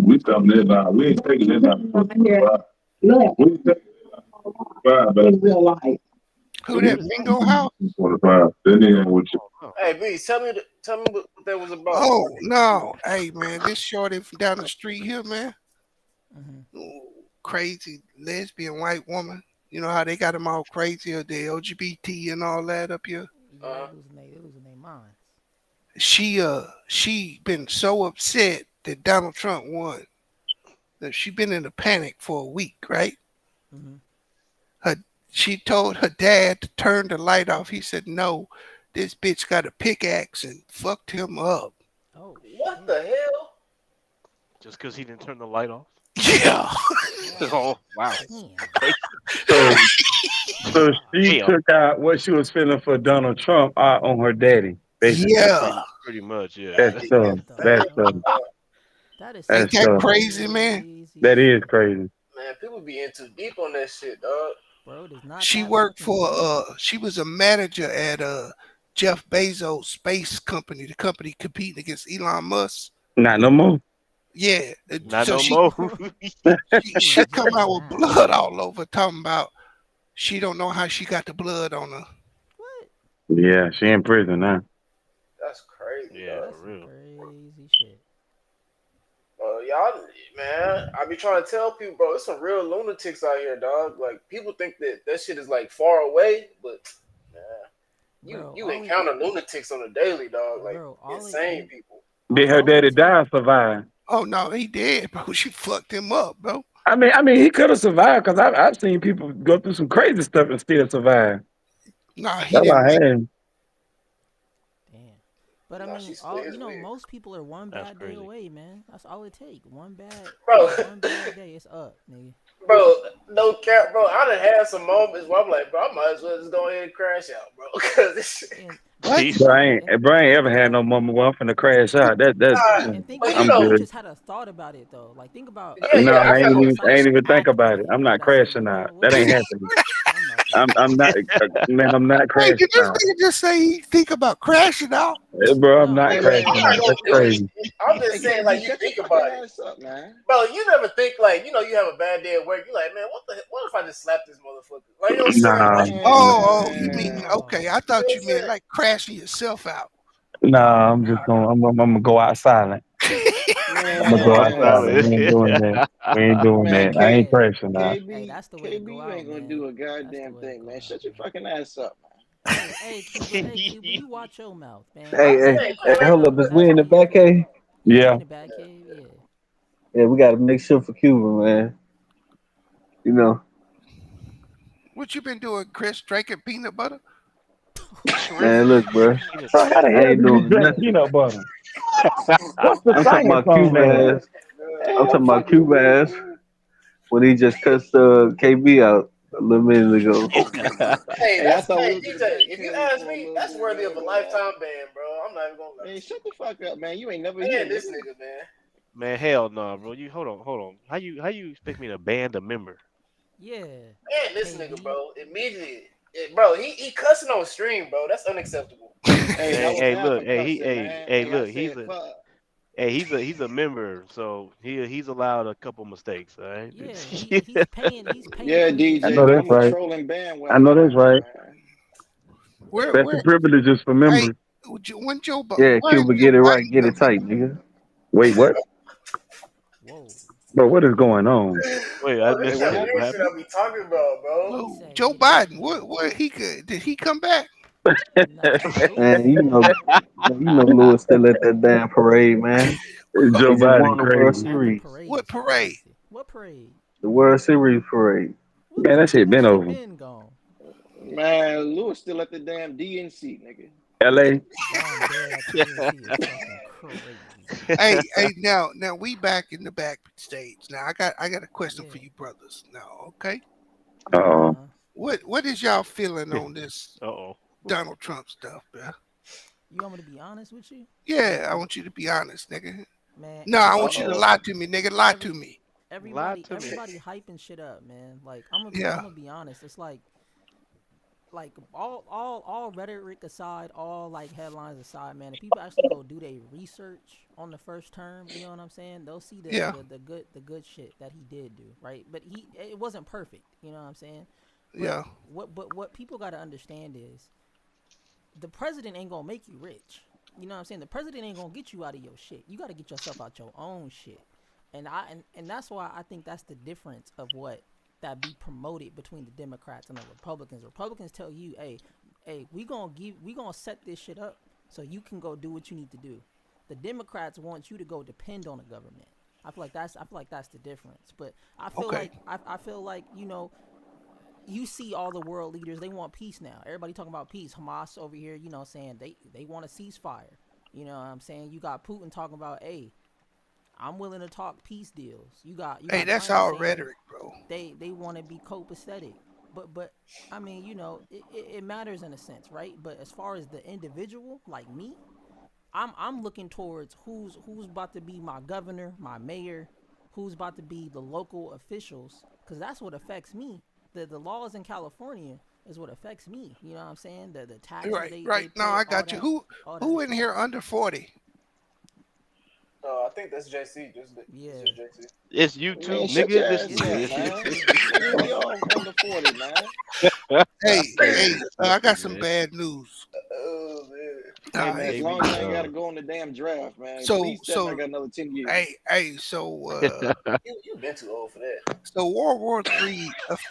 We something that line. We ain't taking that line. Look, we ain't taking five, but in real life. Who that bingo house? 45. Then they ain't with you. Oh, Hey, B, tell me what that was about. Oh no, hey man, this shorty from down the street here, man. Mm-hmm. Ooh, crazy lesbian white woman. You know how they got them all crazy or the LGBT and all that up here. Yeah, Uh, they losing their minds. She been so upset that Donald Trump won that she been in a panic for a week, right? Mm-hmm. Her She told her dad to turn the light off. He said no. This bitch got a pickaxe and fucked him up. Oh what shit! the hell? just because he didn't turn the light off. Yeah. God Oh wow, damn! crazy. So, so God. she Damn, took out what she was feeling for Donald Trump out on her daddy, basically. Yeah. pretty much, yeah. That's That is tough. What the That's hell? tough. insane, dog. That is Ain't some That's that tough. crazy, man? crazy That is shit, crazy. Man, people be in too deep on that shit, dog. bro. It is not She that worked fucking for deep. she was a manager at Jeff Bezos' space company, the company competing against Elon Musk. Not no more. Yeah. Not So no she more. She she in come jail out with now. blood all over talking about she don't know how she got the blood on her. What? Yeah, she in prison now. That's crazy, Yeah, dog. for That's some real. crazy shit. Y'all, man, I be trying to tell people, bro, there's some real lunatics out here, dog. Like, people think that shit is like far away, but man, you Bro, you all it, encounter lunatics on a daily, dog. Like bro, insane people. Did her all it daddy die take, or survive? Oh no, he dead, bro. She fucked him up, bro. I mean, he could have survived because I've seen people go through some crazy stuff and still survive. Nah, he That's why didn't I make had him. damn. But I Nah, mean, she split all his wig, most people are one That's bad day crazy. away, man. That's all it take. bro. One bad day, it's up, nigga. Bro, no cap, bro. I done had some moments where I'm like, bro, I might as well just go ahead and crash out, bro. Cause this shit, And what? and Bro, Peace. I look, ain't, bro, I ain't think ever had about no it. moment where I'm finna crash out. nah, And think but you about I'm if you know, good. just had a thought about it though. Like think about yeah, No, yeah, if I I got ain't some no. even, I some ain't even think act about it. took I'm not place, like crashing man, out. That what? ain't happening. I'm not I'm crashing not, out. man. I'm not Hey, crashing did this out, nigga just say he think about crashing out? bro. I'm No, not Hey Bro, crashing you're man, not out. gonna That's do it. crazy. I'm just hey saying, like, KB, you shut your think fucking about it, ass up, man. bro. You never think like, you have a bad day at work. You like, man, what if I just slap this motherfucker? Like, you know, silly, Nah, like, Oh, you nah, mean oh, okay? I you know thought what I'm you meant saying? like crashing yourself out. nah. I'm just nah, gonna, I'm gonna go out silent. I'm gonna Go go out Man, silent. outside. We ain't doing that. We ain't doing man, that. I ain't K crashing out. hey, KB, that's the way to KB, go you out, ain't gonna man. do a That's the goddamn way to thing, go man. out, Shut your man. fucking ass up, Cuba, you watch your mouth, man. Hey, I hey, think, hey, man, hold up. If Is that's we how in the you back feel, cave? yeah, we in Yeah, the back cave, yeah. yeah. We gotta make sure for Cuba, man. You know, What you been doing, Chris? Drinking peanut butter? man. Shrimp. Look, bro. Peanut Bro, how the butter. I ain't doing nothing. Peanut butter. What's the Nah, I'm talking science about on Cuba man, ass. ass. I'm man. talking about Cuba ass when he just cussed KB out a little minute ago. hey, Hey, I that's thought we hey was in the DJ. back If you cave ask for a me, little that's bit, worthy of man. a But lifetime ban, bro. I'm not even gonna lie. man, shut the fuck up, man. You ain't never here, Ban this nigga. nigga, man. man, hell no, bro. You hold on. How you expect me to ban a member? Yeah, Ban this nigga, KB. bro. Immediately, bro. He cussing on stream, bro. That's unacceptable. Hey, that Hey, was hey, half look, a hey, cussing, man. hey, Hey, I look. said fuck. He's a member, so he's allowed a couple mistakes. All right. Yeah, he's paying Yeah, for his I DJ, know but that's I'm the experience. right. trolling I bandwagon know that's now, right. man. Special Where? privileges for Hey, members. when Joe, Yeah, why Cuba, Joe get it right. Biden Get it coming? tight, nigga. Wait, what? Whoa, Bro, what is going on? Wait, I Bro, this Wait, missed what that that. What weird happened? shit happened? I be talking about, bro. he Whoa, said, Joe "Get it Biden. together." What he could? Did he come back? Nope. Man, Lewis still at that damn parade, man. Joe He just Biden won the World crazy. At the Series. parade What is parade? crazy. What parade? The World Series parade. What Man, that parade? shit That been shit over. been gone. Man, Lewis still at the damn DNC, nigga. LA. Bomb dead at the DNC is fucking crazy. Hey, now we back in the backstage. Now I got a question for Yeah. you brothers. Now, okay, Uh-oh. Uh-huh. what is y'all feeling on this Uh oh. Donald Trump stuff, man? You want me to be honest with you? Yeah, I want you to be honest, nigga. Man, No, I Uh want you to oh. lie to me, nigga. Lie to every me. Lie to me. everybody hyping shit up, man. Like I'm Yeah. gonna be honest. It's like like all rhetoric aside, all like headlines aside, man, if people actually go do their research on the first term, you know what I'm saying? They'll see Yeah, the good shit that he did do, right? But it wasn't perfect, you know what I'm saying? But yeah. what people got to understand is the president ain't gonna make you rich. You know what I'm saying? The president ain't gonna get you out of your shit. You got to get yourself out your own shit. And that's why I think that's the difference of what that be promoted between the Democrats and the Republicans. Republicans tell you, hey, we gonna set this shit up so you can go do what you need to do. The Democrats want you to go depend on the government. I feel like that's the difference. But Okay. I feel like you see all the world leaders, they want peace now. Everybody talking about peace. Hamas over here, saying they want a ceasefire. You know what I'm saying? You got Putin talking about, hey, I'm willing to talk peace deals. You Hey, got that's China all saying rhetoric, bro. they want to be copacetic. But I mean, it matters in a sense, right? But as far as the individual, like me, I'm looking towards who's about to be my governor, my mayor, who's about to be the local officials, because that's what affects me. The laws in California is what affects me. You know what I'm saying? The taxes Right, they right. No, put, I got you. all Who that in shit. here under 40? I think that's JC. It's Yeah, just JC. It's Man, YouTube, shut your nigga. This ass up, man. is Nigga, we all under 40, man. Hey, hey, I got some man. bad news. Oh man. All Hey, man, right. as Hey, long as I ain't got to yo. go in the damn draft, man. So, Please tell me I so, got another 10 years. so, You've been too old for that. so World War Three. Okay.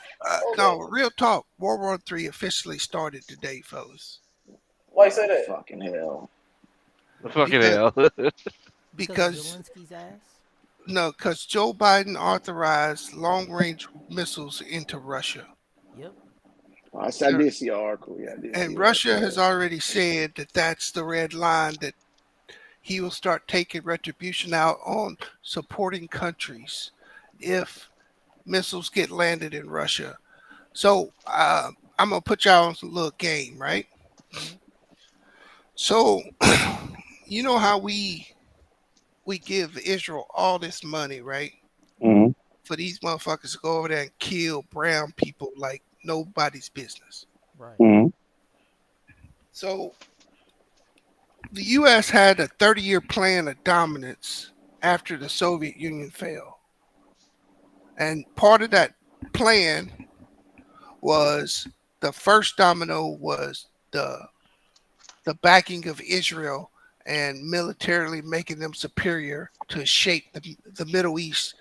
No, real talk. World War Three officially started today, fellas. Why you say that? Fucking hell. Fucking Because hell. because of because Zelensky's ass. no, because Joe Biden authorized long-range missiles into Russia, Yep. I did see an article. Yeah, I did see and that. Russia has already said that that's the red line that he will start taking retribution out on supporting countries if missiles get landed in Russia. So I'm gonna put y'all on some little game, right? Mm-hmm. So you know how we give Israel all this money, right? Mhm. For these motherfuckers to go over there and kill brown people like nobody's business. Right. Mhm. So the US had a 30-year plan of dominance after the Soviet Union fell. And part of that plan was the first domino was the backing of Israel and militarily making them superior to shape the Middle East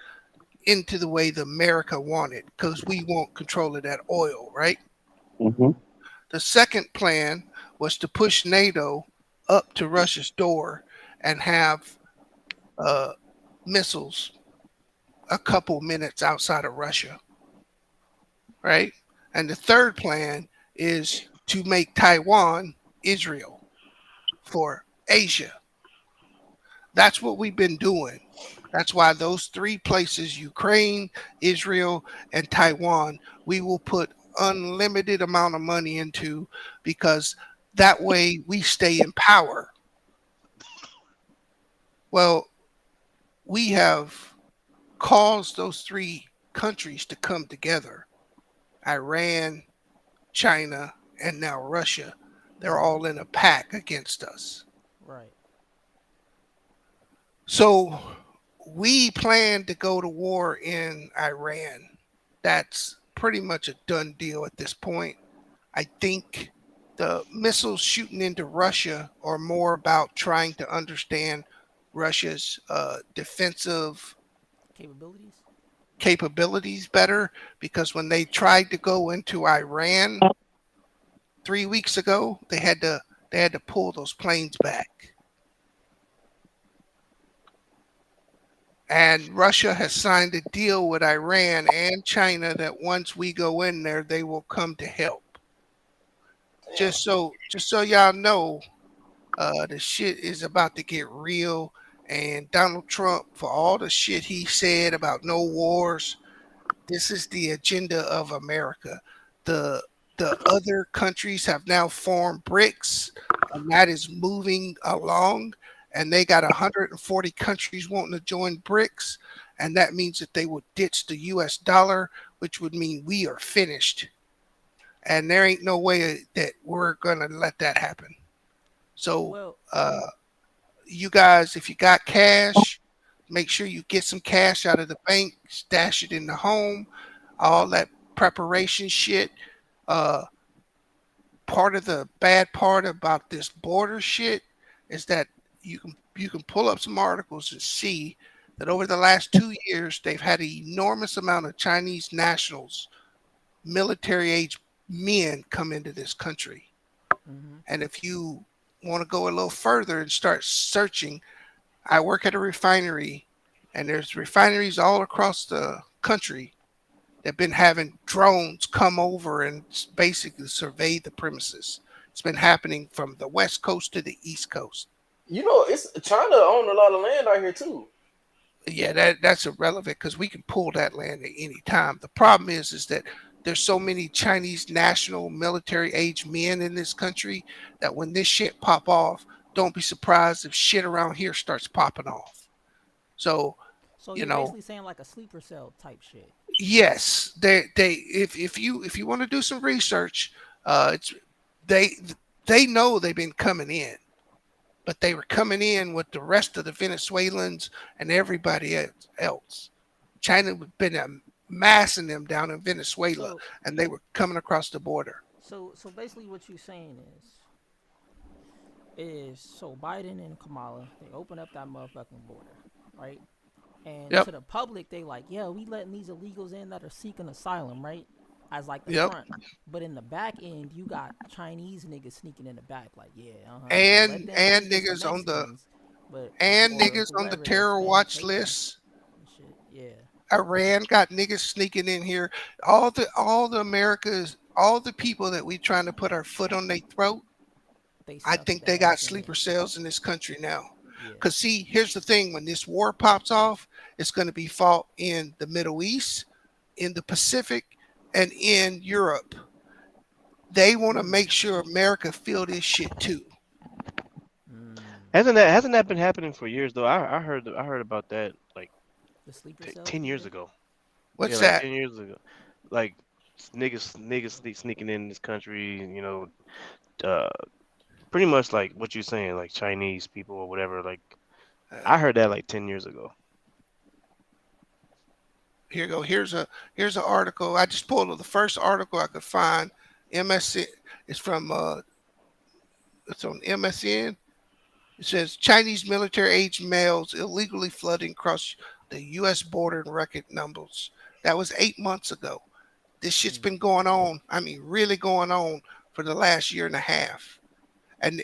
into the way the America wanted because we want control of that oil, right? Mhm. The second plan was to push NATO up to Russia's door and have uh, missiles a couple minutes outside of Russia, right? And the third plan is to make Taiwan Israel for Asia. That's what we've been doing. That's why those three places, Ukraine, Israel, and Taiwan, we will put unlimited amount of money into because that way we stay in power. Well, we have caused those three countries to come together. Iran, China, and now Russia. They're Mm-hmm. all in a pack against us. Right. So we plan to go to war in Iran. That's pretty much a done deal at this point. I think the missiles shooting into Russia are more about trying to understand Russia's defensive Capabilities. capabilities better because when they tried to go into Iran 3 weeks ago, they had to pull those planes back. And Russia has signed a deal with Iran and China that once we go in there, they will come to help. Damn. Just so y'all know, the shit is about to get real. And Donald Trump, for all the shit he said about no wars, this is the agenda of America. The the other countries have now formed BRICS, and that is moving along. And they got 140 countries wanting to join BRICS, and that means that they would ditch the U.S. dollar, which would mean we are finished. and there ain't no way that we're gonna let that happen. So, Well, you guys, if you got cash, make sure you get some cash out of the bank, stash it in the home, all that preparation shit. Uh, Part of the bad part about this border shit is that you can pull up some articles and see that over the last 2 years they've had an enormous amount of Chinese nationals, military age men come into this country. hmm And if you want to go a little further and start searching, I work at a refinery, and there's refineries all across the country that have been having drones come over and basically survey the premises. It's been happening from the west coast to the east coast. You know, it's China own a lot of land out here too. Yeah, that's irrelevant because we can pull that land at any time. The problem is that there's so many Chinese national military age men in this country that when this shit pop off, don't be surprised if shit around here starts popping off. So, so you you're know, basically saying like a sleeper cell type shit. yes, they if you want to do some research, it's they they know they've been coming in, but they were coming in with the rest of the Venezuelans and everybody else. China had been massing them down in Venezuela, So and they were coming across the border. so basically what you're saying is so Biden and Kamala they open up that motherfucking border, right? And Yep, to the public, they like, yeah, we letting these illegals in that are seeking asylum, right? As like the yep, front, but in the back end, you got Chinese niggas sneaking in the back, like, yeah, yeah, let and them and think it's the niggas on the Mexicans, but and or niggas on the whoever the terror Spanish watch Haitians list. and shit. Yeah, Iran got niggas sneaking in here. All the Americas, all the people that we trying to put our foot on their throat. they I snuck think they their got ass in sleeper here. cells in this country now. Yeah. Cause see, here's the thing: when this war pops off, it's going to be fought in the Middle East, in the Pacific, and in Europe. They want to Mm. make sure America feel this shit too. Mm. Hasn't that been happening for years though? I heard about that like The sleeper cells, 10 you years say? ago. Yeah, What's like that, 10 years ago. Like niggas sneaking in this country, uh pretty much like what you're saying, like Chinese people or whatever. Like uh, I heard that like 10 years ago. here you go. Here's an article. I just pulled the first article I could find. MSN. It's from it's on MSN. It says Chinese military age males illegally flooding across the U.S. border in record numbers. That was 8 months ago. This shit's Mm. been going on. I mean, really going on for the last year and a half. And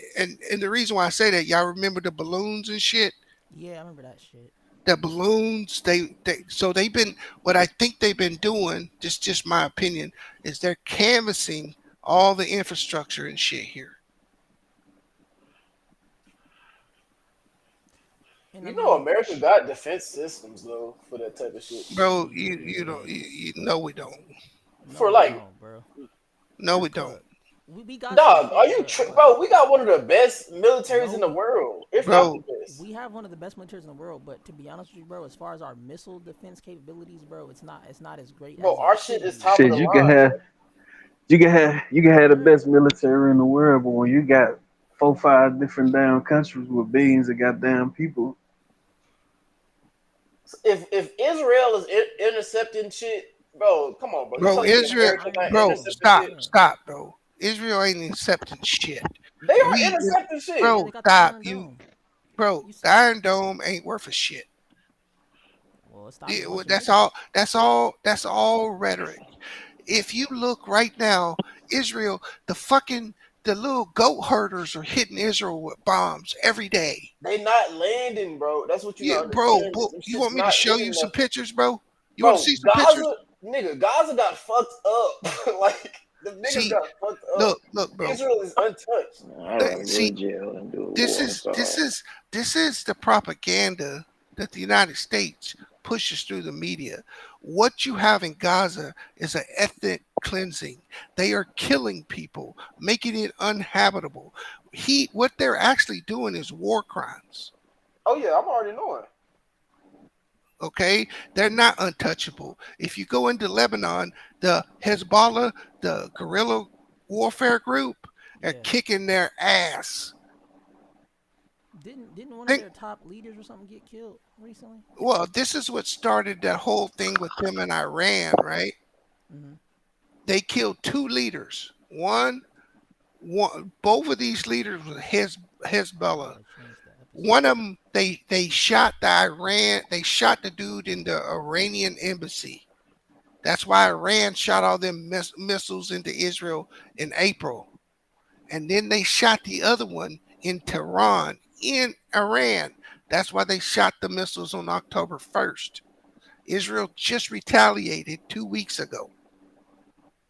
the reason why I say that, y'all remember the balloons and shit. Yeah, I remember that shit. The balloons, they so they've been. What I think they've been doing, just my opinion, is they're canvassing all the infrastructure and shit here. And I You know, mean, America got defense systems though for that type of shit. Bro, you don't shit. you know we don't. No, For we like, don't, bro. No, we don't. Look, we got some dog, are shit, you, but bro? We got one of the best militaries in the no, world, if not the Bro, best. we have one of the best militaries in the world. But to be honest with you, bro, as far as our missile defense capabilities, bro, it's not as great Bro, as it our shit should is be. top of Shit, the line, bro. you can have the We're best military in the world, but when you got 4, 5 different damn countries with billions of goddamn people, If Israel is intercepting shit, bro, come on, bro. You bro, telling me Israel, America I not bro, intercepting understand. stop, shit? stop, bro. Israel ain't accepting shit. They are We, intercepting shit. Yeah, bro, they got the stop. Iron You, Dome. bro, You s- the Iron Dome ain't worth a shit. well, it stopped a Well, bunch of that's missiles. all. That's all rhetoric. If you look right now, Israel, the little goat herders are hitting Israel with bombs every day. They not landing, bro. That's what you Yeah, not bro, understanding. Them you shit's want me to not show you hitting some nothing, pictures, bro? You want to bro. see some pictures? Gaza, nigga, Gaza got fucked up. Like the niggas See, got fucked up. look, bro. Israel is untouched. I'd rather go to See, jail than do a this war. I'm is this sorry. is this is the propaganda that the United States pushes through the media. What you have in Gaza is an ethnic cleansing. They are killing people, making it uninhabitable. What they're actually doing is war crimes. Oh yeah, I'm already knowing. Okay, they're not untouchable. If you go into Lebanon, the Hezbollah, the guerrilla warfare group, are Yeah. kicking their ass. Didn't one of Think, their top leaders or something get killed recently? well, this is what started that whole thing with them in Iran, right? Mm-hmm. They killed two leaders. Both of these leaders were I Hezbollah. gotta change the episode. One of them, they shot they shot the dude in the Iranian embassy. That's why Iran shot all them missiles into Israel in April. And then they shot the other one in Tehran, in Iran. That's why they shot the missiles on October 1st. Israel just retaliated 2 weeks ago.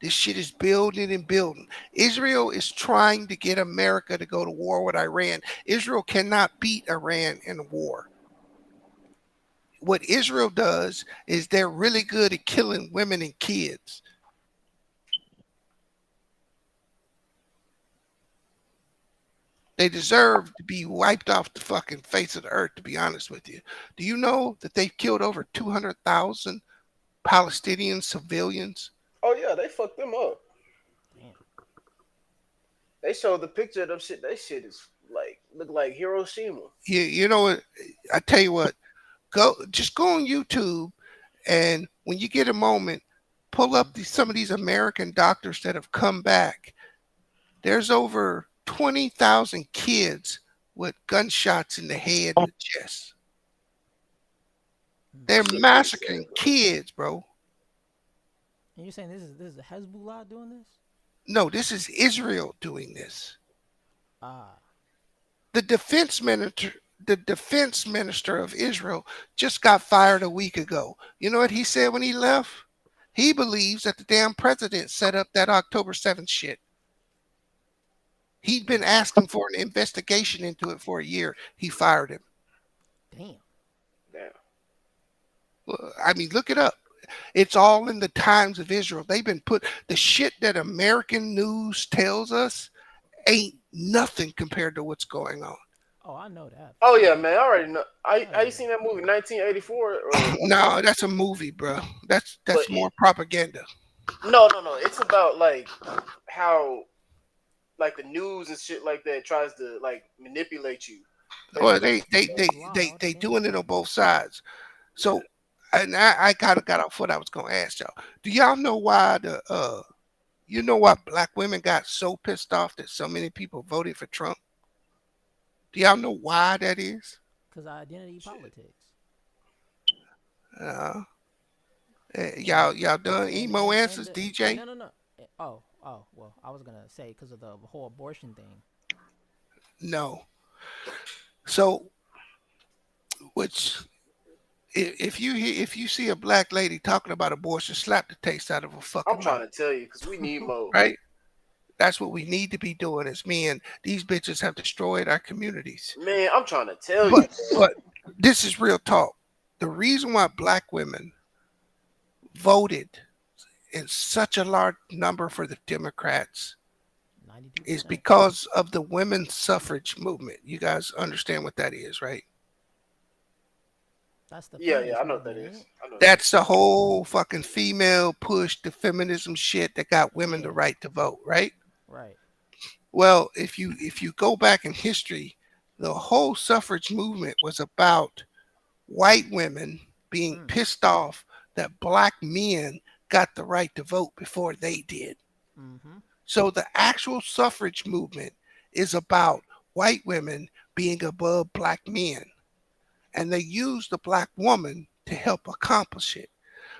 This shit is building and building. Israel is trying to get America to go to war with Iran. Israel cannot beat Iran in a war. What Israel does is they're really good at killing women and kids. They deserve to be wiped off the fucking face of the earth, to be honest with you. Do you know that they've killed over 200,000 Palestinian civilians? Oh yeah, they fucked them up. Damn. They showed the picture of them shit. That shit is like look like Hiroshima. You know what? I tell you what, just go on YouTube, and when you get a moment, pull up some of these American doctors that have come back. There's over 20,000 kids with gunshots in the head and the chest. They're massacring kids, bro. And you're saying this is Hezbollah doing this? No, this is Israel doing this. Ah. The defense minister of Israel just got fired a week ago. You know what he said when he left? He believes that the damn president set up that October 7th shit. He'd been asking for an investigation into it for a year. He fired him. Damn. I mean, look it up. It's all in the Times of Israel. They've been put the shit that American news tells us ain't nothing compared to what's going on. Oh, I know that. Oh yeah, man. I already know. I seen that movie 1984. No, that's a movie, bro. That's more propaganda. No. It's about like how like the news and shit like that tries to like manipulate you. Well, they doing it on both sides. So, and I kind of got off what I was gonna ask y'all. Do y'all know why why black women got so pissed off that so many people voted for Trump? Do y'all know why that is? Because identity politics. Y'all done emo answers, DJ? No. Oh, well, I was gonna say because of the whole abortion thing. No. So, which if you see a black lady talking about abortion, slap the taste out of a fucking. I'm trying to tell you because we need more. Right? That's what we need to be doing as men. These bitches have destroyed our communities. Man, I'm trying to tell you. But this is real talk. The reason why black women voted in such a large number for the Democrats 92%. is because of the women's suffrage movement. You guys understand what that is, right? That's the Yeah, I know what that is. That's the whole fucking female push, the feminism shit that got women the right to vote, right? Right. Well, if you go back in history, the whole suffrage movement was about white women being pissed off that black men got the right to vote before they did. Mm-hmm. So the actual suffrage movement is about white women being above black men. And they used the black woman to help accomplish it.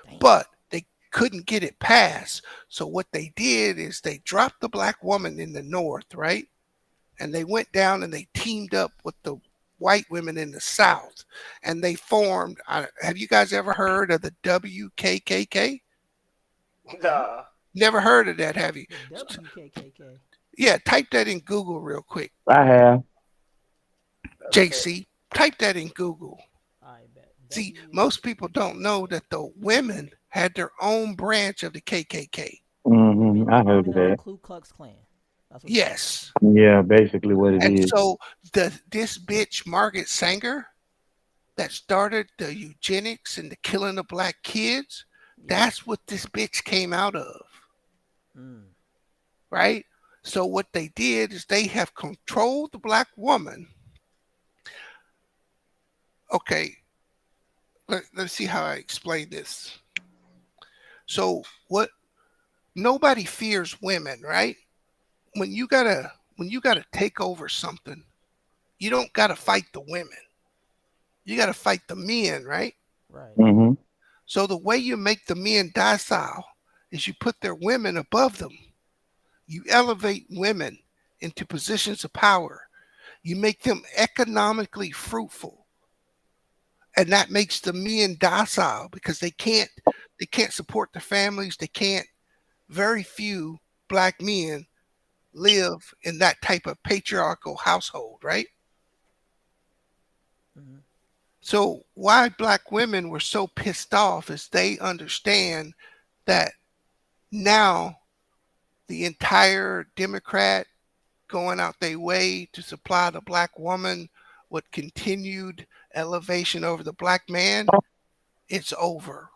Damn. But they couldn't get it passed. So what they did is they dropped the black woman in the North, right? And they went down and they teamed up with the white women in the South. And they formed, have you guys ever heard of the WKKK? Nah. Never heard of that, have you? The WKKK. Yeah, type that in Google real quick. I have. JC, type that in Google. I bet. See, most people don't know that the women had their own branch of the KKK. Mm-hmm. I heard of that. Ku Klux Klan. That's what Yes. Yeah, basically what it And is. so this bitch, Margaret Sanger, that started the eugenics and the killing of black kids, Yeah. That's what this bitch came out of, Mm. right? So what they did is they have controlled the black woman. Okay, let's see how I explain this. So what nobody fears women, right? When you gotta take over something, you don't gotta fight the women. You gotta fight the men, right? Right. Mm-hmm. So the way you make the men docile is you put their women above them. You elevate women into positions of power. You make them economically fruitful. And that makes the men docile because they can't support their families. They can't very few black men live in that type of patriarchal household, right? Mm-hmm. So why black women were so pissed off is they understand that now the entire Democrat going out their way to supply the black woman with continued elevation over the black man, it's over,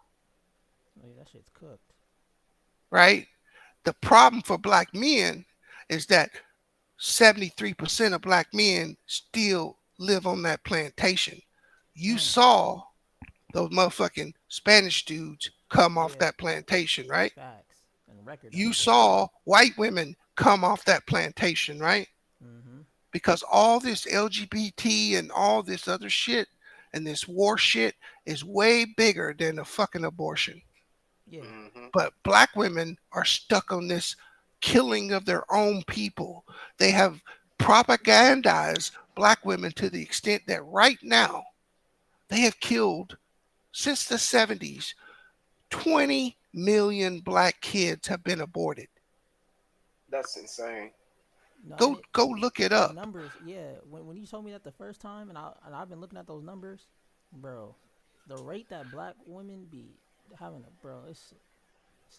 Oh, yeah, that shit's cooked. right? The problem for black men is that 73% of black men still live on that plantation. You Mm. saw those motherfucking Spanish dudes come off Yeah. that plantation, right? Facts. And record that You shit. saw white women come off that plantation, right? Mm-hmm. Because all this LGBT and all this other shit and this war shit is way bigger than a fucking abortion. Yeah. Mm-hmm. But black women are stuck on this killing of their own people. They have propagandized black women to the extent that right now they have killed since the 70s 20 million black kids have been aborted. That's insane. No, and Go look it the up. numbers. Yeah. When you told me that the first time, and I've been looking at those numbers, bro. The rate that black women be having a bro, it's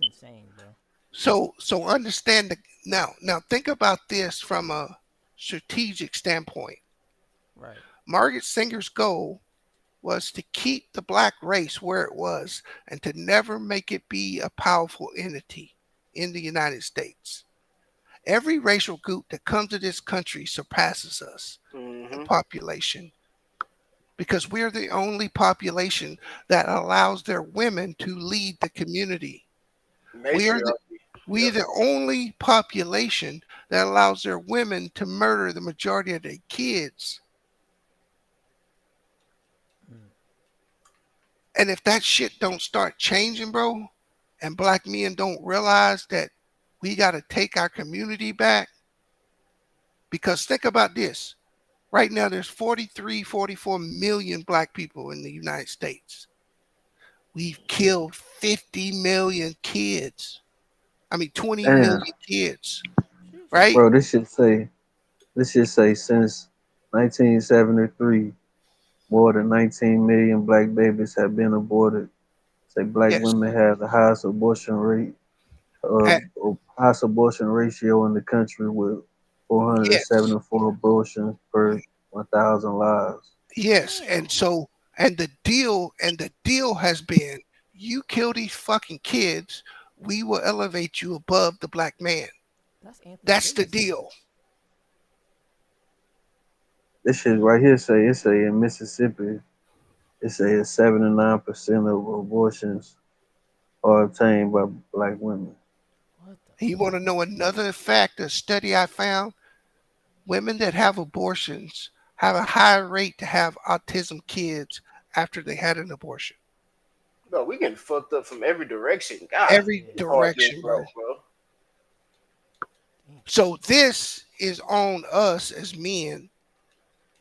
insane, bro. So understand the now think about this from a strategic standpoint. Right. Margaret Sanger's goal was to keep the black race where it was and to never make it be a powerful entity in the United States. Every racial group that comes to this country surpasses us in Mm-hmm. population because we're the only population that allows their women to lead the community. We are the Matriarchy. we're Yep. the only population that allows their women to murder the majority of their kids. Mm. And if that shit don't start changing, bro, and black men don't realize that we got to take our community back, because think about this. Right now, there's 43, 44 million black people in the United States. We've killed 50 million kids. I mean, 20 Damn, million kids, Sheesh. right? bro, this should say since 1973, more than 19 million black babies have been aborted. Say black Yes. women have the highest abortion rate, Uh, highest abortion ratio in the country with yes. 474 abortions per 1,000 lives. Yes. And Damn. so, and the deal has been you kill these fucking kids, we will elevate you above the black man. That's Anthony That's the Davis shit. deal. This shit right here say in Mississippi, it say 79% of abortions are obtained by black women. What the And you want fuck? to know another fact, a study I found? Women that have abortions have a higher rate to have autism kids after they had an abortion. Bro, we getting fucked up from every direction. God, Every Yeah. it's hard being direction, bro. black, bro. Damn. So this is on us as men.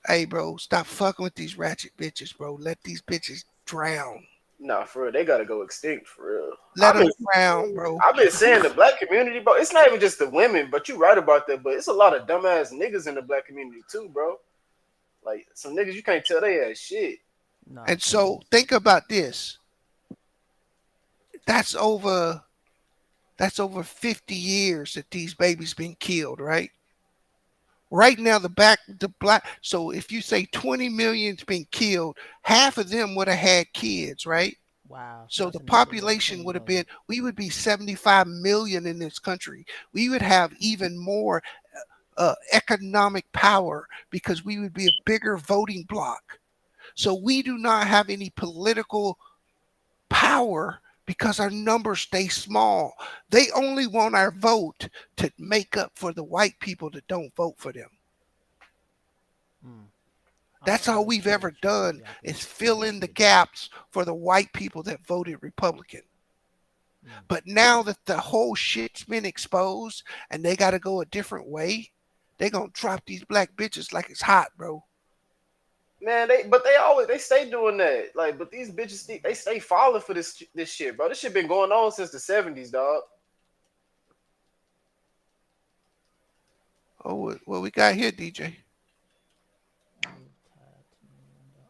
Hey, bro, stop fucking with these ratchet bitches, bro. Let these bitches drown. Nah, for real, they gotta go extinct for real. Let them drown, bro. I've been saying the black community, bro. It's not even just the women, but you right about that. But it's a lot of dumbass niggas in the black community too, bro. Like some niggas you can't tell they ass shit. Nah, And so think about this. That's over that's over 50 years that these babies been killed, right? Right now the black so if you say 20 million's been killed, half of them would have had kids, right? Wow. So So that's the enough to vote population 20 would have been, million. we would be 75 million in this country. We would have even more economic power because we would be a bigger voting bloc. So we do not have any political power because our numbers stay small. They only want our vote to make up for the white people that don't vote for them. Hmm. That's all Let's we've check in the ever chat so done y'all can is so y'all fill can in see the the chat. gaps for the white people that voted Republican. Hmm. But now that the whole shit's been exposed and they got to go a different way, they gonna drop these black bitches like it's hot, bro. Man, they stay doing that. Like, but these bitches they stay falling for this shit, bro. This shit been going on since the 70s, dog. Oh, what we got here, DJ?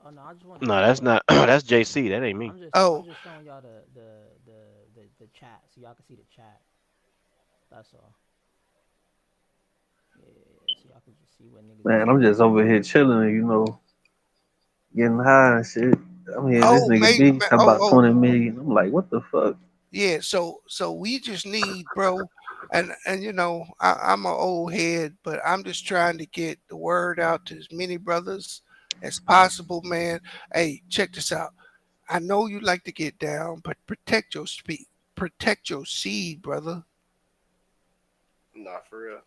Oh no, I just wanted to No, show that's y'all. not. That's JC. That ain't me. I'm Oh, just showing y'all the chat so y'all can see the chat. That's all. Yeah, so y'all can just see what niggas is Man, I'm saying. just over here chilling, getting high and shit. I'm hearing this oh, nigga mate, B talk about oh, 20 million. I'm like, what the fuck? yeah. So we just need, bro, and I'm an old head, but I'm just trying to get the word out to as many brothers as possible, man. Hey, check this out. I know you like to get down, but protect your seed, brother. Nah, for real.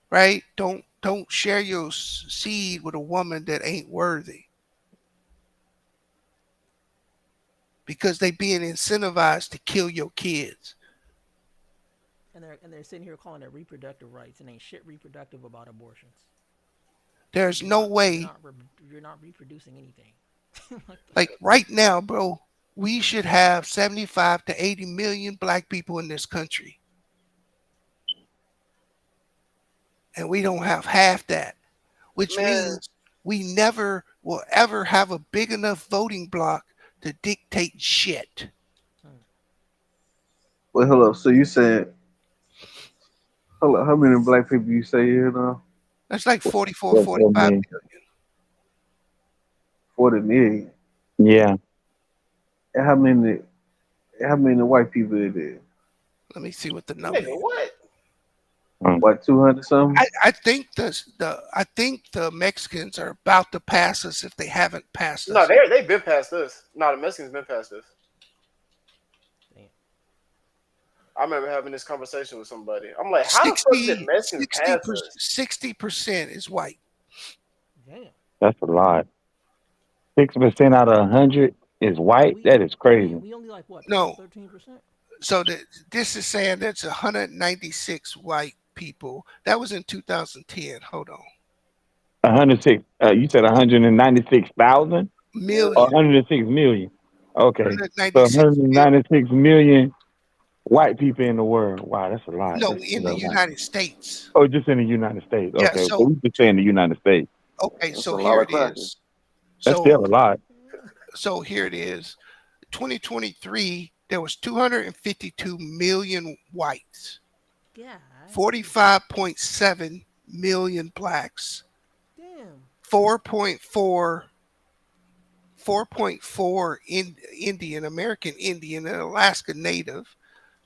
Right? Don't share your seed with a woman that ain't worthy because they being incentivized to kill your kids. And they're sitting here calling it reproductive rights and ain't shit reproductive about abortions. There's You're no not you're way, not you're not reproducing anything. What the like right now, bro, we should have 75 to 80 million black people in this country, and we don't have half that, which Man, means we never will ever have a big enough voting bloc to dictate shit. hmm. Wait, hold up. So you said, hold up, how many black people you say here now? That's like 44, Yes, I 45 mean, million. 40 million. yeah. And how many white people it is? Let me see what the number nigga, is. what? Mm. Like 200 something? I think I think the Mexicans are about to pass us if they haven't passed No, us. they've been past us. No, the Mexicans been past us. Damn. I remember having this conversation with somebody. I'm like, how the fuck did 60, Mexicans pass us? 60% is white. Damn. That's a lot. 6% out of 100 is So white. That is crazy. we only like what, No, 13%? so this is saying that's 196 white people. That was in 2010. Hold on. 106. You said 196,000 Yeah. or Million. 106 million. Okay, so 196 million. 196 million white people in the world. Wow, that's a lot. No, That's in still the a lot. United States. Oh, just in the United States. Yeah, Okay, so we just saying the United States. okay, That's so a lot here of it crackers. is. That's So still a lot. so here it is. 2023, there was 252 million whites, God. 45.7 million blacks, Damn. 4.4 4.4 in Indian, American Indian, and Alaska Native,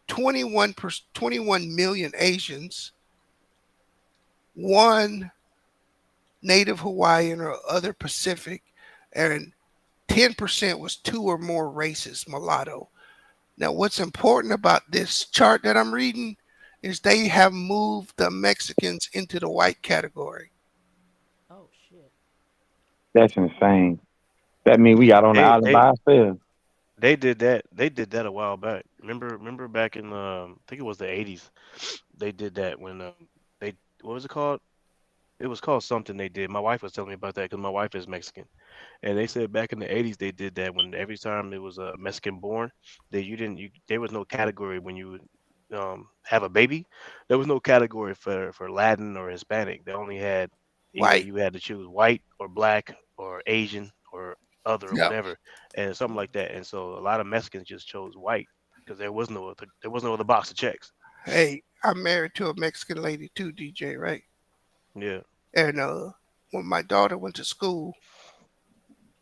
21 million Asians, one Native Hawaiian or other Pacific, and 10% was two or more races, mulatto. Now, what's important about this chart that I'm reading is they have moved the Mexicans into the white category. Oh shit. That's insane. That means we got on the They island they by ourselves. they did that. They did that a while back. Remember back in I think it was the 80s. They did that when they what was it called? It was called something they did. My wife was telling me about that because my wife is Mexican. And they said back in the 80s they did that when every time it was a Mexican born, that you didn't you there was no category when you would have a baby. There was no category for Latin or Hispanic. They only had either White. you had to choose white or black or Asian or other or Yeah. whatever and something Hmm. like that. And so a lot of Mexicans just chose white because there was no other box of checks. Hey, I'm married to a Mexican lady too, DJ, right? Yeah. And when my daughter went to school,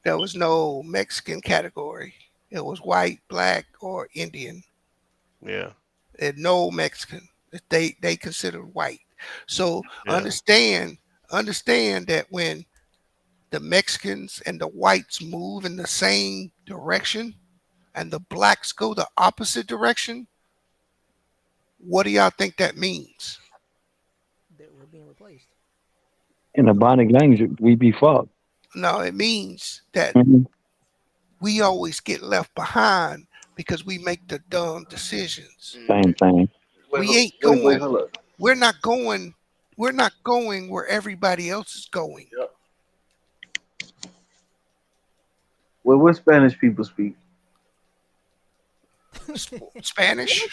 there was no Mexican category. It was white, black, or Indian, Yeah. and no Mexican. They considered white. So Yeah. understand that when the Mexicans and the whites move in the same direction and the blacks go the opposite direction, what do y'all think that means? That we're being replaced. In the bonding language, we be fucked. No, it means that Mhm. we always get left behind because we make the dumb decisions. Mm-hmm. Same thing. We ain't Wait, going, hold up. we're not going, we're not going where everybody else is going. Yep. Well, what Spanish people speak? Spanish?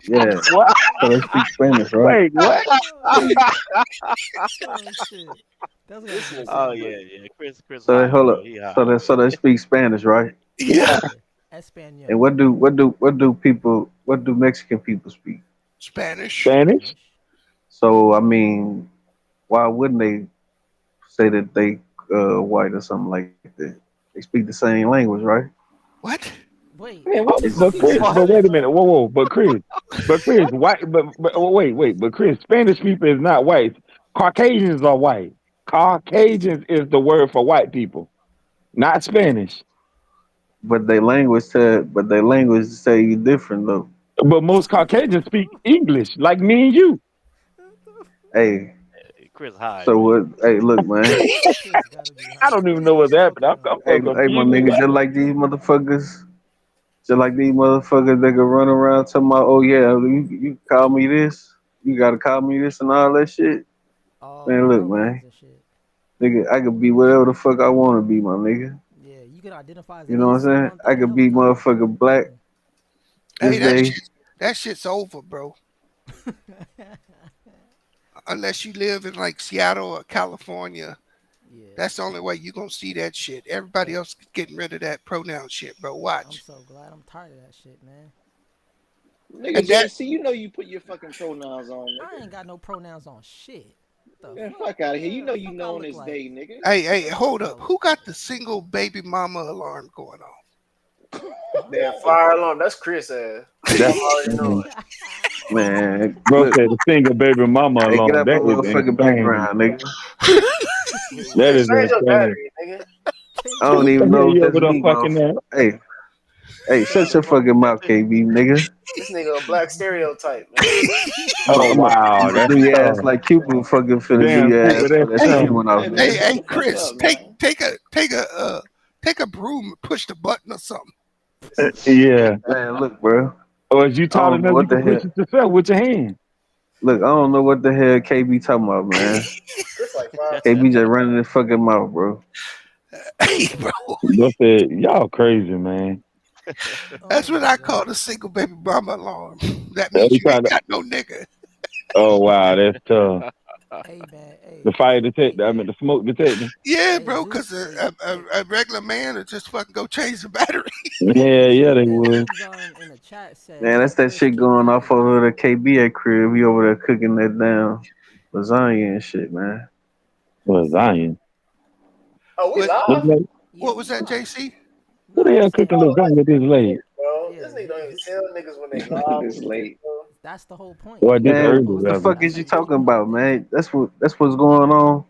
Yeah, What? so they speak Spanish, right? Wait, what? Oh shit. That's gotta This be a nigga. Oh soundbite. yeah, yeah. Chris So they high, hold bro. up. He So high. they speak Spanish, right? Yeah, Yeah. Yeah. Espanol. And what do Mexican people speak? Spanish. Spanish? Spanish. So I mean, why wouldn't they say that they white or something like that? They speak the same language, right? What? Wait. Man, what the It's fuck But you it's Chris, talking but just wait a about? minute. Whoa, whoa. But Chris, white, but oh, wait. But Chris, Spanish people is not white. Caucasians are white. Caucasians is the word for white people, not Spanish. but their language say you different though. But most Caucasians speak English, like me and you. Hey, Chris high, so man. what? Hey, look, man. Chris gotta be I high. don't even What is know you what's happening. smoking I'm on? so Hey, my nigga, confused. just like these motherfuckers, they can run around talking about, oh yeah, you call me this, you gotta call me this and all that shit. Oh, Man, look, pronouns man, and shit. nigga, I could be whatever the fuck I want to be, my nigga. Yeah, you can identify as You an know what I'm AC saying? running through I the could be helicopter. motherfucker black Hey, this day. that shit's over, bro. Unless you live in like Seattle or California, Yeah. that's the only way you gonna see that shit. Everybody else is getting rid of that pronoun shit, bro. I'm Watch. so glad. I'm tired of that shit, man. Nigga And that JC, you know you put your fucking pronouns on, I nigga. ain't got no pronouns on shit. What the Man, fuck? fuck out of here. You Yeah, know you fuck I known look as like. they, nigga. hey, hold up. No. Who got the single baby mama alarm going on? Huh? Damn fire alarm. That's Chris ass. That's I'm already knowing. Man, bro look, said the single baby mama hey, get alone. out my That is motherfucking insane. background, nigga. That Man, is change your insane. battery, nigga. Change I your don't What the even hell know battery. if you that's over there me, fucking motherfucker. at? Hey, What the shut hell your is wrong fucking with that mouth, thing? KB, nigga. This nigga a black stereotype, man. Oh wow, I'm that's do your ass tough. like Cupid fucking finna do Damn, your ass Cooper, for that's that Hey, shit tough. went off, Hey hey, nigga. man, hey, shut the fuck Chris, up, man. take a broom and push the button or something. Yeah. Man, look, bro. Or is you I tall don't know enough you what can the push hell. it yourself with your hand? Look, I don't know what the hell KB talking about, man. Chris like 5'10". KB just running his fucking mouth, bro. Hey, bro, Bro said, y'all crazy, man. that's Oh what my I call god. the single baby mama alarm. That Oh, means he you ain't trying to, got no nigga. oh wow, that's tough. Hey man. The Hey. fire Hey. detector, I mean the smoke detector. Yeah, Hey. bro, Just. because Hey. Hey. a regular man would just fucking go change the battery. Yeah, Hey. yeah, So they hey. would. Susan in the chat said, Man, that's "Let that Chris shit keep going off cooking, over man." the KB at crib. We over there cooking that down lasagna and shit, man. Well, Chris said, Zion. Oh, we What What, live? the- "Yeah, what we was that, live." JC? who Nah, the he hell said, cooking Oh, lasagna this late? bro. "Yeah, This nigga don't even tell niggas when they live this and shit, late. bro. that's the whole point. Or You this Man, early, supposed what the to. rather. fuck That's is how you you keep talking them about, updated." man? That's what's going on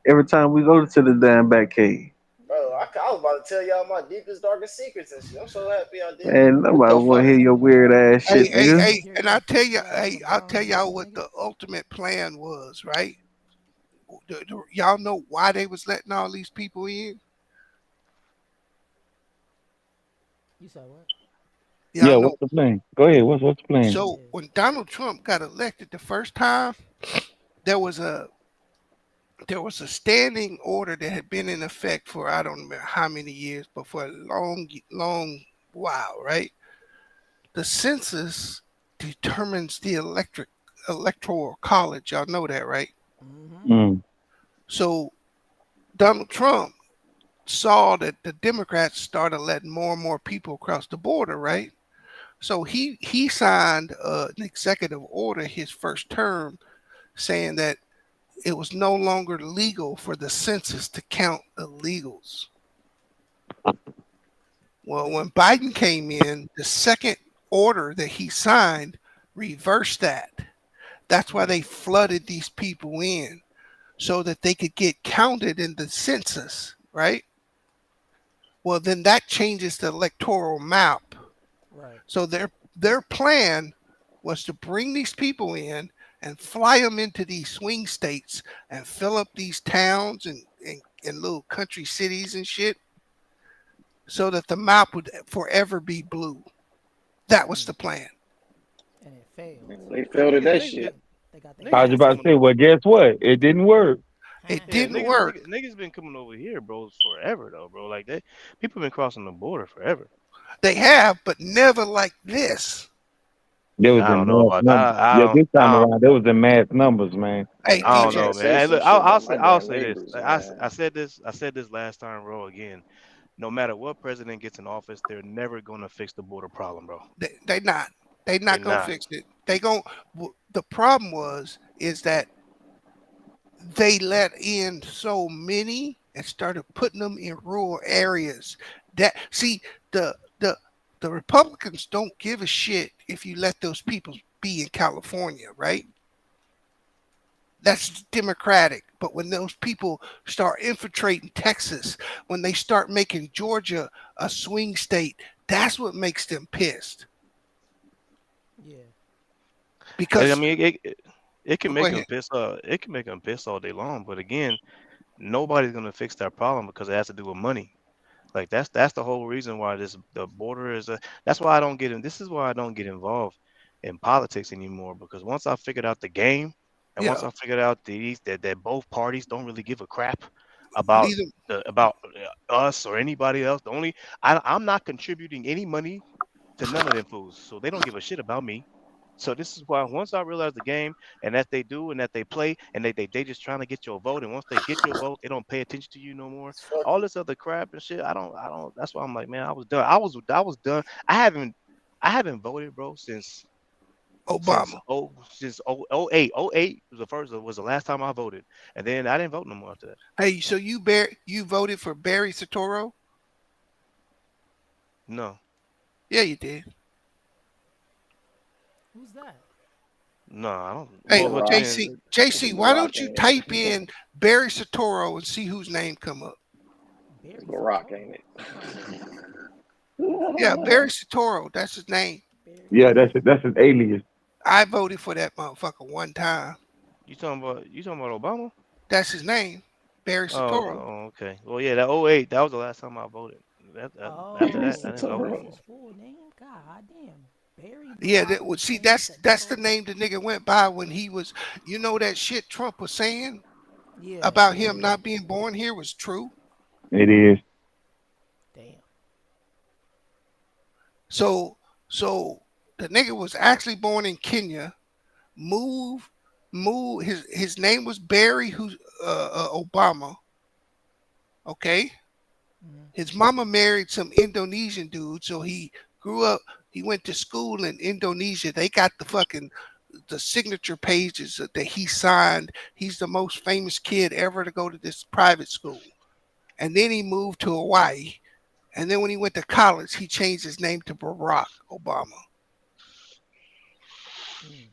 every time we go to the damn Batcave. Bro, Yeah. I was about to tell y'all my deepest, darkest secrets and shit. I'm so happy I did. Man, What nobody the want to fuck? hear your weird ass Hey, shit, hey, I nigga. want hey, to hear and your I tell you, freaky ass hey, I'll LeBron tell y'all James, what nigga. the ultimate plan was, right? Y'all know why they was letting all these people in? You said what? Yeah, Y'all what's know. the plan? Go ahead. What's the plan? So Yeah. when Donald Trump got elected the first time, there was a there was a standing order that had been in effect for I don't remember how many years, but for a long while, right? The census determines the electoral college. Y'all know that, right? Mm-hmm. Mm. So Donald Trump saw that the Democrats started letting more and more people across the border, right? So he signed an executive order his first term saying that it was no longer legal for the census to count illegals. Well, when Biden came in, the second order that he signed reversed that. That's why Mm. they flooded these people in so that they could get counted in the census, right? Well, then that changes the electoral map. Right. So their plan was to bring these people in and fly them into these swing states and fill up these towns and little country cities and shit so that the map would forever be blue. That was Mm. the plan. And it failed. They failed at that They shit. got they got their I niggas was been ass about to coming whooped. say, over. well, guess what? It didn't work. It Yeah, didn't work. niggas been coming over here, bro, forever though, bro. Like they people been crossing the border forever. They have, but never like this. There was I in don't know mass about numbers. that. Yeah, this time around, there was in mass numbers, man. Hey, Man, I I don't DJ, know, gotta man. say Hey, some look, shit about my I'll damn say this. neighbors, Like, man. I said this last time, bro. Again, no matter what president gets in office, they're never gonna fix the border problem, bro. they not. They They're not gonna not. fix it. They gon' The problem is that they let in so many and started putting them in rural areas. That see the the Republicans don't give a shit if you let those people be in California, right? That's democratic. But when those people start infiltrating Texas, when they start making Georgia a swing state, that's what makes them pissed. Yeah. And I Because mean, it can go make them ahead. piss. It can make them piss all day long. But again, nobody's gonna fix that problem because it has to do with money. Like that's the whole reason why this the border is a. That's why I don't get in. This is why I don't get involved in politics anymore because once I figured out the game, and once Yeah. I figured out that both parties don't really give a crap about Neither about us or anybody else. The only I'm not contributing any money to none of them fools, so they don't give a shit about me. So this is why once I realize the game and that they do and that they play and they just trying to get your vote and once they get your vote they don't pay attention to you no more. Fuck All you. this other crap and shit I don't. That's why I'm like man I was done. I was done. I haven't voted bro Obama. since oh 08 oh 08 was the first was the last time I voted and then I didn't vote no more after that. Hey, so you voted for Barry Soetoro? No. Yeah, you did. Who's that? No, I don't. It's Hey, The Well, what you Rock. JC, mean? JC, The why Rock don't you ain't type it? in Barry Soetoro and see whose name come up? It's Barry The Rock, Soetoro. ain't it? Let me see. Yeah, Barry Soetoro, that's his name. Barry. Yeah, that's his alias. I voted for that motherfucker one time. You talking about Obama? That's his name, Barry Oh, Soetoro. okay. Well, yeah, that oh 08, that was the last time I voted. After Oh, Barry that, I oh, didn't vote oh, no Soetoro. that's more. his full name. God damn. Barry Yeah, Barack see, Hussein that's the Soetoro. name the nigga went by when he was. You know that shit Trump was saying Yeah, about yeah, him yeah. not being born here was true. It is. Damn. So, so the nigga was actually born in Kenya. Move, move. His name was Barry, who's Obama. Okay, Mm. his mama married some Indonesian dude, so he grew up. He went to school in Indonesia. They got the signature pages that he signed. He's the most famous kid ever to go to this private school. And then he moved to Hawaii. And then when he went to college, he changed his name to Barack Obama. Mm.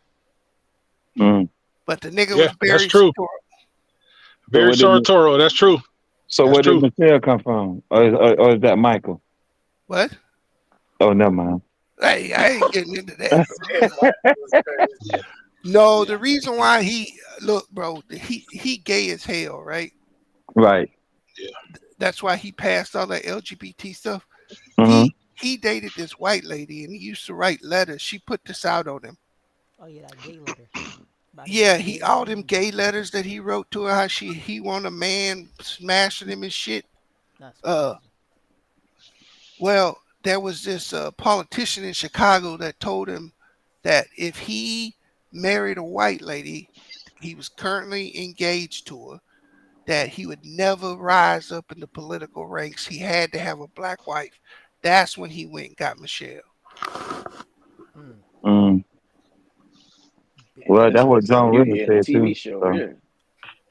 Mm. But the nigga Yeah, was that's Barry true. Soetoro. So Barry Sartoro. That's true. That's where did true. Michelle come from? Or is that Michael? What? Oh, never mind. Hey, I ain't getting into that, bro. Saying Mike was crazy. Yeah. No, Yeah. the reason why look, bro, he gay as hell, right? Right. Yeah. That's why he passed all that LGBT stuff. Mm-hmm. He dated this white lady and he used to write letters. She put this out on him. Oh yeah, that gay letter about his Yeah, he all kids them and gay letters that he wrote to her, how he want a man smashing him and shit. that's Uh, crazy. well, there was this politician in Chicago that told him that if he married a white lady, he was currently engaged to her, that he would never rise up in the political ranks. He had to have a black wife. That's when he went and got Michelle. Mm. Mm. Man, Well, Barry that's that's like what something John you Ritter hear in a said TV too. show So here.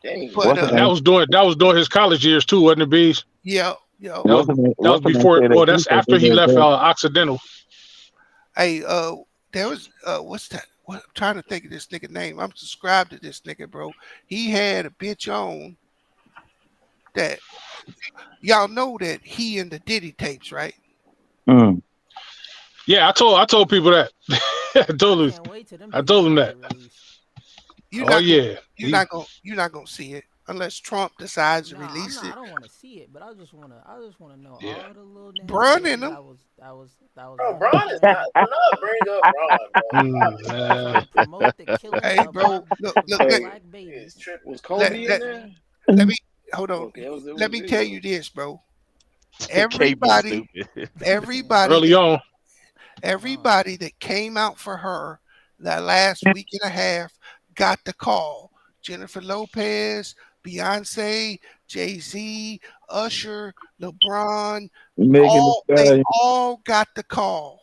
Damn. But what's the And name? that was during his college years too, wasn't it, Bees? yeah, Yo, That was What's the man before. say that Well, he that's said they after he did left that? Occidental. hey, there was what's that? What I'm trying to think of this nigga name. I'm subscribed to this nigga, bro. He had a bitch on that y'all know that he in the Diddy tapes, right? Mm. Yeah, I told people that. I I told them. can't wait till them I told them videos that. get released. You're Oh not gonna yeah. He you're not gonna see it unless Trump decides to Nah, I'm release not. I it. don't want to see it, but I just wanna know yeah. all the little nasty Brun in bitches them. that was Bro, running Braun his is not. mouth, Do not bring up Braun, bro. Mm, Stop it. trying to promote the killing Hey, of bro, look, our Hey, black It's babies. tripping. was You let know Kobe what I'm in let there? saying? let me hold on. Okay, it Let was me tell video. you this, bro. KB Everybody, stupid. everybody early that on. Braun. everybody that came out for her that last week and a half got the call. Jennifer Lopez, Beyonce, Jay Z, Usher, LeBron, Megan Thee they Stallion. all got the call.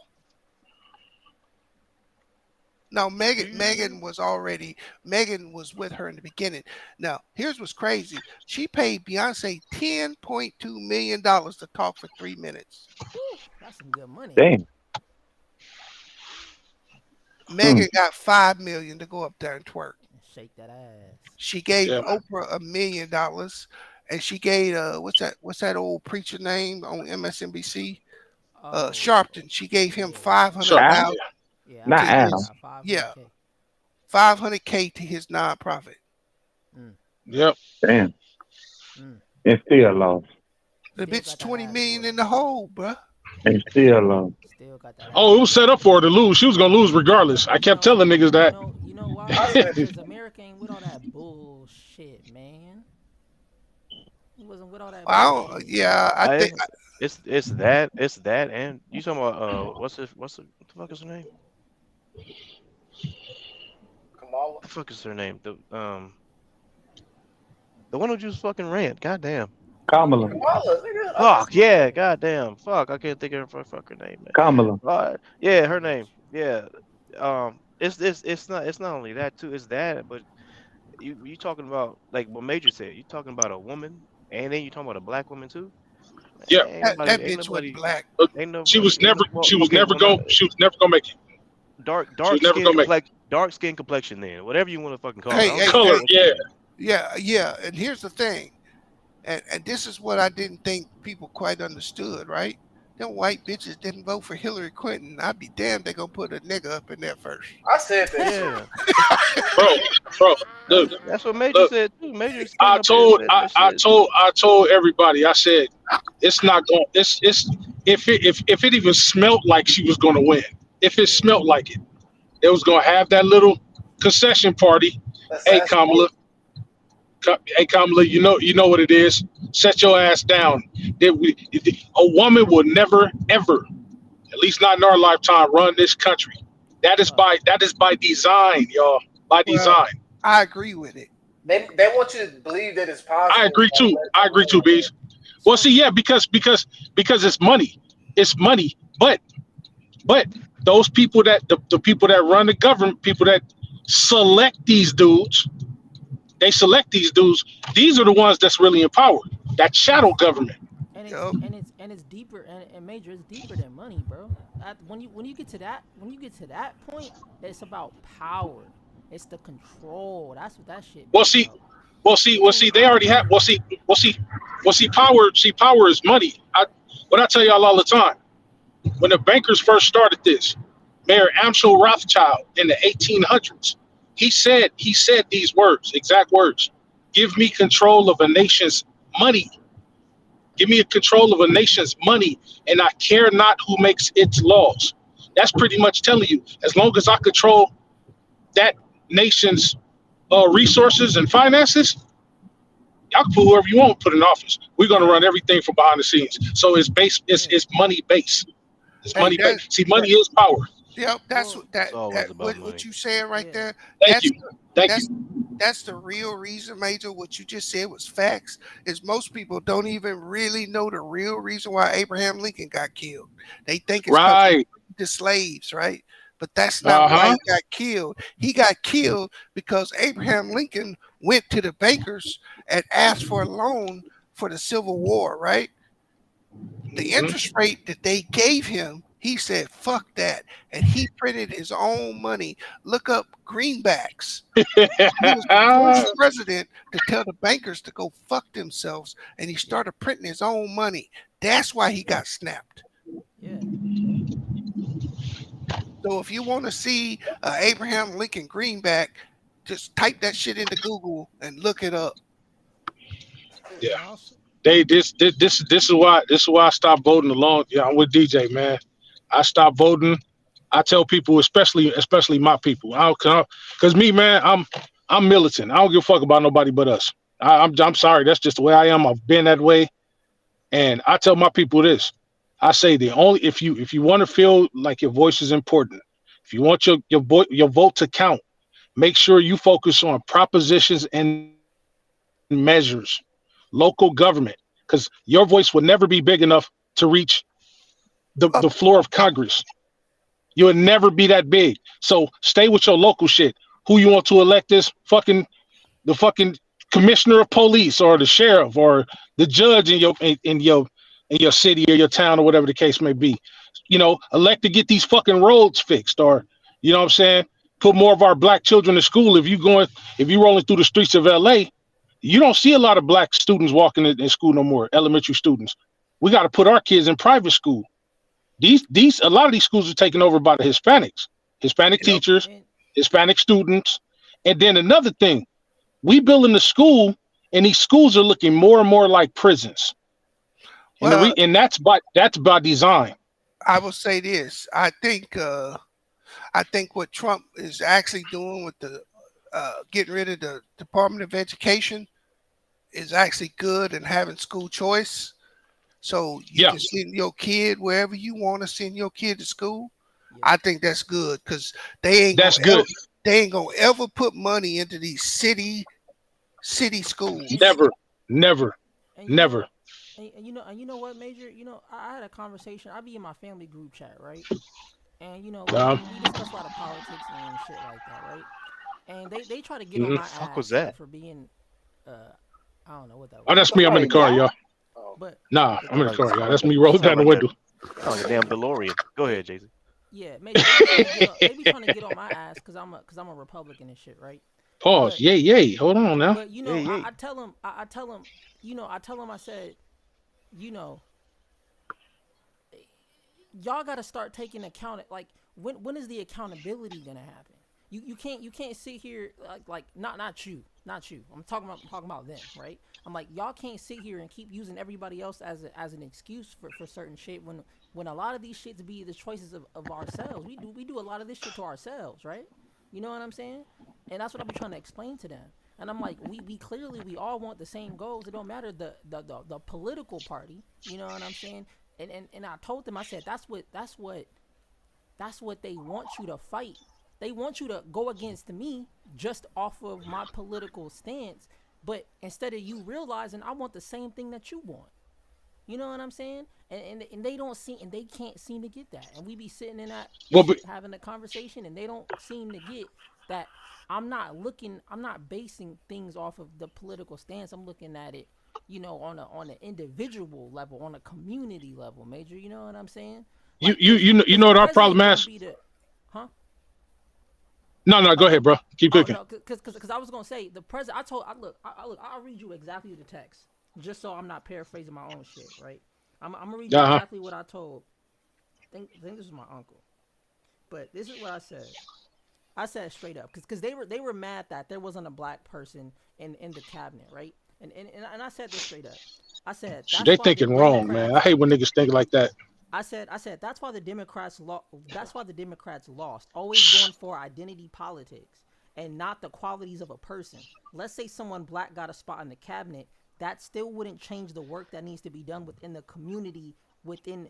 Now Do you Megan was already Megan was with her in the beginning. Now here's what's crazy. She paid Beyonce $10.2 million to talk for 3 minutes. Whew, that's some good money. Damn. Mm. Megan got 5 million to go up there and twerk. Shake that ass. She gave Yeah. Oprah $1 million, and she gave what's that old preacher name on MSNBC? Oh, Sharpton. She gave him yeah, five hundred Sharp. Al? thousand Yeah. yeah. to Not Al, Al Al. his got yeah 500K. 500K to his nonprofit. Mm, Yep. Damn. mm. And still lost. The Still bitch got that 20 million ass in the whooping. hole, bruh. And still lost. Still got that Oh, ass it was set whooping. up for her to lose. She was gonna lose regardless. I You kept know, telling niggas that. you know why? I said Because America ain't with all that bullshit, man. He wasn't with all that bullshit. Yeah, I I think it's that and you talking about what the fuck is her name? Kamala. The fuck is her name? The one who just fucking ran. Goddamn. Kamala Kamala. Harris. Kamala, nigga. I just Fuck yeah. Goddamn. Fuck. I can't think of her fucking name, man. Kamala. Yeah, That her name. bitch. Yeah. It's not only that too. It's that, but you talking about like what Major said. You talking about a woman, and then you talking about a black woman too. Yeah. Man, that bitch wasn't black. But ain't no. Well, she was okay, never well not going she was never gonna make it. She was never gonna make it. dark skin complexion. Then whatever you want to fucking call it. I Hey, don't hey, give a fuck Color, hey. what you yeah. say. Yeah. And here's the thing, and this is what I didn't think people quite understood, right? Them white bitches didn't vote for Hillary Clinton. I'd be damned they gonna put a nigga up in there first. I said that shit. Yeah, Bro, bro, look, that's what Major look. said too. Major came up here and said that shit. I told everybody. I said it's not going. It's if it even smelt like she was going to win. If it Yeah. smelt like it was going to have that little concession party. Hey Kamala, Assassination. hey Kamala, you know what it is. Set your ass down. A woman will never ever, at least not in our lifetime, run this country. Fuck. That is by design, y'all. By Well, design. I agree with it. They want you to believe that it's I possible. agree Like, too. let I them agree too, win. Bees. Well, So see, yeah, because it's money. It's money. But those people the people that run the government, people that select these dudes, they select these dudes. These are the ones that's really in power. That and shadow government. and it's Yup. and it's and it's deeper and major. It's deeper than money, bro. When you get to that point, it's about power. It's the control. That's what that shit Well, be see, about. It well, ain't see, they about already have. money. Power. See, power is money. What I tell y'all all the time. When the bankers first started this, Mayor Amschel Rothschild in the 1800s, he said these words, exact words: "Give me control of a nation's money. Give me a control of a nation's money, and I care not who makes its laws." That's pretty much telling you, as long as I control that nation's resources and finances, y'all can put whoever you want put in office. We're going to run everything from behind the scenes. So it's based. Yeah. It's money based. It's Hey, money based. See, money is power. yep. That's Well, what It's that always about what money. you saying right yeah. there. Thank That's you. Thank that's you. that's the real reason, Major. What you just said was facts. Is most people don't even really know the real reason why Abraham Lincoln got killed. They think it's because Right. the slaves, right? But that's not why Uh-huh. he got killed. He got killed because Abraham Lincoln went to the bankers and asked for a loan for the Civil War, right? The interest rate that they gave him, he said, fuck that. And he printed his own money. Look up greenbacks. He was the first president to tell the bankers to go fuck themselves, and he Yeah, started printing his own money. That's why he got snapped. yeah. So if you want to see Abraham Lincoln greenback, just type that shit into Google and look it up. Yeah. And also, This is why I stopped voting along. Yeah, I'm with DJ, man. I stopped voting. I tell people, especially my people, because me, man, I'm militant. I don't give a fuck about nobody but us. I'm sorry, that's just the way I am. I've been that way, and I tell my people this. I say the only if you want to feel like your voice is important, if you want your vote to count, make sure you focus on propositions and measures, local government, because your voice will never be big enough to reach the Up, floor of Congress. You'll never be that big. So stay with your local shit. Who you want to elect is the fucking commissioner of police or the sheriff or the judge in your city or your town or whatever the case may be. Elect to get these fucking roads fixed, or you know what I'm saying, put more of our black children to school. If you rolling through the streets of LA, you don't see a lot of black students walking in school no more, elementary students. We got to put our kids in private school. These a lot of these schools are taken over by the Hispanics, Hispanic yep. teachers, and Hispanic students. And then another thing, we building the school, and these schools are looking more and more like prisons. And Well, and that's by design. I will say this. I think what Trump is actually doing with the getting rid of the Department of Education is actually good and having school choice. So you Yeah, can send your kid wherever you want to send your kid to school. yeah, I think that's good because they ain't gonna that's good. they ain't gonna ever put money into these city and schools. Never, never, and never. and you know what, Major? I had a conversation. I be in my family group chat, right? And Um, we discuss a lot of politics and shit like that, right? And they try to get on What mhm. the my fuck was ass for that? being I don't know what that Oh, was, that's me. I'm in the Somebody car, died? y'all. Oh, but Nah, It I'm in sound the like car, y'all. That's it me rolling down sound the like window. a damn DeLorean. Go ahead, Jason. yeah, Major, they be trying to get on my ass because I'm a Republican and shit, right? Pause. But Yay, yay. Hold on now. Hey, hey. I tell them I tell them I said you know y'all got to start taking account. Like when is the accountability gonna happen? You can't sit here like not you. I'm talking about them, right? I'm like y'all can't sit here and keep using everybody else as an excuse for certain shit when a lot of these shits be the choices of ourselves. We do a lot of this shit to ourselves, right? You know what I'm saying? And that's what I be trying to explain to them. And I'm like, we clearly we all want the same goals. It don't matter the political party. You know what I'm saying? And I told them, I said that's what they want you to fight. They want you to go against me just off of my political stance, but instead of you realizing I want the same thing that you want. You know what I'm saying? And they don't see and they can't seem to get that. And we be sitting in that Well, but shit having a conversation and they don't seem to get that I'm not basing things off of the political stance. I'm looking at it, on an individual level, on a community level, Major. You know what I'm saying? you Like, you you know you cause know the what our problem president gonna is? be the, huh? No, no, go Oh, ahead, bro. Keep oh cooking. no, cause I was gonna say the president. I'll read you exactly the text, just so I'm not paraphrasing my own shit, right? I'm gonna read you Uh huh. exactly what I told. Think this is my uncle, but this is what I said. I said straight up, cause they were mad that there wasn't a black person in the cabinet, right? And I said this straight up. I said See, that's they why the thinking wrong, man. I Democrats hate when niggas think like that. I said that's why the Democrats lost. Always going for identity politics and not the qualities of a person. Let's say someone black got a spot in the cabinet, that still wouldn't change the work that needs to be done within the community, within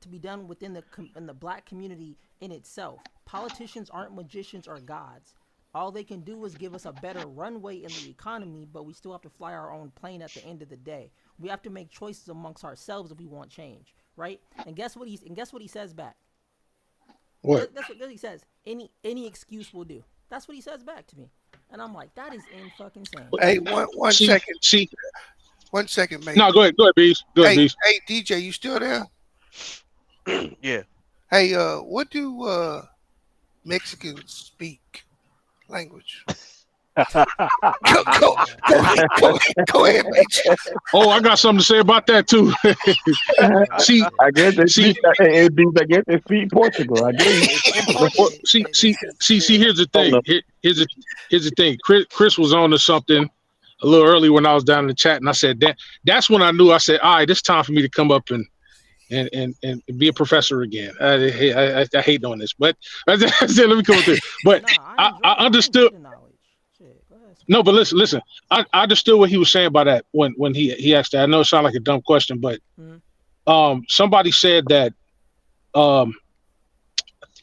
to be done within in the black community in itself. Politicians aren't magicians or gods. All they can do is give us a better runway in the economy, but we still have to fly our own plane at the end of the day. We have to make choices amongst ourselves if we want change, right? And guess what he says back? What? That's what he says. Any excuse will do. That's what he says back to me, and I'm like, that is in fucking insane. Hey, one See, second. see. 1 second, mate. No, go ahead, Bees. Go ahead, Hey, Bees. hey, DJ, you still there? Yeah. Hey, what do Mexicans speak language? Go, go, Yeah. go, go, go ahead, mate. Oh, I got something to say about that too. Oh see, shit. I guess they see, speak. I guess they speak Portugal. I guess. In Portugal, they see, speak. see, see. Yeah. Here's the Oh thing. no. Here's the thing. Chris was on to something a little early when I was down in the chat, and I said that's when I knew. I said, all right, it's time for me to come up and be a professor again. I hate doing this, but I said, let me come up there. But Nah, I I enjoy. I enjoy understood. the knowledge. Shit. Go ahead. No, but listen. I understood what he was saying by that when he asked that. I know it sounded like a dumb question, but Mhm. somebody said that um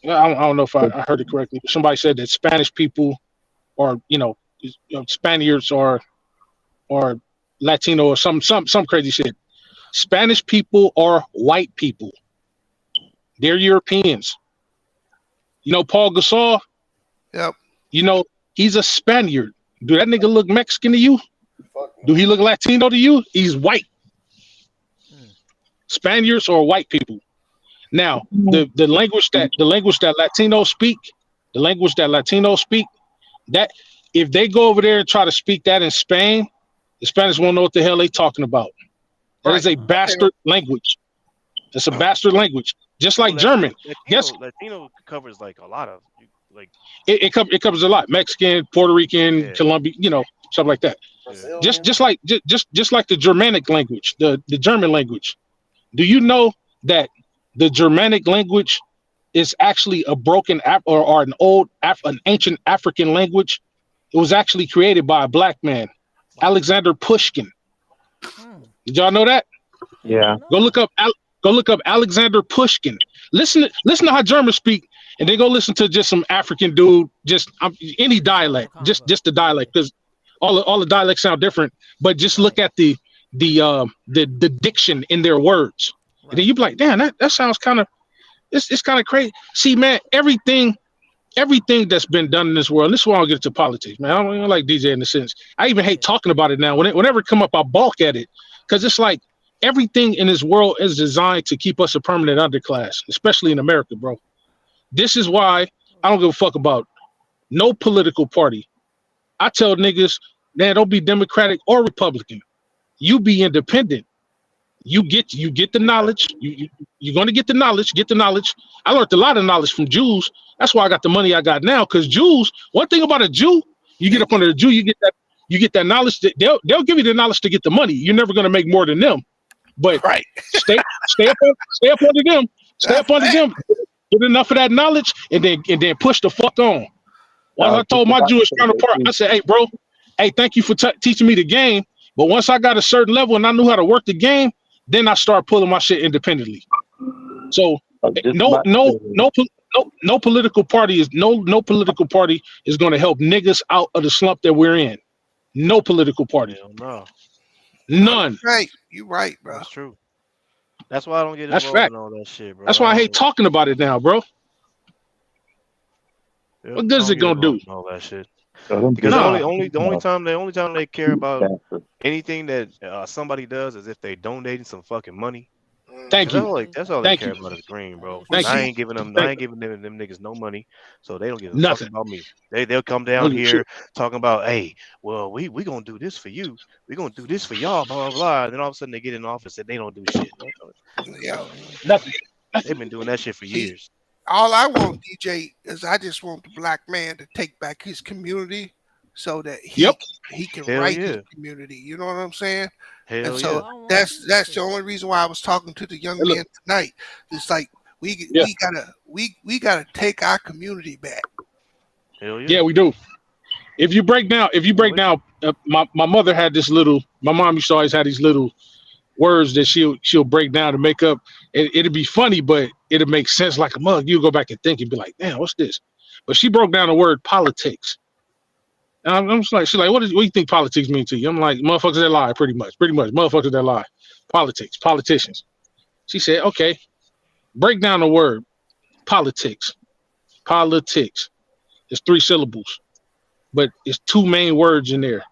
I don't know if I heard it correctly. But somebody said that Spanish people or Spaniards or Latino or some crazy shit. Spanish people are white people. They're Europeans. Paul Gasol. Yep. He's a Spaniard. Do that nigga look Mexican to you? Fuck Do he no. look Latino to you? He's white. Mm. Spaniards or white people. Now, the language that Latinos speak, that if they go over there and try to speak that in Spain, the Spanish won't know what the hell they talking about. That is Right. a Wow. Okay. bastard language. It's a bastard language, just like Well, German. Guess Latino covers like a lot of like it covers a lot. Mexican, Puerto Rican, yeah, Colombian, stuff like that. yeah. Just Brazilian. just like just like the Germanic language, the German language. Do you know that the Germanic language is actually a broken or an ancient African language? It was actually created by a black man, Wow. Alexander Pushkin. Hmm. Did y'all know that? Yeah. Hell Go look no. up go look up Alexander Pushkin. Listen to how Germans speak, and then go listen to just some African dude, just any Just from the dialect, Congo. just the Yeah. dialect, because all the dialects sound different. But just look Right. at the diction in their words, and then Right. you be like, damn, that sounds kind of it's kind of crazy. See, man, everything that's been done in this world. This is why I don't get to politics, man. I don't like DJ in the sense. I even hate Yeah. talking about it now. Whenever it come up, I balk at it because it's like everything in this world is designed to keep us a permanent underclass, especially in America, bro. This is why I don't give a fuck about no political party. I tell niggas, man, don't be Democratic or Republican. You be independent. You get the knowledge. You're gonna get the knowledge. Get the knowledge. I learned a lot of knowledge from Jews. That's why I got the money I got now. Because Jews, one thing about a Jew, you get They up under the Jew, you get that knowledge. That they'll give you the knowledge to get the money. You're never gonna make more than them. But right. stay up under them. Stay That's up under fact. them. Get enough of that knowledge, and then push the fuck on. I Once I was just told my about to Jewish say that counterpart, too. I said, "Hey, bro, hey, thank you for teaching me the game. But once I got a certain level and I knew how to work the game, then I start pulling my shit independently. So I was just no about to no say that. no no political party is going to help niggas out of the slump that we're in. No political party, Hell no, No, you're none. right. You're right, bro. that's true. That's why I don't get That's involved fact. in all that shit, bro. That's why I hate talking about it now, bro. Yep, What good I is don't it get gonna do? involved in all that shit. So them Because big ass Nah, the only time they care about bastards. anything that somebody does is if they donating some fucking money. thank Cause you, that's all That they is thank care you, true. about is green, That bro. is Well, thank And I you, see, ain't giving thank them niggas no money, so they don't give a fuck nothing. about me. They'll come down Oh, shit. here talking about, hey, well, we gonna do this for you, we gonna do this for y'all, blah blah blah. And then all of a sudden they get in office and they don't do shit. yeah. Yeah. Nothing. They've been doing that shit for See, years. all I want, DJ, is I just want the black man to take back his community so that Yep. he can Hell write his yeah, community. You know what I'm saying? And hell That's so yeah. all I want that's too. that's the Shit. only reason why I was talking to the young Hey, look. men tonight. It's like we Yeah. we gotta we gotta take our community back. Hell yeah. Yeah, we do. If you I'm break with you. down, my mother had this little. My mom used to always have these little words that she'll break down to make up. It'd be funny, but it'll make sense like a mug. You go back and think and be like, damn, what's this? But she broke down the word politics. And I'm just like, she's like, what do you think politics mean to you? I'm like, motherfuckers that lie, pretty much, motherfuckers that lie, politics, politicians. She said, okay, break down the word politics. Politics. It's 3 syllables, but it's 2 main words in there.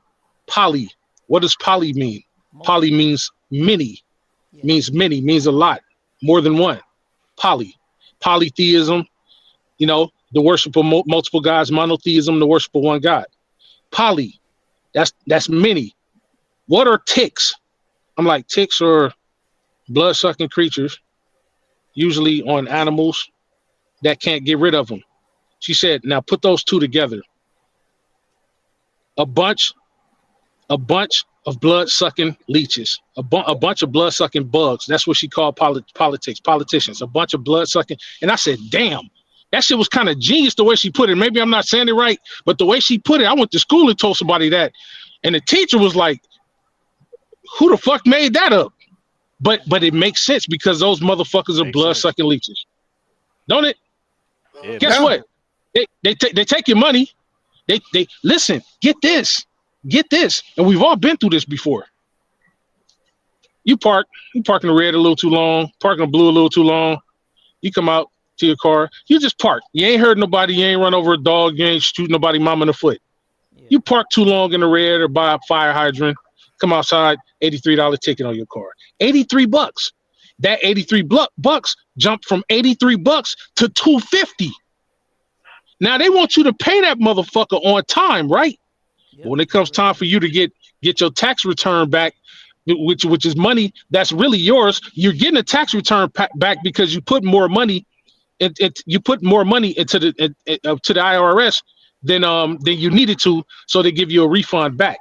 Poly. What does poly mean? Poly Multiple. means many, Yeah. means a lot, more than one. Poly, polytheism. The worship of multiple gods. Monotheism, the worship of one God. Poly, that's many. What are ticks? I'm like, ticks are blood sucking creatures, usually on animals that can't get rid of them. She said, now put those two together. A bunch of blood sucking leeches, a bunch of blood sucking bugs. That's what she called politicians, a bunch of blood sucking. And I said, damn, that shit was kind of genius the way she put it. Maybe I'm not saying it right, but the way she put it, I went to school and told somebody that. And the teacher was like, who the fuck made that up? But it makes sense because those motherfuckers are Makes blood sense. sucking leeches. Don't it? Yeah, it Guess Yeah. makes what? sense. They take your money. They listen, get this. And we've all been through this before. You park in the red a little too long, park in the blue a little too long. You come out to your car, you just park. You ain't hurt nobody, you ain't run over a dog, you ain't shoot nobody mama in the foot. Yeah. You park too long in the red or by a fire hydrant, come outside, $83 ticket on your car. $83. That $83 jumped from $83 to $250. Now they want you to pay that motherfucker on time, right? But Yep. when it They comes really time do. for you to get your tax return back, which is money that's really yours, you're getting a tax return back because you put more money. You put more money into to the IRS than you needed to, so they give you a refund back.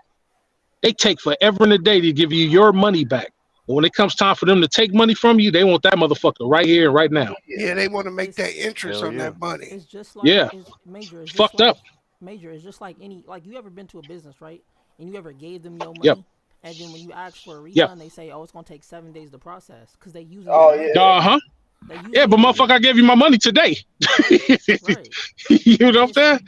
They take forever and a day to give you your money back. But when it comes time for them to take money from you, they want that motherfucker right here and right now. Yeah, they want to make It's that interest Hell on yeah. that money. it's just like Yeah, it's major. It's it's just fucked like up. major. It's just like any like you ever been to a business, right? And you ever gave them your Yep, money, and then when you ask for a yep. refund, they say, "Oh, it's gonna take 7 days to process," because they using your Oh money. yeah. Uh-huh. They using Yeah, your but money. motherfucker, I gave you my money today. Right, right. You know what And I'm saying?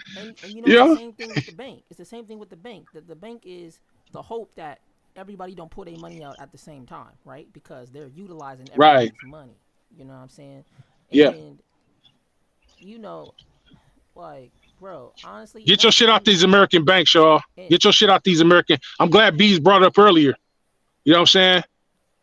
you know it's the Yeah. same thing with the bank. It's the same thing with the bank. The bank is the hope that everybody don't pull their money out at the same time, right? Because they're utilizing Right. everybody's money. You know what I'm saying? Yeah. And you know, like, bro, honestly, Get your shit out these American banks, y'all. and Get your shit out these American. I'm glad Bees brought it up earlier. You know what I'm saying?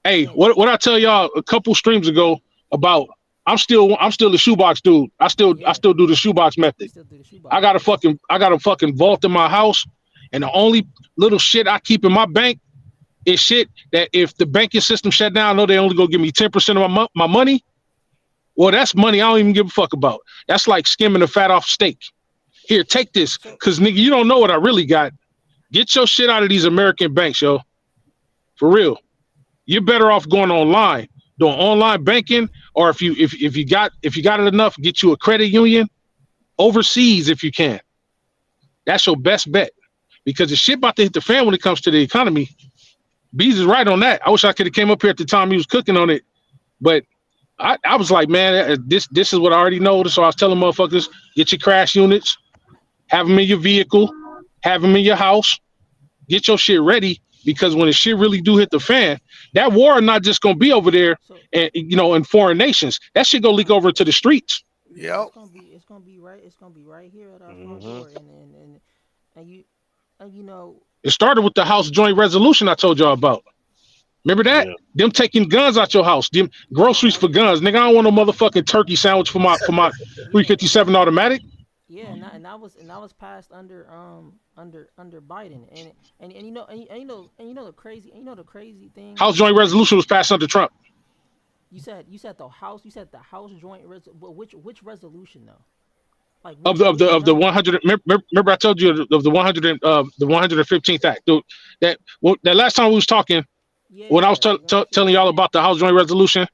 Hey, and what I tell y'all a couple streams ago about I'm still the shoebox dude. I yeah, still do the shoebox you method. still do the I shoebox got a method. fucking vault in my house, and the only little shit I keep in my bank is shit that if the banking system shut down, I know they only gonna give me 10% of my money. Well, that's money I don't even give a fuck about. That's like skimming the fat off steak. Here, take this, So cause nigga, you don't know what I really got. Get your shit out of these American banks, yo. For real. You're better off going online, doing online banking, or if you got it enough, get you a credit union overseas if you can. That's your best bet. Because the shit about to hit the fan when it comes to the economy. Bees is right on that. I wish I could have came up here at the time he was cooking on it, but I was like, man, this is what I already know. So I was telling motherfuckers, get your crash units, have them in your vehicle, have them in your house, get your shit ready because when the shit really do hit the fan, that war not just gonna be over there so and in foreign nations. That shit gonna leak over to the streets. Yep. it's gonna be right here at our front Hmm. door, and you and you know It started with the House Joint Resolution I told y'all about. Remember that? Yeah. Them taking guns out your house, them yeah, groceries for guns. Nigga, I don't want no motherfucking turkey sandwich for my yeah, and that 357 automatic. yeah, and that was passed under Biden, and you know the crazy thing House Joint Resolution was passed under Trump. you said the House Joint but which resolution though, like Of the which 100. Remember I told you of the 115th Act. Dude, that last time we was talking when I was yeah, the telling y'all 115. about the House Joint Resolution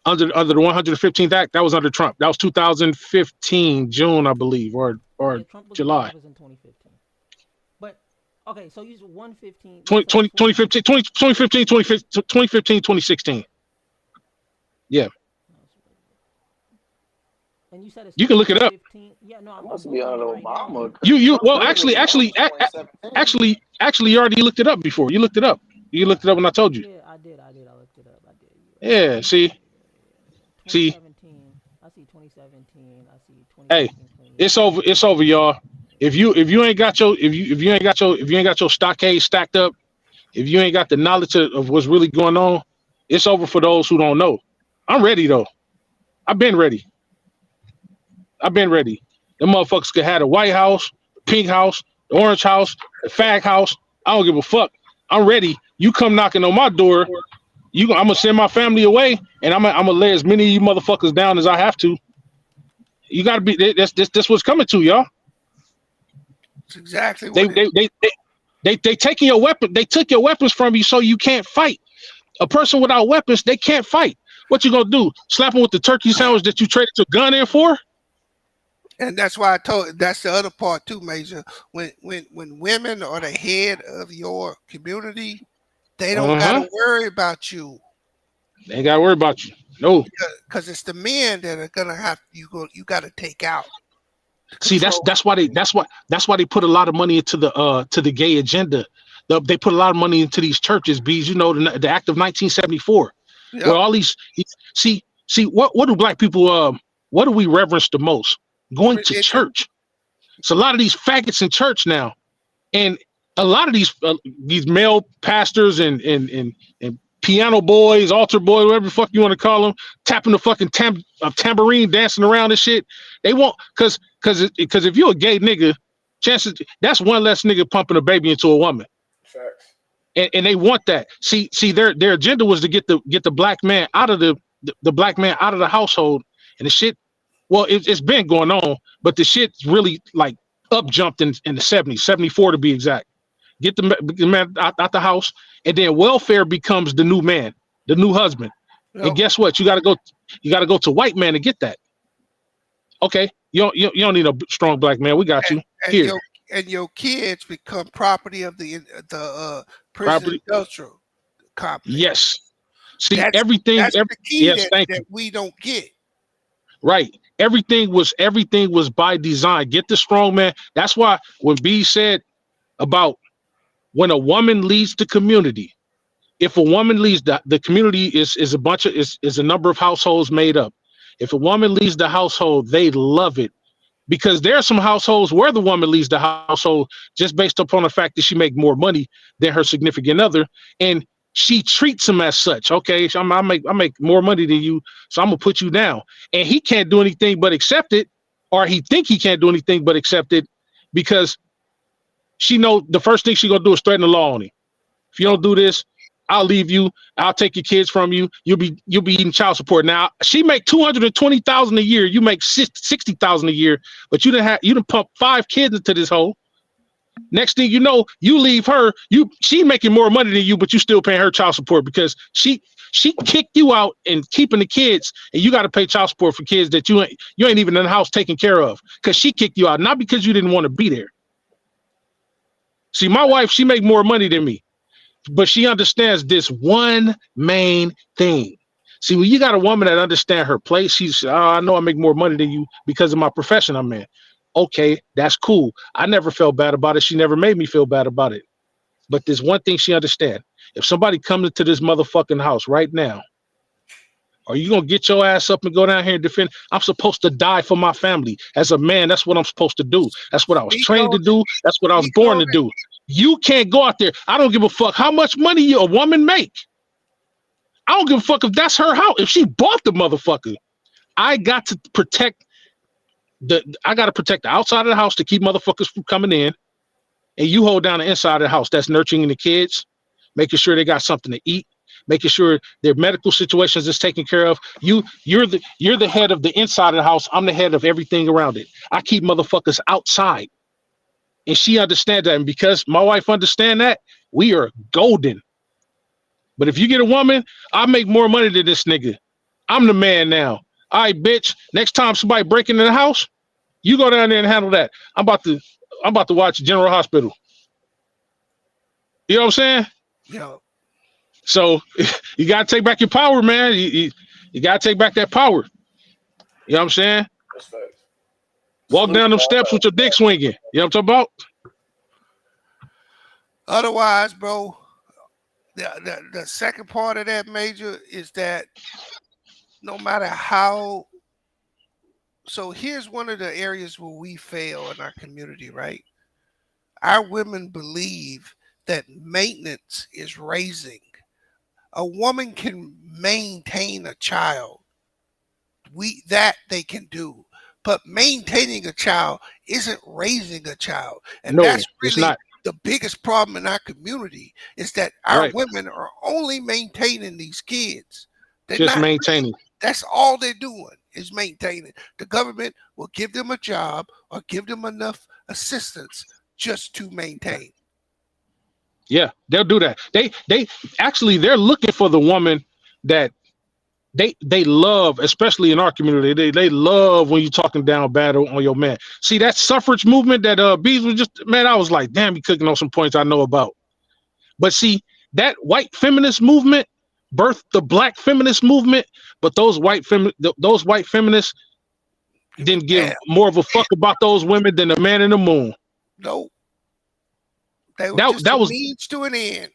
under the 115th Act, that was under Trump. That was 2015 June, I believe, or Yeah, Trump was in July. office in 2015. But okay, so you 115. What you 20, said 20. 2016. Yeah, And you said it you can started look it up. 2015. Yeah, no, That I'm must be googling it under right now. Obama because You Trump well really was actually in office actually in 2017. actually you already looked it up before. You looked it up. You looked it up when I told you. Yeah, I did. I looked it up. I did. You're right. Yeah, Yeah. see, 2017. I see 2017. I see hey, 2016, 2018. it's over, y'all. Yeah. If you ain't got your stockade stacked up, if you ain't got the knowledge of what's really going on, it's over for those who don't know. I'm ready though. I've been ready. I've been ready. Them motherfuckers could have the White House, the Pink House, the Orange House, the Fag House. I don't give a fuck. I'm ready. You come knocking on my door. I'm gonna send my family away, and I'm gonna lay as many of you motherfuckers down as I have to. You gotta be. That's what's coming to y'all. It's exactly They what it. they they they they taking your weapon. They took your weapons from you, so you can't fight. A person without weapons, they can't fight. What you gonna do? Slap them with the turkey sandwich that you traded your gun in for? And that's why I told. That's the other part too, Major. When women are the head of your community, they don't got Uh-huh. to worry about you. They ain't gotta worry about you. No. Because it's the men that are gonna have you got to take out to See, control. that's why they put a lot of money into the gay agenda. They put a lot of money into these churches, because the Act of 1974, where Yep. all these see what do black people what do we reverence the most? Going to Religion. church. It's a lot of these faggots in church now, and a lot of these male pastors and piano boys, altar boys, whatever the fuck you want to call them, tapping the fucking tambourine, dancing around and shit. They won't, because if you're a gay nigga, chances that's one less nigga pumping a baby into a woman, Facts. and they want that. See, their agenda was to get the black man out of the black man out of the household, and the shit. Well, it's been going on, but the shit's really like up jumped in the 70s, 74 to be exact. Get the man out the house, and then welfare becomes the new man, the new husband. And Yep. guess what? You got to go to white man to get that. Okay, you don't need a strong black man. We got you And here. your kids become property of the prison Property. industrial complex. Yes. See, That's everything. that's the key Yes, that thank you. we don't get. Right. Everything was by design. Get the strong man. That's why when B said about when a woman leads the community, if a woman leads the community is a bunch of is a number of households made up. If a woman leads the household, they love it, because there are some households where the woman leads the household just based upon the fact that she make more money than her significant other, and she treats him as such. Okay, so I make more money than you, so I'm gonna put you down, and he can't do anything but accept it, or he think he can't do anything but accept it, because she know the first thing she gonna do is threaten the law on him. If you Yep. don't do this, I'll leave you. I'll take your kids from you. You'll be eating child support. Now she make 220,000 a year. You make 60,000 a year, but you done pump 5 kids into this hole. Next thing you know, you leave her. She making more money than you, but you still paying her child support because she kicked you out and keeping the kids, and you got to pay child support for kids that you ain't even in the house taking care of, because she kicked you out, not because you didn't want to be there. See, my wife, she make more money than me, but she understands this one main thing. See, when you got a woman that understands her place, she's, oh, I know I make more money than you because of my profession I'm in. Okay, that's cool. I never felt bad about it. She never made me feel bad about it. But there's one thing she understands. If somebody comes into this motherfucking house right now, are you gonna get your ass up and go down here and defend? I'm supposed to die for my family. As a man, that's what I'm supposed to do. That's what I was Speak trained to on it. do. That's what I was Speak born on to it. do. You can't go out there. I don't give a fuck how much money a woman make. I don't give a fuck if that's her house. If she bought the motherfucker, I got to protect I got to protect the outside of the house to keep motherfuckers from coming in, and you hold down the inside of the house. That's nurturing the kids, making sure they got something to eat, making sure their medical situations is taken care of. You're the head of the inside of the house. I'm the head of everything around it. I keep motherfuckers outside, and she understands that. And because my wife understand that, we are golden. But if you get a woman, I make more money than this nigga. I'm the man now. All right, bitch. Next time somebody breaking in the house, you go down there and handle that. I'm about to watch General Hospital. You know what I'm saying? Yo, So you gotta take back your power, man. You gotta take back that power. You know what I'm saying? That's facts. Walk Salute down to them all steps with that. your dick swinging. You know what I'm talking about? otherwise, bro, the second part of that, Major, is that no matter how. So here's one of the areas where we fail in our community, right? Our women believe that maintenance is raising. A woman can maintain a child. They can do. But maintaining a child isn't raising a child. And that's No, it's really not. the biggest problem in our community is that our Right. women are only maintaining these kids. They're Just not really, maintaining. that's all they're doing is maintaining. The government will give them a job or give them enough assistance just to maintain. Yeah, they'll do that. They actually they're looking for the woman that they love, especially in our community. They love when you're talking down bad on your man. See that suffrage movement that Bees was just, man, I was like, damn, he cooking on some points I know about. But see, that white feminist movement birthed the black feminist movement, but those white feminists Give a didn't give damn. more of a fuck about those women than the man in the moon. No, they were That just that a was means to an end.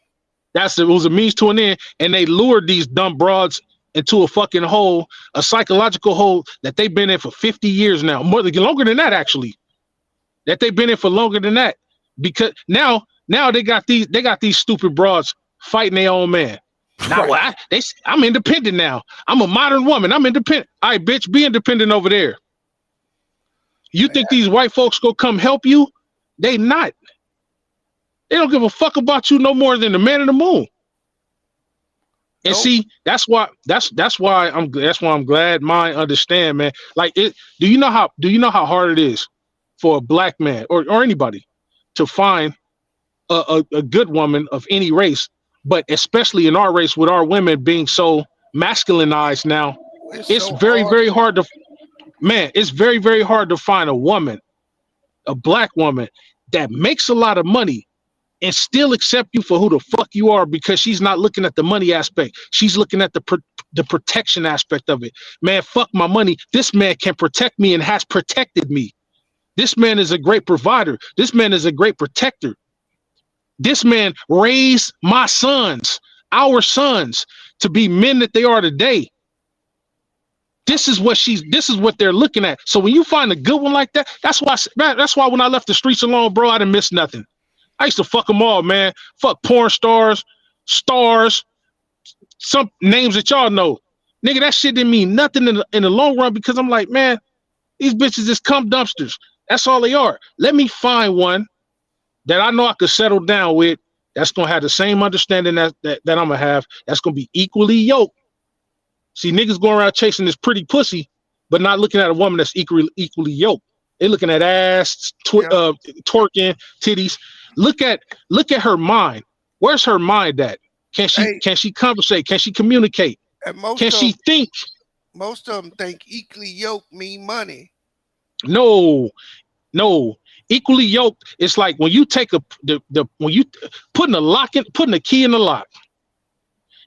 it was a means to an end, and they lured these dumb broads into a fucking hole, a psychological hole that they've been in for 50 years now, longer than that actually. That they've been in for longer than that, because now they got these stupid broads fighting their own man. Now Right. I'm independent now. I'm a modern woman. I'm independent. All right, bitch, be independent over there. You Man, think these white folks gonna come help you? They not. They don't give a fuck about you no more than the man in the moon. And nope. see, that's why I'm glad mine understand, man. Like it. Do you know how hard it is for a black man or anybody to find a good woman of any race, but especially in our race with our women being so masculinized now, It's it's so very, hard. very hard to it's very, very hard to find a woman, a black woman that makes a lot of money and still accept you for who the fuck you are, because she's not looking at the money aspect. She's looking at the protection aspect of it. Man, fuck my money. This man can protect me and has protected me. This man is a great provider. This man is a great protector. This man raised my sons, our sons, to be men that they are today. This is what they're looking at. So when you find a good one like that, that's why when I left the streets alone, bro, I didn't miss nothing. I used to fuck them all, man. Fuck porn stars, some names that y'all know. Nigga, that shit didn't mean nothing in the long run, because I'm like, man, these bitches is cum dumpsters. That's all they are. Let me find one that I know I could settle down with, that's gonna have the same understanding that I'm gonna have, that's gonna be equally yoked. See, niggas going around chasing this pretty pussy, but not looking at a woman that's equally yoked. They looking at ass, Yep. twerking, titties. Look at her mind. Where's her mind at? Can she Hey, conversate? Can she communicate? and Can she think? most of them think equally yoked mean money. No. Equally yoked. It's like when you take when you putting a key in the lock.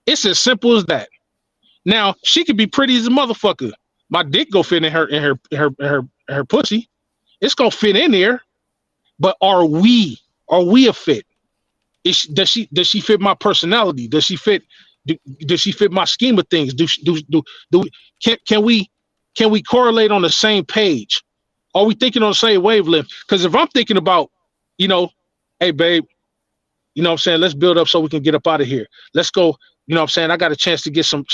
It's as simple as that. Now she could be pretty as a motherfucker. My dick go fit in her pussy. It's gonna fit in there. But are we a fit? Does she fit my personality? Does she fit my scheme of things? Can we correlate on the same page? Are we thinking on the same wavelength? Because if I'm thinking about, hey babe, you know what I'm saying, let's build up so we can get up out of here. Let's go, you know what I'm saying, I got a chance to get some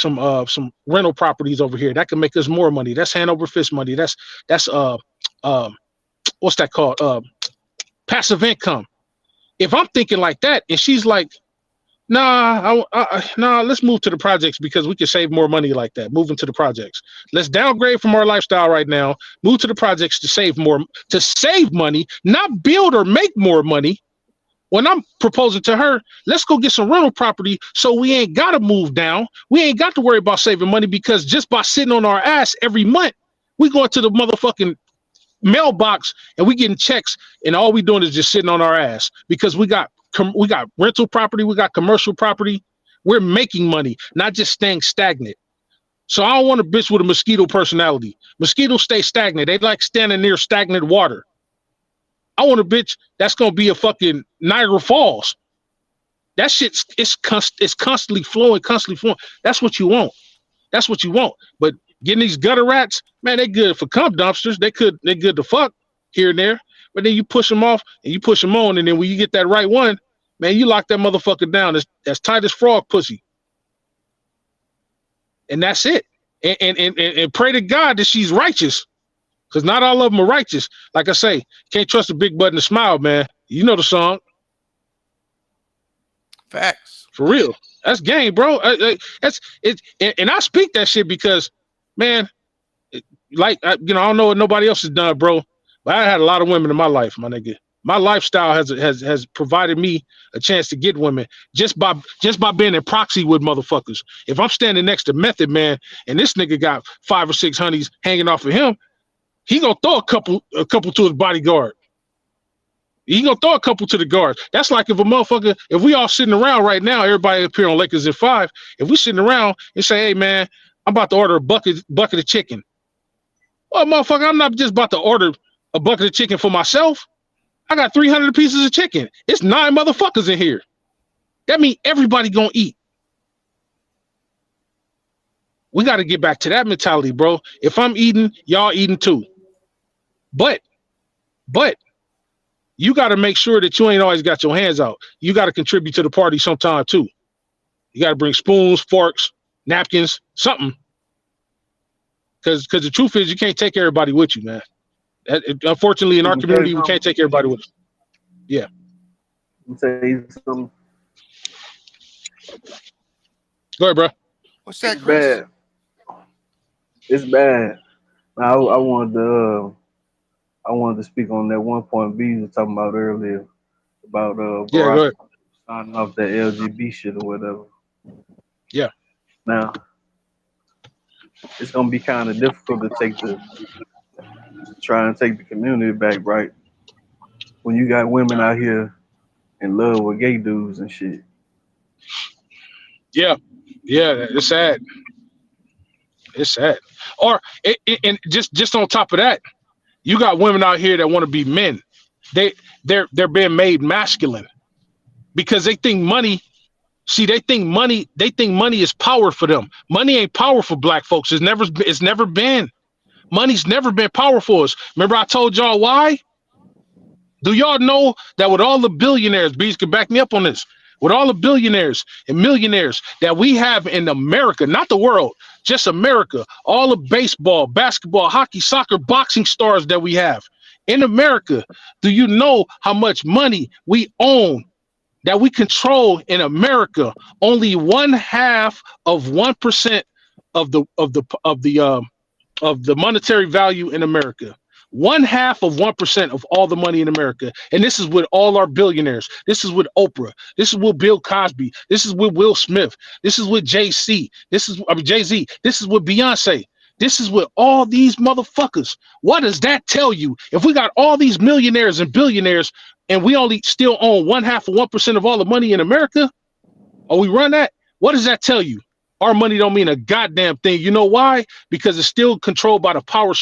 rental properties over here. That can make us more money. That's hand over fist money. That's what's that called? Passive income. If I'm thinking like that and she's like, nah, let's move to the projects because we can save more money like that. Moving to the projects. Let's downgrade from our lifestyle right now. Move to the projects to save money, not build or make more money. When I'm proposing to her, let's go get some rental property so we ain't got to move down. We ain't got to worry about saving money, because just by sitting on our ass every month, we going to the motherfucking mailbox and we getting checks, and all we doing is just sitting on our ass because we got rental property, we got commercial property. We're making money, not just staying stagnant. So I don't want a bitch with a mosquito personality. Mosquitoes stay stagnant. They like standing near stagnant water. I want a bitch that's gonna be a fucking Niagara Falls. That shit's it's constantly flowing. That's what you want. But getting these gutter rats, man, they good for cum dumpsters. They good to fuck here and there. But then you push them off and you push them on, and then when you get that right one, man, you lock that motherfucker down as tight as frog pussy, and that's it. And pray to God that she's righteous, because not all of them are righteous. Like I say, can't trust a big button to smile, man. You know the song. Facts. For real. That's game, bro. That's it. And I speak that shit because, man, I don't know what nobody else has done, bro. But I had a lot of women in my life, my nigga. My lifestyle has provided me a chance to get women just by being in proxy with motherfuckers. If I'm standing next to Method Man and this nigga got 5 or 6 honeys hanging off of him, he gonna throw a couple to his bodyguard. He gonna throw a couple to the guards. That's like if we all sitting around right now, everybody up here on Lakers in 5, if we sitting around and say, hey man, I'm about to order a bucket of chicken. Well, motherfucker, I'm not just about to order a bucket of chicken for myself. I got 300 pieces of chicken. It's 9 motherfuckers in here. That means everybody gonna eat. We got to get back to that mentality, bro. If I'm eating, y'all eating too. But you got to make sure that you ain't always got your hands out. You got to contribute to the party sometime too. You got to bring spoons, forks, napkins, something. Because the truth is, you can't take everybody with you, man. Unfortunately, in our community, we can't take everybody with us. Yeah. I'll tell you something. Go ahead, bro. What's that, It's Chris? bad. It's bad. I wanted to speak on that one point B was talking about earlier about Yeah, go Barack ahead. signing off that LGBT shit or whatever. Yeah. Now it's gonna be kind of difficult to try and take the community back, right? When you got women out here in love with gay dudes and shit. Yeah. Yeah. It's sad. It's sad. And just on top of that, you got women out here that want to be men. They're being made masculine because they think money. See, they think money is power for them. Money ain't power for black folks. It's never been. Money's never been power for us. Remember, I told y'all why? Do y'all know that with all the billionaires, Bees can back me up on this, with all the billionaires and millionaires that we have in America, not the world, just America, all the baseball, basketball, hockey, soccer, boxing stars that we have in America, do you know how much money we own, that we control in America? Only 1/2 of 1% of the monetary value in America. 1/2 of 1% of all the money in America. And this is with all our billionaires. This is with Oprah. This is with Bill Cosby. This is with Will Smith. This is with Jay-Z. Jay-Z. This is with Beyonce. This is with all these motherfuckers. What does that tell you? If we got all these millionaires and billionaires and we only still own 1/2 of 1% of all the money in America, or we run that, what does that tell you? Our money don't mean a goddamn thing. You know why? Because it's still controlled by the power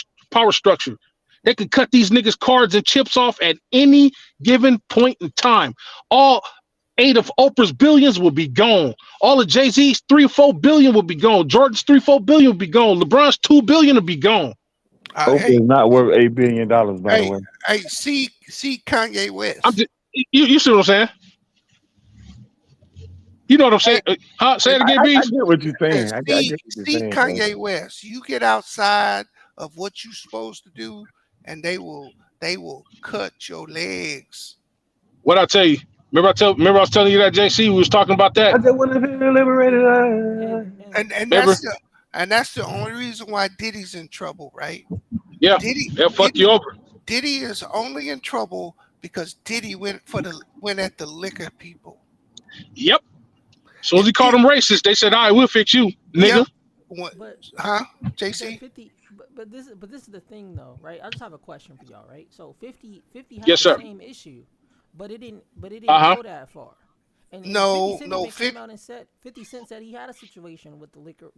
structure. They could cut these niggas' cards and chips off at any given point in time. All 8 of Oprah's billions will be gone. All of Jay-Z's 3 or 4 billion will be gone. Jordan's 3 or 4 billion will be gone. LeBron's 2 billion will be gone. Oprah is not worth $8 billion, by the way. See Kanye West. You see what I'm saying? You know what I'm saying? Say it again, I Bees. get what you're saying. I get what you're See saying, Kanye West. You get outside of what you're supposed to do, and they will cut your legs. What I tell you? Remember I was telling you that, JC, we was talking about I that. just want to feel liberated. And Remember? that's the only reason why Diddy's in trouble, right? Yeah. They'll fuck you over. Diddy is only in trouble because Diddy went at the liquor people. Yep. As soon as he called them racist, they said, all right, we'll fix you, nigga. Yep. But JC? 50, but this is the thing though, right? I just have a question for y'all, right? So 50 had Yes, the sir. same issue, but it didn't go that far. And 50 came out and said 50 Cent said he had a situation with the liquor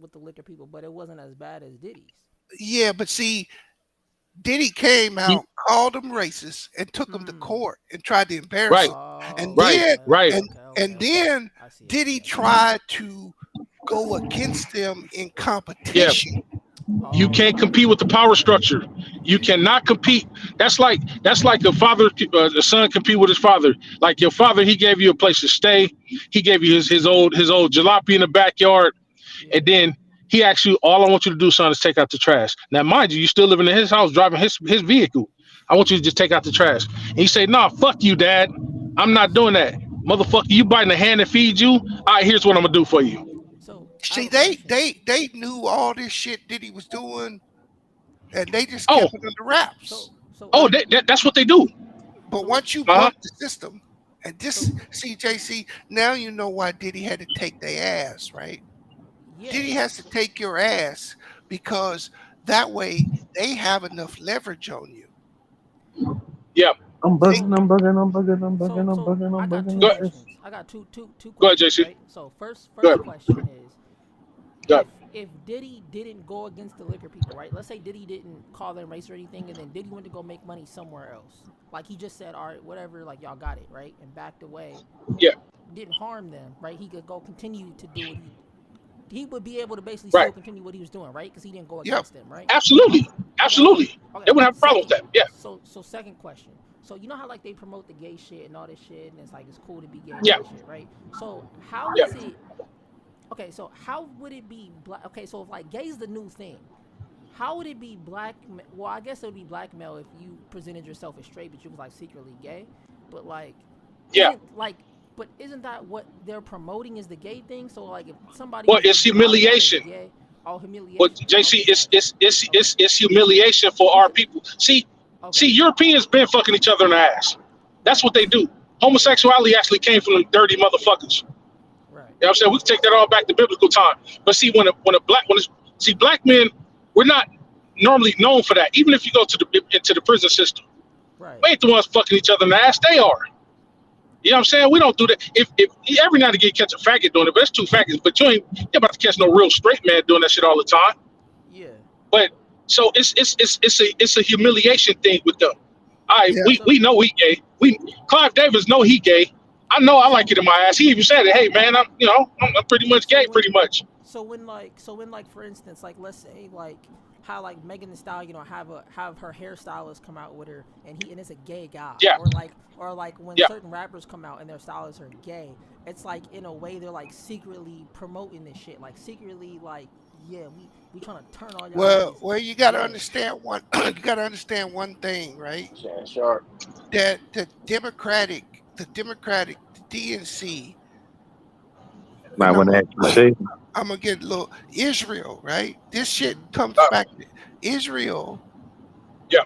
people, but it wasn't as bad as Diddy's. Yeah, but see, Diddy came out, called them racist, and took them to court and tried to embarrass them. And then Diddy tried to go against them in competition. You Oh, can't compete with the power structure. You cannot compete. That's like a father, the son compete with his father. Like your father, he gave you a place to stay. He gave you his old jalopy in the backyard, yeah. and then he asked you, "All I want you to do, son, is take out the trash." Now, mind you, you still living in his house, driving his vehicle. I want you to just take out the trash. And you say, "Nah, fuck you, dad. I'm not doing that, motherfucker. You biting the hand that feeds you. All right, here's what I'm gonna do for you." So I have See, a question. they knew all this shit that he was doing, and they just Oh, kept it under wraps. So oh, I that's what they do. But so once you Uh huh. buck the system, and so this CJC, now you know why Diddy had to take their ass, right? yeah. Diddy has to take your ass because that way they have enough leverage on you. Yeah. I'm They, bugging, I'm bugging, I'm bugging, I'm So bugging, I'm so bugging, I I'm got bugging. two Go It's ahead. just questions. I got two Go ahead, questions, JC. right? So Go first ahead. question is Go ahead. if Diddy didn't go against the liquor people, right? Let's say Diddy didn't call them race or anything, and then Diddy went to go make money somewhere else. Like he just said, all right, whatever, like y'all got it, right? And backed away, Yeah. didn't harm them, right? He could go continue to do what he would be able to basically Right. still continue what he was doing, right? Because he didn't go yep, against them, right? Absolutely. Okay. Absolutely. They Okay. wouldn't have a problem with Second. that. Yeah. So second question. So you know how like they promote the gay shit and all this shit, and it's like it's cool to be gay and all Yeah. this shit, right? So how Yeah. is it? Okay. So how would it be black? Okay. So if like gay is the new thing, how would it be black? Well, I guess it would be blackmail if you presented yourself as straight, but you was like secretly gay. But like, Yeah. isn't like, but isn't that what they're promoting is the gay thing? So like, if somebody Well, was to it's be out now as humiliation. gay, all Well, humiliation. JC, Okay. Okay. it's humiliation for our Because people. See, okay. Europeans been fucking each other in the ass. That's Right. what they do. Yeah. Homosexuality actually came from them dirty motherfuckers. You know Right. what I'm saying? We can take that all back to biblical time. But see, black men, we're not normally known for that. Even if you go to into the prison system, Right. we ain't the ones fucking each other in the ass. They are. You know what I'm saying? We don't do that. If every now and again you catch a faggot doing it, but it's two faggots. But you ain't about to catch no real straight man doing that shit all the time. Yeah. But so it's a humiliation thing with them. All right, yeah. we So know he gay. We Clive Davis know he gay. I know I like so it in my ass. He even said it. Hey man, I'm pretty much so gay, when pretty much. so when for instance like let's say like how like Megan Thee Stallion have her hairstylist come out with her and it's a gay guy Yeah, or like when yeah. certain rappers come out and their stylists are gay, it's like in a way they're like secretly promoting this shit, like secretly like yeah, we trying to turn all y'all Well, niggas you got to gay. understand one. You got to understand one thing, right? Shannon Sharp. That the DNC, Might and want to ask you, Shay. I'm gonna get a little Israel, right? This shit Mhm. comes Uh, back. Israel yeah,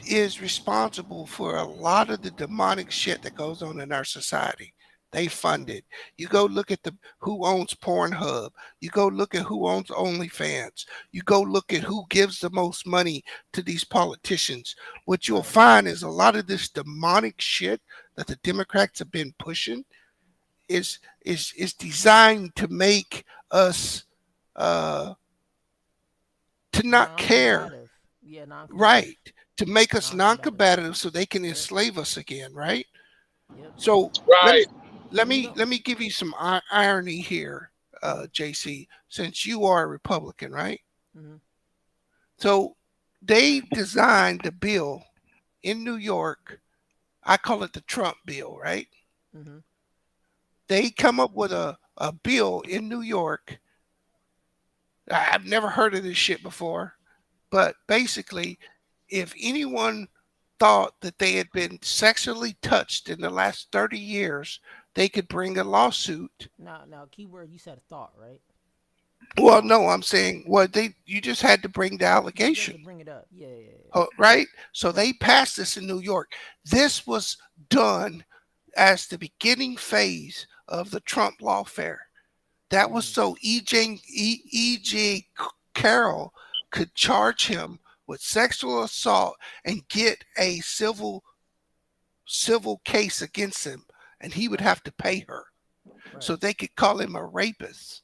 is responsible for a lot of the demonic shit that goes on in our society. They fund Mm. it. You go look at the who owns Pornhub. You go look at who owns OnlyFans. You go look at who gives the most money to these politicians. What you'll Right. find is a lot of this demonic shit that the Democrats have been pushing is designed to make us uh to not care, Non-combative. Yeah, non-combative. right? To make us Non-combative. non-combative so they can Yep. enslave us again, right? Yep. So let right. me let And you me know. let me give you some irony here, Mhm. JC, since you are a Republican, right? Mhm. So they designed the bill in New York. I call it the Trump bill, right? Mhm. They come up with a bill in New York. I've never heard of this shit before, but basically, if anyone thought that they had been sexually touched in the last 30 years, they could bring a lawsuit. Now, keyword you said thought, right? Well, Thought. no, I'm saying, well, they you just had to bring the You have allegation, to bring it up. Yeah, yeah, yeah. right? So Right. they passed this in New York. This was done as the beginning phase of the Trump lawfare. That was Mm. so E.J. Carroll could charge him with sexual assault and get a civil case against him, and he would Right. have to pay her. So Right. they could call him a rapist.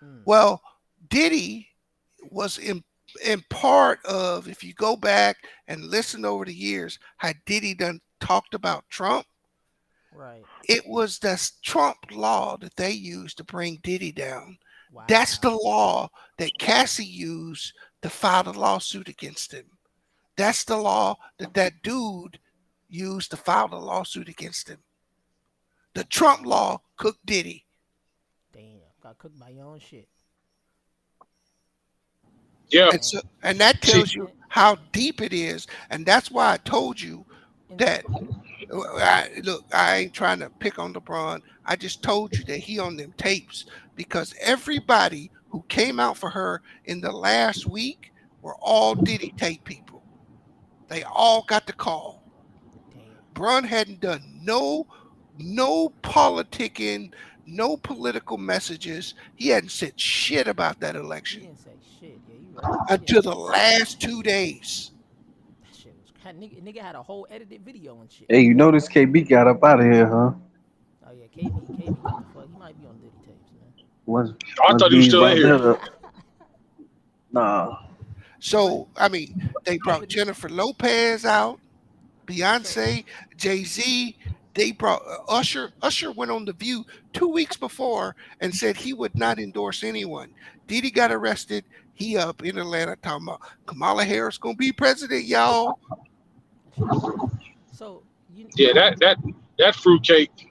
Mm. Well, Diddy was in part of, if you go back and listen over the years, how Diddy done talked about Trump. Right. It was the Trump law that they used to bring Diddy down. That's the Wow. law that Cassie used to file the lawsuit against him. That's the law that that dude used to file the lawsuit against him. The Trump law cooked Diddy. Damn. Got cooked by your own shit. Yeah. And Damn. so and that See, tells you And how deep it is. And that's why I told you and that look, I ain't trying to pick on LeBron. I just told you that he on them tapes because everybody who came out for her in the last week were all Diddy tape people. They all got the call. damn. Bron hadn't done no politicking, no political messages. He hadn't said shit about that He election didn't say shit. Yeah, you right. He didn't until say the shit. last 2 days. That shit was nigga had a whole edited video and shit. Hey, you notice KB got up out of here, huh? Oh yeah, KB got the fuck. He might be on Diddy tapes, man. Once I once thought he was B still in brought here. that up, nah. but So I mean, they brought but Jennifer Lopez out, so Beyonce, Jay Z. They brought Usher. Usher went on the View 2 weeks before and said he would not endorse anyone. Diddy got arrested. He up in Atlanta talking about Kamala Harris gonna be president, y'all. that shit is crazy. So Yeah, that fruitcake.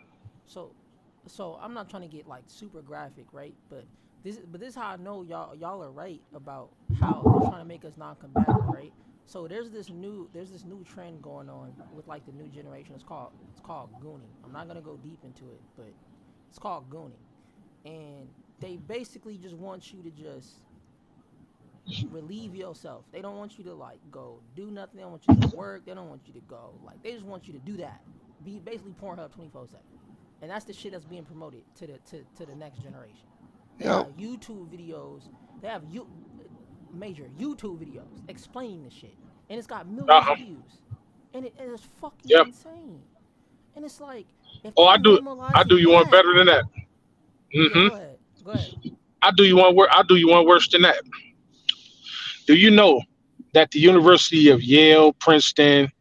so I'm not trying to get like super graphic, right? But this is how I know y'all are right about how they're trying to make us non-combative, right? So there's this new trend going on with like the new generation. It's called gooning. I'm not gonna go deep into it, but it's called gooning, and they basically just want you to just relieve yourself. They don't want you to like go do nothing. They don't want you to go work. They don't want you to go like. They just want you to do that. Be basically Pornhub 24/7, and that's the shit that's being promoted to the next generation. They Yep. got YouTube videos. They have major YouTube videos explaining the shit, and it's got millions Uh-huh. of views, and it is fucking Yep. insane. And it's like if Oh, they're I do normalizing you one that, better than that. yeah, Hmm. go ahead, go ahead. I do you one worse than that. Do you know that the University of Yale, Princeton,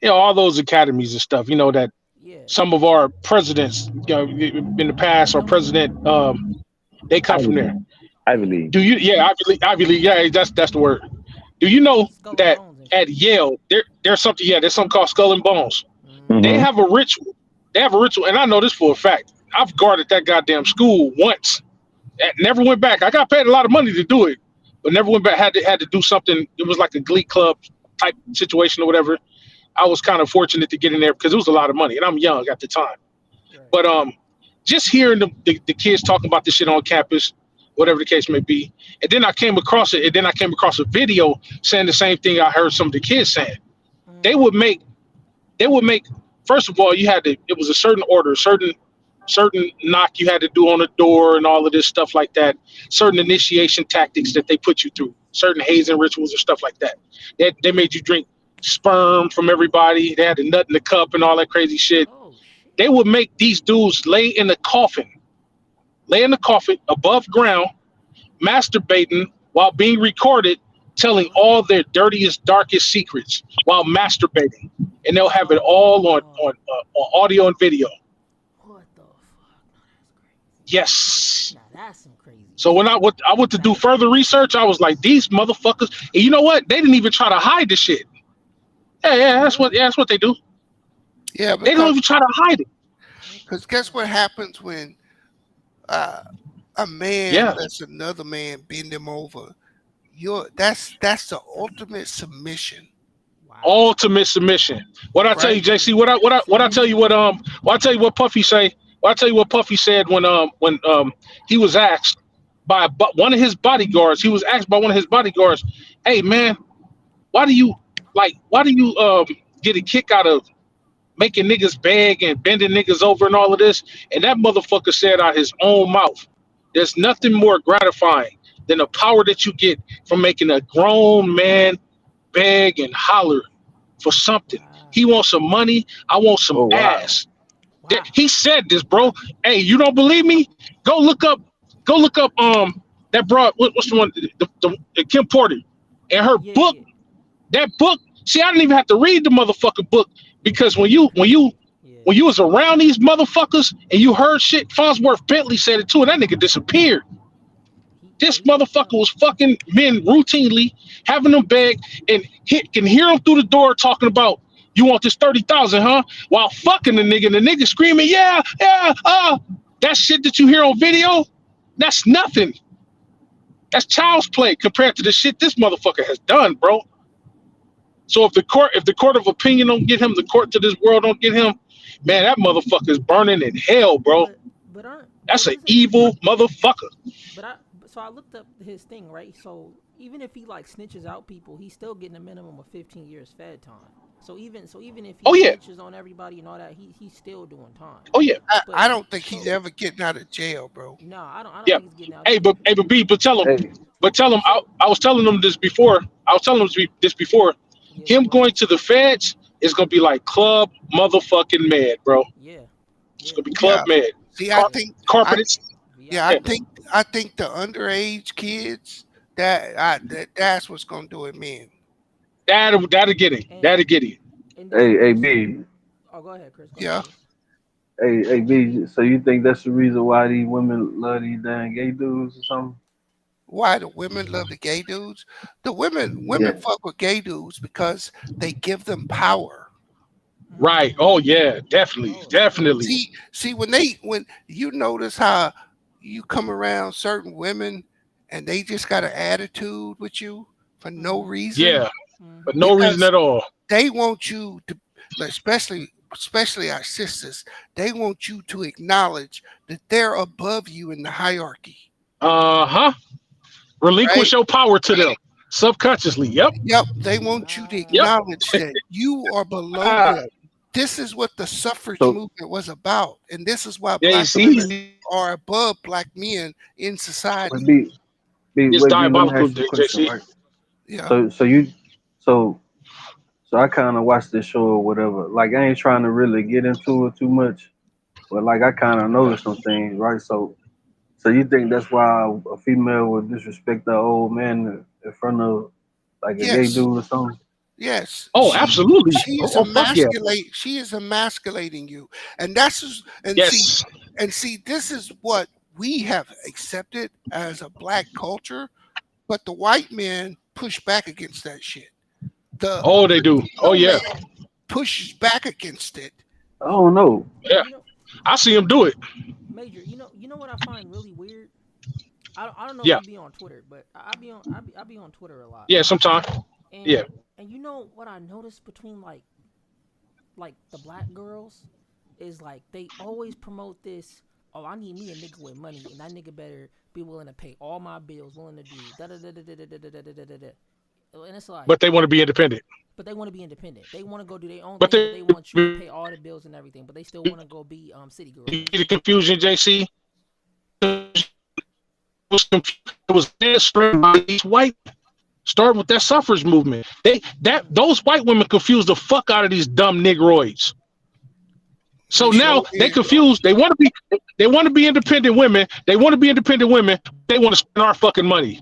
all those academies and stuff, that Yeah, some of our presidents, in the past, our come from there. president, they come Ivy from there. League. Ivy Yeah, League. Do you? Yeah, Ivy League. Yeah, that's the word. Do you know Skull and that Bones and at shit. Yale there's something? Yeah, there's something called Skull and Bones. They Mm-hmm. Mm-hmm. have a ritual. They have a ritual, and I know this for a fact. I've guarded that goddamn school once. And never went back. I got paid a lot of money to do it, but never went back. Had to do something. It was like a Glee Club type situation or whatever. I was kind of fortunate to get in there because it was a lot of money, and I'm young at the time. Right. But just hearing the kids talking about this shit on campus, whatever the case may be, and then I came across it, and then I came across a video saying the same thing I heard some of the kids saying. They Mm. would make they would make first of all, you had to it was a certain order, certain knock you had to do on the door and all of this stuff like that, certain Yeah. initiation tactics that they put you through, certain hazing rituals and stuff like that. They made you drink sperm from everybody. They had the nut in the cup and all that crazy shit. Oh shit. They would make these dudes lay in the coffin above ground, masturbating while being recorded, telling What? all their dirtiest, darkest secrets while masturbating, and they'll have it all on Oh. audio and video. What the fuck? No, that's crazy. Yes. Now that's some crazy So when shit. I went to do That's further crazy. research, I was like, these motherfuckers. And you know what? They didn't even try to hide the shit. Yeah, Really? that's what they do. Yeah, They don't because even try to hide it. What the guess fuck? what happens when uh, a man Yeah, lets another man bend him over? That's the ultimate submission, Wow. ultimate submission. What I tell right? you, JC? Ultimate What I tell you? submission. What I tell you? What Puffy say? What I tell you? What Puffy said when he was asked by one of his bodyguards. He was asked by one of his bodyguards, "Hey man, why do you get a kick out of making niggas beg and bending niggas over and all of this?" And that motherfucker said out his own mouth, "There's nothing more gratifying than the power that you get from making a grown man beg and holler for something. He Wow. wants some money. I want some Oh wow. ass." Wow. He said this, bro. Hey, you don't believe me? Go look up. Go look up. That broad. What's the one? The Kim Porter, and her Yeah, book. yeah, That book. See, I didn't even have to read the motherfucking book because when you when cause you yeah, when you was around these motherfuckers and you heard shit, Farnsworth Bentley said it too, and that nigga disappeared. Yeah, This you getting motherfucker shot. was fucking men routinely, having them beg, and can hear them through the door talking about, you want this 30,000, huh? While fucking the nigga, and the nigga screaming, yeah, yeah, that shit that you hear on video, that's nothing. That's child's play compared to the shit this motherfucker has done, bro. So if the court of opinion don't get him, the court to this world don't get him, man, that motherfucker is burning in hell, bro. But aren't That's but an isn't evil motherfucker. so I looked up his thing, right? So even if he like snitches out people, he's still getting a minimum of 15 years fed time. So even if he Oh yeah, snitches on everybody and all that, he's still doing time. oh yeah, But I don't think he's so ever getting out of jail, bro. no, I don't yeah. think he's getting out either. But B, Hey, but tell him. So I was telling them this before. I was telling them this before. yeah, Him go ahead. going to the feds is gonna be like club motherfucking mad, bro. Yeah, It's yeah, gonna be club Yeah. mad. See, Car- I carpeted. yeah, I VIP. Yeah, think the underage kids that's what's gonna do it, man. that'll get him. And That'll get him. and then hey, so B. oh, go ahead, Chris. Go ahead, Yeah. Chris. Hey, B. So you think that's the reason why these women love these damn gay dudes or something? Why the women love the gay dudes? The women Yeah. fuck with gay dudes because they give them power. Right. Mm. Oh yeah, definitely, Oh, definitely. See when you notice how you come around certain women and they just got an attitude with you for no Mhm. reason Yeah, for Mhm. no reason because at all. they want you to, like, especially our sisters, they want you to acknowledge that they're above you in the hierarchy, Uh-huh. right? Relinquish your power to them subconsciously. Yep. Yep, they want you to Yep. Ah. acknowledge that you are below Ah, them. This is what the suffrage So movement was about, and this is why they black women see are above black men in wait, society. it's wait, B. Let me diabolical, ask you a question, JC. right? Yeah. So so I kind of watched this show or whatever. Like I ain't trying to really get into it too much, but like I kind of noticed some things, right? So you think that's why a female would disrespect the old man in front of like a gay Yes. dude or something? Yes. Oh, absolutely. Oh, fuck yeah. She is emasculating you, and that's just, Yes. and see this is what we have accepted as a black culture, but the white men push back against that shit. The Oh, they do. Oh Latino yeah. man pushes back against it. I don't know. Yeah. You know, I see them do it. Major. You know what I find really weird. I don't know if Yeah. you be on Twitter, but I be on Twitter a lot, Yeah. right? Sometime. Yeah. And you know what I noticed between like the black girls is like they always promote this. Oh, I need me a nigga with money, and that nigga better be willing to pay all my bills, willing to do da da da da da da da da da da da. And it's like, But they want to be independent. but they want to be independent. They want to go do their own But thing, but they they want you to pay all the bills and everything. But they still want to go be city girls you and see the shit. confusion, JC. It was this by these white. Start with that suffrage movement. Those white women confuse the fuck out of these dumb negroids. They So now sure they did. confused. They want to be independent women. They want to be independent women. They want to spend our fucking money.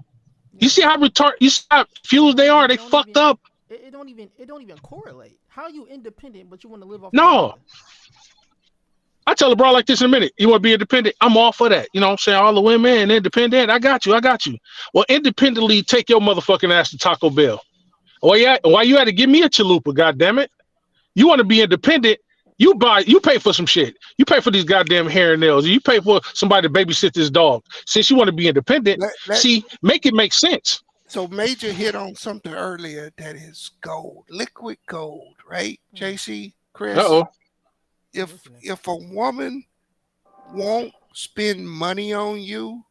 You Yeah, see how you see how confused they but are? it They don't fucked even up. it don't even correlate. How are you independent but you want to live off of a No. nigga? I tell a bro like this in a minute. You want to be independent? I'm all for that. You know what I'm saying? All the women and independent. I got you. I got you. Well, independently take your motherfucking ass to Taco Bell. Why you had to give me a chalupa, goddammit? You want to be independent? You pay for some shit. You pay for these goddamn hair and nails. You pay for somebody to babysit this dog. Since you want to be independent, Let, make it make sense. So Major hit on something earlier that is gold, liquid gold, right? Mm, JC, Uh Chris, oh. I'm if listening. if a woman won't spend money on you,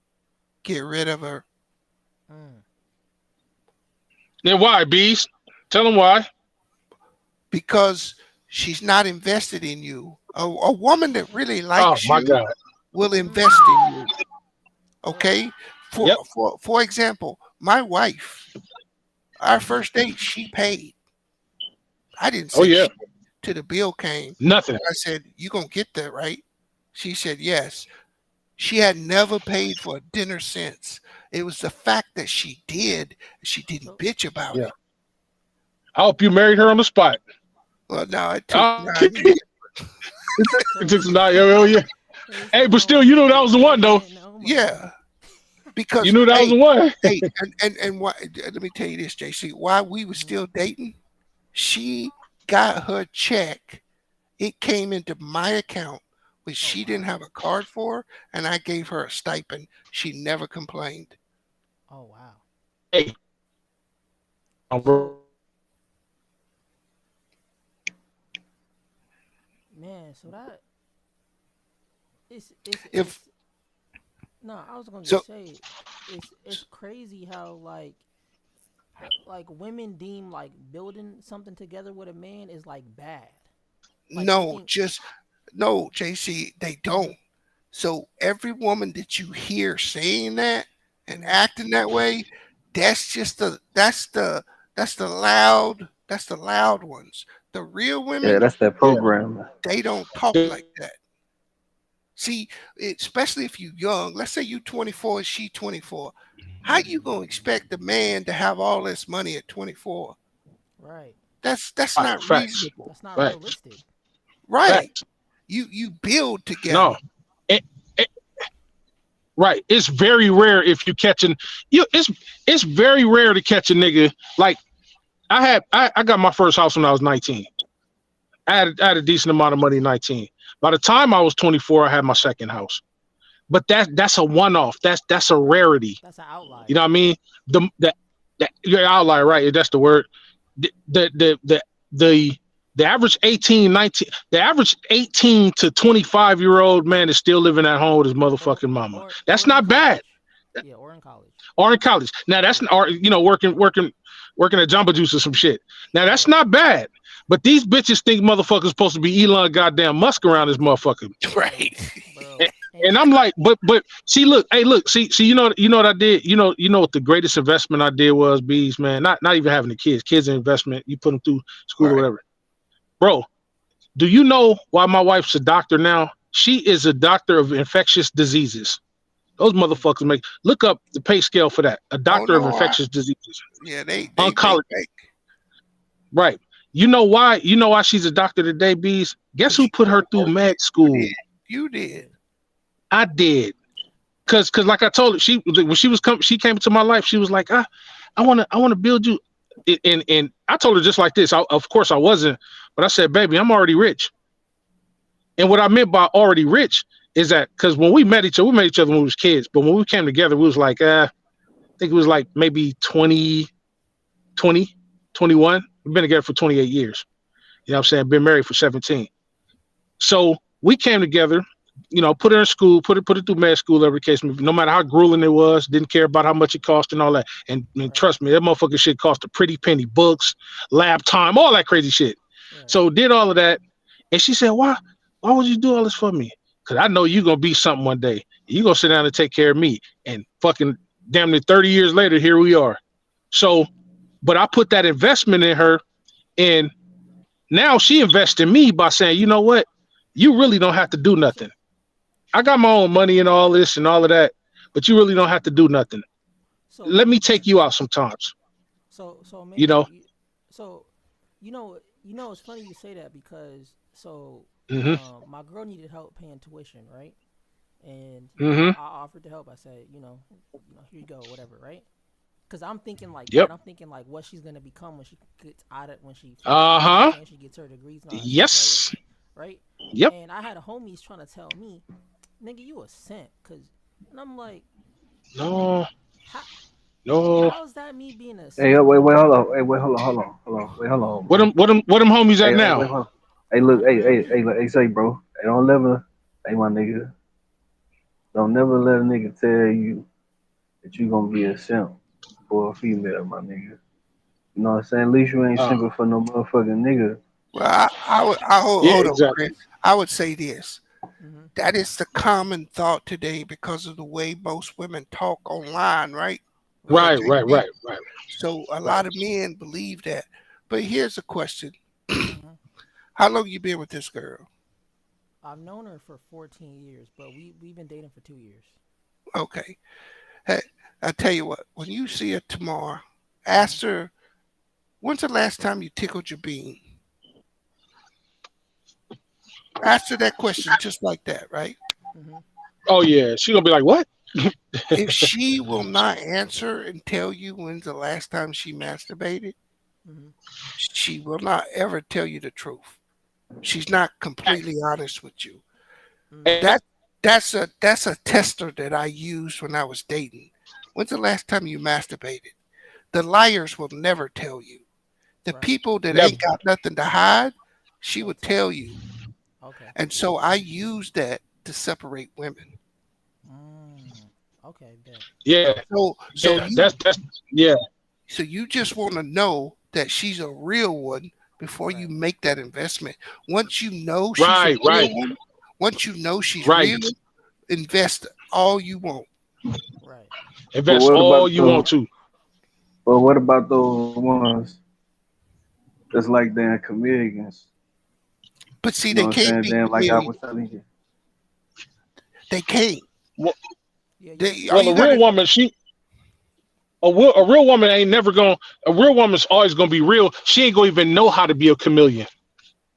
get rid of her. Mm. Then why, bees? Tell them why. Because she's not invested in you. A woman that really Oh likes my you God. will invest in Mm. you. Okay? For Yep. for example, my wife, our first date, she paid. I didn't Oh say yeah. shit till the bill came. Nothing. I said, "You gonna get that, right?" She said, "Yes." She had never paid for a dinner since. It was the fact that she did. She didn't So bitch about Yeah. it. I hope you married her on the spot. Well, no, it took Uh, 9 years. it so took some. Oh yeah. he Hey, said, but I still, hope you you know that was married the her. one He though. didn't know money. Yeah, You Because knew that was the one. and why, let me tell you this, JC. While we were Hmm. still dating, she got her check. It came into my account, which Oh she didn't wow. have a card for, and I gave her a stipend. She never complained. Oh wow. Hey, bro. So man, so that If it's no. I was gonna so, just say, it's crazy how like women deem like building something together with a man is like bad. Like they no, think. just no, JC, they Hmm. don't. So every woman that you hear saying that and Hmm. acting that way, that's just that's the loud ones. The real Yeah, women, that's that Yeah. program. they don't talk like that. See, especially if you young, let's say you 24 and she 24. How you gonna expect the man to have all this money at 24? Right. That's Right. not Facts. reasonable. That's not Facts. realistic. Right. Facts. You build together. No. It, it, right. It's very rare if you catching you. It's very rare to catch a nigga like I got my first house when I was 19. I had a decent amount of money at 19. By the time I was 24, I had my second house. But that's a one off. That's a rarity. That's an You know outlier. what I mean? The you're outlier, right? That's the word. The the the the the, the average 18, 19, the average 18 to 25-year-old man is still living at home with his Or motherfucking mama. That's or in not bad. college. Yeah, or in college. Or in college. Now that's Yeah. or working at Jamba Juice or some shit. Now that's Yeah. not bad. But these bitches think motherfuckers supposed to be Elon goddamn Musk around this motherfucker. Bro, Right. And, bro. and And I'm like, but see, look, hey, look, see, you know what I did? You know what the greatest investment I did was, bees, man. Not even having the kids. Kids an investment. You put them through school or Right. whatever. Bro, do you know why my wife's a doctor now? She is a doctor of infectious diseases. Those mm, motherfuckers make look up the pay scale for that. A Oh doctor of no, infectious diseases. yeah, they Oncology. make Right. You know why she's a doctor today, bees? Guess who because put her through med you did. school? You who did. did? I did. Cause like I told her, she came into my life, she was like, I wanna build you. And I told her just like this. Of course I wasn't, but I said, baby, I'm already rich. And what I meant by already rich is that because when we met each other when we was kids, but when we came together, we was like, I think it was like maybe 20, 20, 21. We've been together for 28 years. You know what I'm Right. saying? Been married for 17. So we came together, put her in school, put her through med school, every case, no matter how grueling it was, didn't care about how much it cost and all that. And Right. trust me, that motherfucking shit cost a pretty penny, books, lab time, all that crazy shit. Right. So did all of that. And she said, why would you do all this for me? Because I know you're gonna be something one day. You're gonna sit down and take care of me. And fucking damn near 30 years later, here we are. So, but I put that investment in her, and now she invests in me by saying, you know what? You really don't have to do So nothing. I got my own money and all this and all of that, but you really don't have to do nothing. so Let me take you out sometimes, so you Mayor, know? so it's funny you say that because Mm-hmm. my girl needed help paying tuition, right? And Mm-hmm. I offered to help. I said, here you go, whatever, right? Because I'm thinking like that. Yep. I'm thinking like what she's gonna become when she gets out of when she finishes. You know what I'm Uh-huh. saying? She gets her degrees and all that stuff, right? Yes. Right. Yep. And I had a homies trying to tell me, nigga, you a simp, and I'm like, No, how no. how's that me being a Hey, simp? wait, hold on. Hey, wait, hold on. Wait, hold on, What bro. them what them what them homies at Hey, now? wait, hold on. Hey, Not look, a real look, beam. hey, say, bro. Hey, don't never, hey, my nigga, don't never let a nigga tell you that you gonna be a simp for a female, my nigga. You know what I'm saying? At least you ain't Uh, simping for no motherfucking nigga. Well, I yeah, hold on, exactly. Chris. I would say this. Hmm. That is the common thought today because of the way most women talk online, right? Right. Right, right, JC? right, right, So a right. lot of men believe that. But here's a question: Hmm. how long you been with this girl? I've known her for 14 years, but we've been dating for 2 years. Okay. Hey, I tell you what. When you see her tomorrow, Hmm. ask her, when's the last time you tickled your bean? Ask her that question just like that, right? Hmm. Oh yeah, she gonna be like, what? If she will not answer and tell you when's the last time she masturbated, Mm-hmm. she will not ever tell you the truth. She's not completely honest with you. Mm. That that's a tester that I used when I was dating. When's the last time you masturbated? The liars will never tell you. The Right. people that Never. ain't got nothing to hide, she They'll would tell tell you. you. Okay. And so I use that to separate women. Mm. Okay. Bet. Yeah, So yeah. That's yeah. you just want to know that she's a real one before you Right. make that investment. Once you know she's a Right, real right, one, once you know she's right. real, invest all you want. Right. But Invest what all about you want those? to. But what about those ones that's like damn chameleons? But You see, know they what I'm can't saying? be Damn, like I chameleon. was telling you. They can't. Well, Yeah. You They can't. all well, you a got real to woman, a real woman ain't never gonna. A real woman's always gonna be real. She ain't gonna even know how to be a chameleon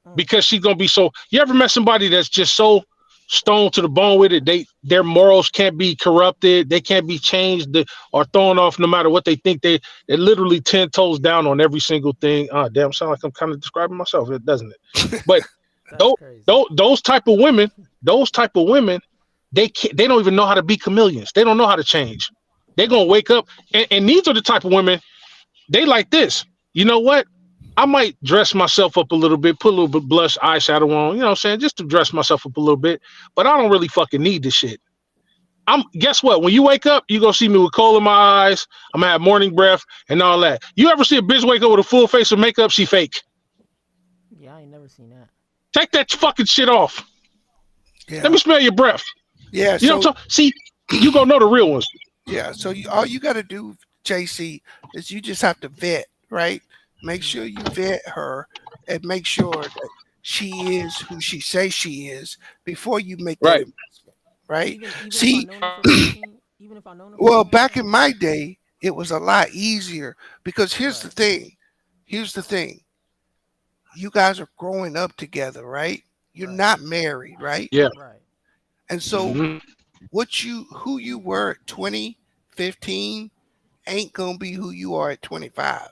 Mm. because she's gonna be so. You ever met somebody that's just so stoned to the bone with it? Their morals can't be corrupted. They can't be changed or thrown off no matter what they think. They're literally 10 toes down on every single thing. Damn, sound like I'm kind of describing myself, doesn't it? But That's those crazy. those type of women, they don't even know how to be chameleons. They don't know how to change. They're Right. gonna wake up, and these are the type of women they like this. You know what? I might dress myself up a little bit, put a little bit blush, eyeshadow on, you know what I'm saying, just to dress myself up a little bit. But I don't really fucking need this shit. I'm guess what? When you wake up, you gonna see me with coal in my eyes. I'm gonna have morning breath and all that. You ever see a bitch wake up with a full face of makeup? She fake. Yeah. I ain't never seen that. Take that fucking shit off. Let me yeah. smell your breath. Yeah, You know what so I'm talking? See, you gonna know the real ones. all you got to do, JC, is you just have to vet, right? Make Mm. sure you vet her and make sure that she is who she says she is before you make that Right. investment, right? Even if I See, known her for 15. Even if I known her for well, so back long. in my day, it was a lot easier because here's the Right. thing. Here's the thing. You guys are growing up together, right? You're Right. not married, right? Yeah. Right. And so Hmm. who you were at 20, 15 ain't gonna be who you are at 25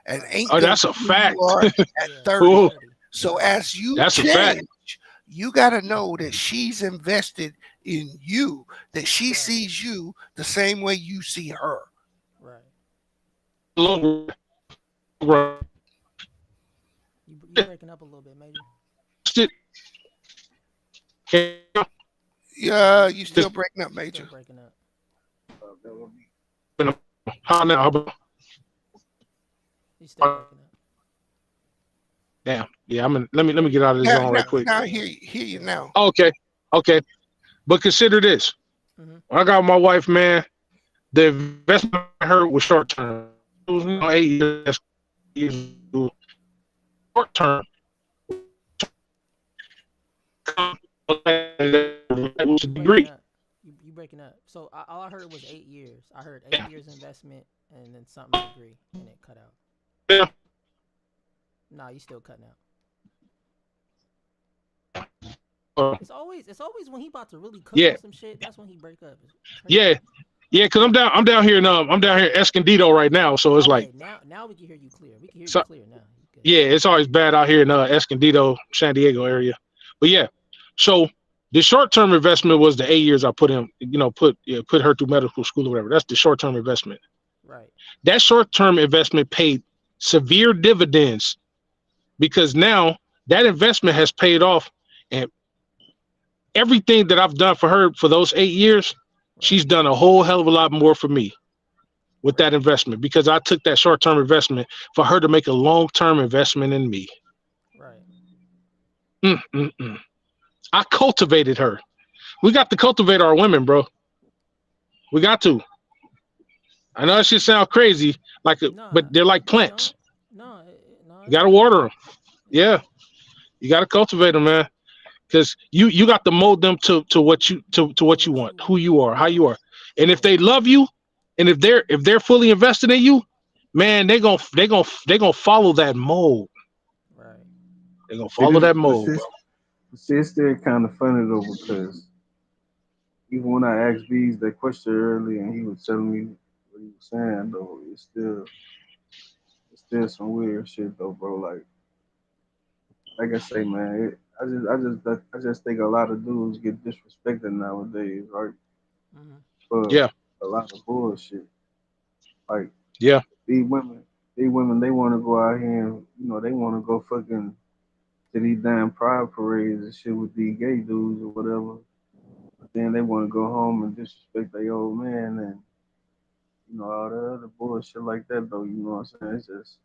and Right. ain't Oh, gonna that's be a who you fact. are at Yeah. At 30. Ooh, 30. So Right. as you that's a fact. change, you got to know that she's invested in you, that she Right. sees you the same way you see her. Right. Look, You breaking up a little bit, Major. Yeah, you You still breaking up, you still Major. breaking up. how now? How about- You still breaking up. Damn. Yeah, let me There get you out go. of this Now, zone now, right quick. now I Yeah. hear you There you now. go. Okay. Okay. But consider this. Mm-hmm. When I got my wife, man, the investment I heard was short term. It was Right. 8 years. Short term. You Was a breaking degree. up. You breaking up. So all I heard was 8 years. I heard eight Yeah. years investment and then something degree, and it cut out. Yeah. Nah, you still cutting out. Uh, It's always when he about to really cook yeah. on some shit. That's when he break up. It's crazy. Yeah. Yeah. Because I'm down here in I'm down here in Escondido right now. So it's like Okay, now we can hear you clear. We can hear you so clear now. You good? yeah, it's always bad out here in Escondido, San Diego area. But yeah, so the short term investment was the 8 years I put in, put her through medical school or whatever. That's the short term investment. Right. That short term investment paid severe dividends because now that investment has paid off, and everything that I've done for her for those 8 years, Right. she's done a whole hell of a lot more for me with that Right. investment because I took that short term investment for her to make a long term investment in me. Right. Mm-mm-mm. I cultivated her. We got to cultivate our women, bro. We got to. I know it should sound crazy, but Nah, they're like you plants. don't. No, no, You it's got to not. water them. Yeah. Yeah, you got to cultivate them, man. Because you got to mold them to what to To what you what you want, who want. you are, how Yeah. you are. And if Yeah. they love you, and if they're fully invested in you, man, they gonna follow that mold. Right. They're gonna It follow is, that but mold, bro. it's still kind of funny though because even when I asked Bees that question earlier, and he was telling me what he was saying, though, it's still some weird shit though, bro. Like I say, man, I just think a lot of dudes get disrespected nowadays, right? Mm-hmm. For Yeah, a lot of bullshit. Like yeah, these women, these women, they want to go out here and they want to go fucking to these damn pride parades and shit with these gay dudes or whatever. But then they want to go home and disrespect their old man and all the other bullshit like that though. You know what I'm saying? It's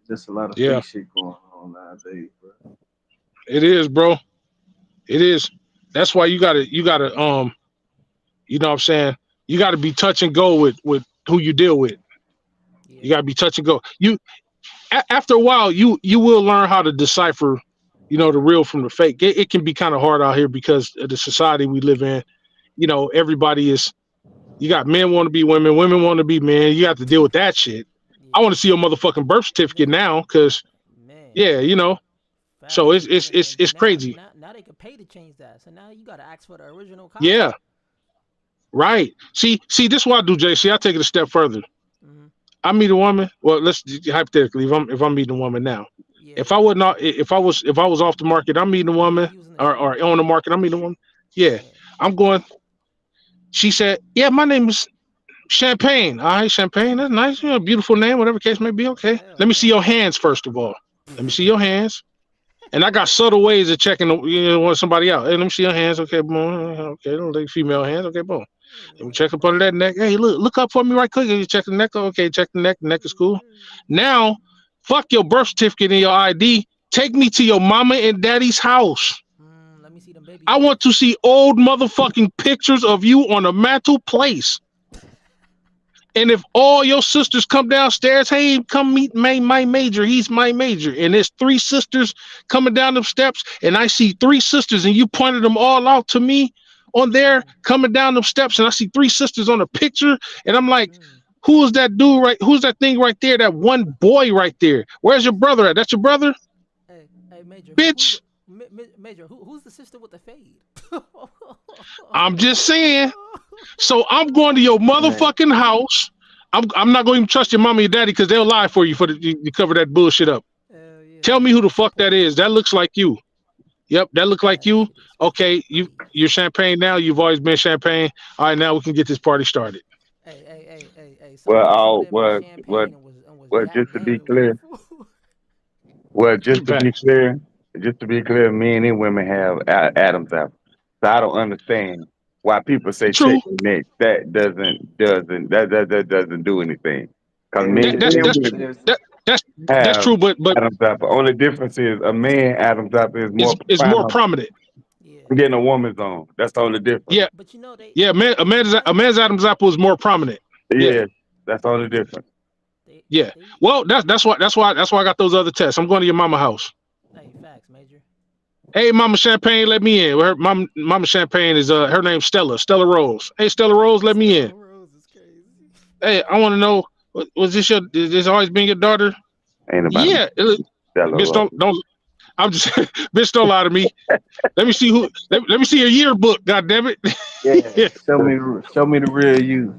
just a lot of yeah. fake shit going on nowadays, bro. It is, bro. It is. That's why you gotta you know what I'm saying? You gotta be touch and go with who you deal with. You Yeah. gotta be touch and go. After a while, you will learn how to decipher, the real from the fake. It can be kind of hard out here because of the society we live in. Everybody is. You got men want to be women, women want to be men. You have to deal with that shit. I Yeah. want to see your motherfucking birth certificate Man. now, cause Man. yeah, So Facts. it's And it's then it's and it's now crazy. now they could pay to change that. So now you gotta ask for the original Yeah, copy. right. See, this is what I do, JC. I take it a step further. Mm-hmm. I meet a woman. Well, let's hypothetically, if I'm meeting a woman now, Yeah. if I would not, if I was off the market, I'm meeting a Yeah. woman, If you was in the street. or on the market, I'm meeting a woman. Yeah, Yeah. I'm going. She said, "Yeah, my name is Champagne. All right, Champagne. That's nice. Beautiful name. Whatever case may be. Okay. Hell Let me see no. your hands first of all. Let me see your hands." And I got subtle ways of checking, somebody out. Hey, let me see your hands. Okay, boom. Okay, don't like female hands. Okay, boom. And we Like a check up under that neck. Hey, look up for me right quick. You check the neck. Okay, check the neck. The neck is cool. Now, fuck your birth certificate and your ID. Take me to your mama and daddy's house. let me see them baby I want pics. to see old motherfucking pictures of you on a mantle place. And if all your sisters come downstairs, hey, come meet my major. He's my major. And there's three sisters coming down the steps, and I see three sisters, and you pointed them all out to me on there Mm, coming down the steps, and I see three sisters on a picture, and I'm like, mm. who is that dude right? Who's that thing right there? That one boy right there. Where's your brother at? That's your brother, Hey, Major. Who's bitch. Major? Who's the sister with the fade? I'm just saying. So I'm going to your Man, motherfucking house. I'm not going to even trust your mommy and your daddy because they'll lie for you to cover that bullshit up. Hell yeah, Tell me who the Major fuck that supports. is. That looks like you. Yep, that look like That you. shit is Okay, you're crazy. champagne now. You've always been champagne. All right, now we can get this party started. Hey. Well, Some of all them been well, well, champagne and was well. Jack Just to be Daniels clear, before. well, just to be Facts. clear, men and women have Adam's apple. So I don't understand why people say check True. the neck. That doesn't do anything. Because and That, men that's and that's there's tr- women there's that's that's have true. But Adam's apple. Only difference is a man Adam's apple is more is more profound prominent. Yeah, than a woman's own. That's the only difference. Yeah, but yeah. A man's Adam's apple is more prominent. Yeah, Yeah, that's the only difference. they yeah. they Well, that's why I got those other tests. I'm going to your mama house. hey facts, Major. Hey, Mama Champagne, let me in. Mama Champagne is her name's Stella Rose. Hey, Stella Rose, let me in. Stella Rose is crazy. Hey, I want to know, was this always been your daughter? Ain't about Yeah. Stella Bitch, Roll. don't. I'm just bitch. Don't lie to me. Let me see who. Let me see your yearbook. God damn it. yeah. Yeah, Show me the real you.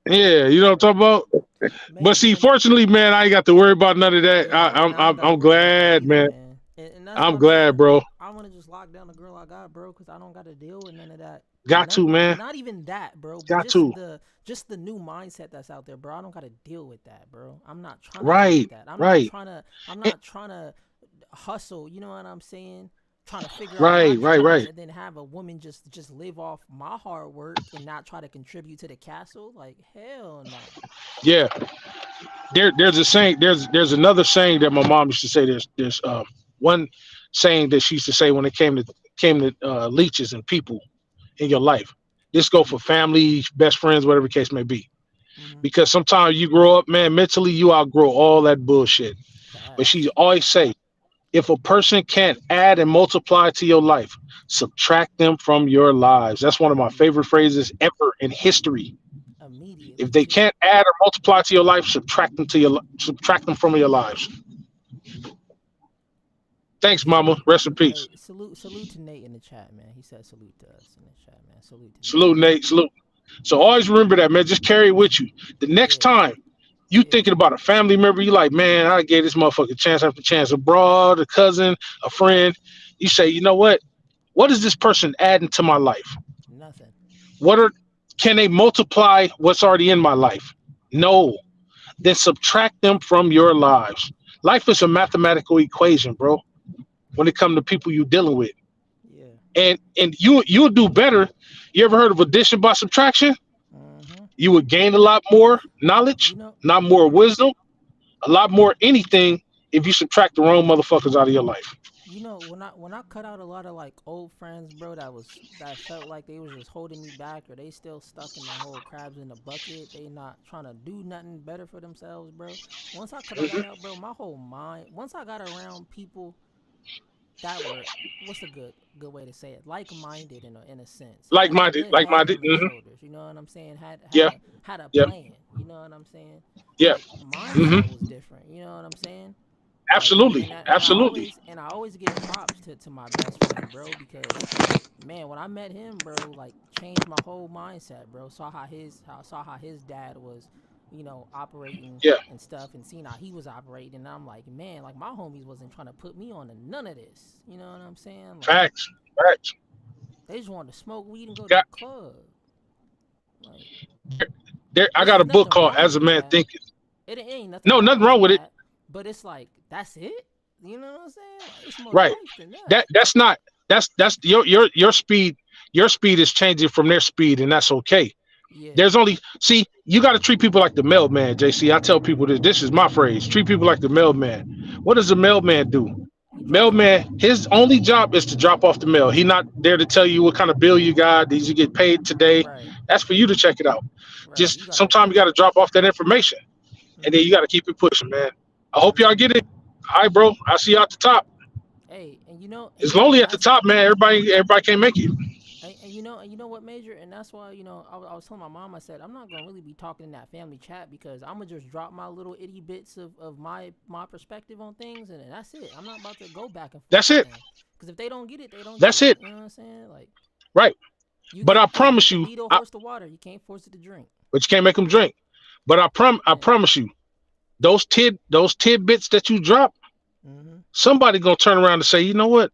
yeah. You know what I'm talking about. But Man, see, and fortunately, man, I ain't got to worry about none of that. yeah, and I don't got to I'm worry about that glad, either, man. man. And that's I'm one reason glad, bro. I want to just lock down the girl I got, bro, because I don't got to deal with none of that. Got to, man. Not even that, bro, but Got to. just the new mindset that's out there, bro. I don't got to deal with that, bro. I'm not trying to deal with Right, that. right, I'm Eh, not trying to hustle. You know what I'm saying? Trying to figure out my dreams right. and then have a woman just live off my hard work and not try to contribute to the castle. Like hell no. Yeah. There's a saying. There's another saying that my mom used to say. There's one saying that she used to say when it came to leeches and people in your life. This go for family, best friends, whatever the case may be. Mm-hmm. Because sometimes you grow up, man, mentally you outgrow all that bullshit. But she Facts. always say, if a person can't add and multiply to your life, subtract them from your lives. That's one of my favorite phrases ever in history. If Immediately they too. can't add or multiply to your life, subtract them from your lives. Thanks, Mama. Rest in peace. Hey, salute to Nate in the chat, man. He said salute to us in the chat, man. Salute to Nate. Salute, Nate. Salute. So always remember that, man. Just carry it with you. The next Yeah, time you yeah. thinking about a family member, you like, man, I gave this motherfucker chance after chance. A broad, a cousin, a friend. You say, you know what? What is this person adding to my life? Nothing. What are can they multiply what's already in my life? No. Then subtract them from your lives. Life is a mathematical equation, bro. When it comes to people you're dealing with, Yeah. and you'll do better. You ever heard of addition by subtraction? Mm-hmm. You would gain a lot more knowledge, You know, not more wisdom, a lot more anything if you subtract the wrong motherfuckers out of your life. when I cut out a lot of like old friends, bro, that felt like they was just holding me back, or they still stuck in the whole crabs in the bucket. They not trying to do nothing better for themselves, bro. Once I cut all that out, bro, my whole mind. Once I got around people that were, what's a good way to say it, like minded in a sense, had a Like-minded, good head like-minded. on their shoulders. You know what I'm saying? Yeah, Had a yeah, plan. You know what I'm saying? yeah. Like hmm mindset was different. You know what I'm saying? Like Absolutely, absolutely. and I always give props to my best friend, bro, because man, when I met him, bro, like changed my whole mindset, bro. Saw how his dad was, operating Yeah, and stuff, and seeing how he was operating, and I'm like, man, like my homies wasn't trying to put me on to none of this. You know what I'm saying? Like facts, facts. they just wanted to smoke weed and go to the Got club. Like, there. I which got is a book nothing called wrong "As a with Man that. Thinketh." It ain't nothing No, wrong nothing with wrong with it. that, but it's like that's it. You know what I'm saying? Like, it's more to Right. life than that. That's not that's your speed. Your speed is changing from their speed, and that's okay. Yeah. There's only see you got to treat people like the mailman, JC. I tell people this. This is my phrase. Treat people like the mailman. What does the mailman do? He drops off. Mailman, his only job is to drop off the mail. He's not there to tell you what kind of bill you got. Did you get paid today? Right. That's for you to check it out. Right. You Just gotta. sometimes you got to drop off that information, and then Mhm. you got to keep it pushing, man. I hope y'all Mhm. get it. All right, bro. I see you at the top. Hey, It's lonely and at the that's top, man. Everybody can't make it. and you know what, Major, and that's why I was telling my mom. I said I'm not gonna really be talking in that family chat because I'm gonna just drop my little itty bits of my perspective on things, and that's it. I'm not about to go back and forth That's with it. them because if they don't get it, they don't get That's it. it. You know what I'm saying? Like Right. But I you promise can you, lead a horse to water. You can't force it to drink. but you can't make them drink. But I Yeah. promise you, those tidbits that you drop, Mhm. somebody gonna turn around and say, you know what?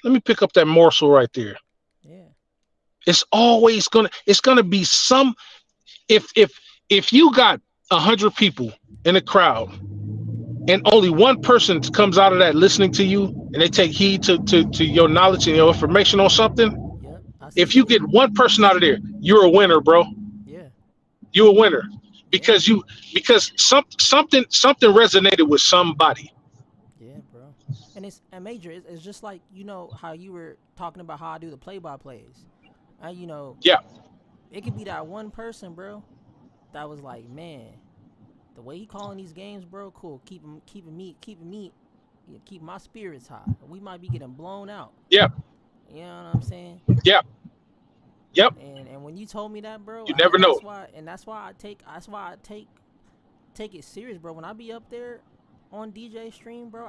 Let me pick up that morsel right there. Yeah. It's gonna be some if you got 100 people in a crowd and only one person comes out of that listening to you and they take heed to your knowledge and your information on something, Yep. I if seen you it. get one person out of there, you're a winner, bro. Yeah. You're a winner Yeah. because something resonated with somebody. Yeah, bro. And Major, it's just like how you were talking about how I do the play by plays. Yeah, It could be that one person, bro, that was like, man, the way he calling these games, bro, cool. Keep my spirits high. We might be getting blown out. yeah, You know what I'm saying? yeah, yep. And when you told me that, bro, You never know. that's why I take it serious, bro. When I be up there on DJ stream, bro,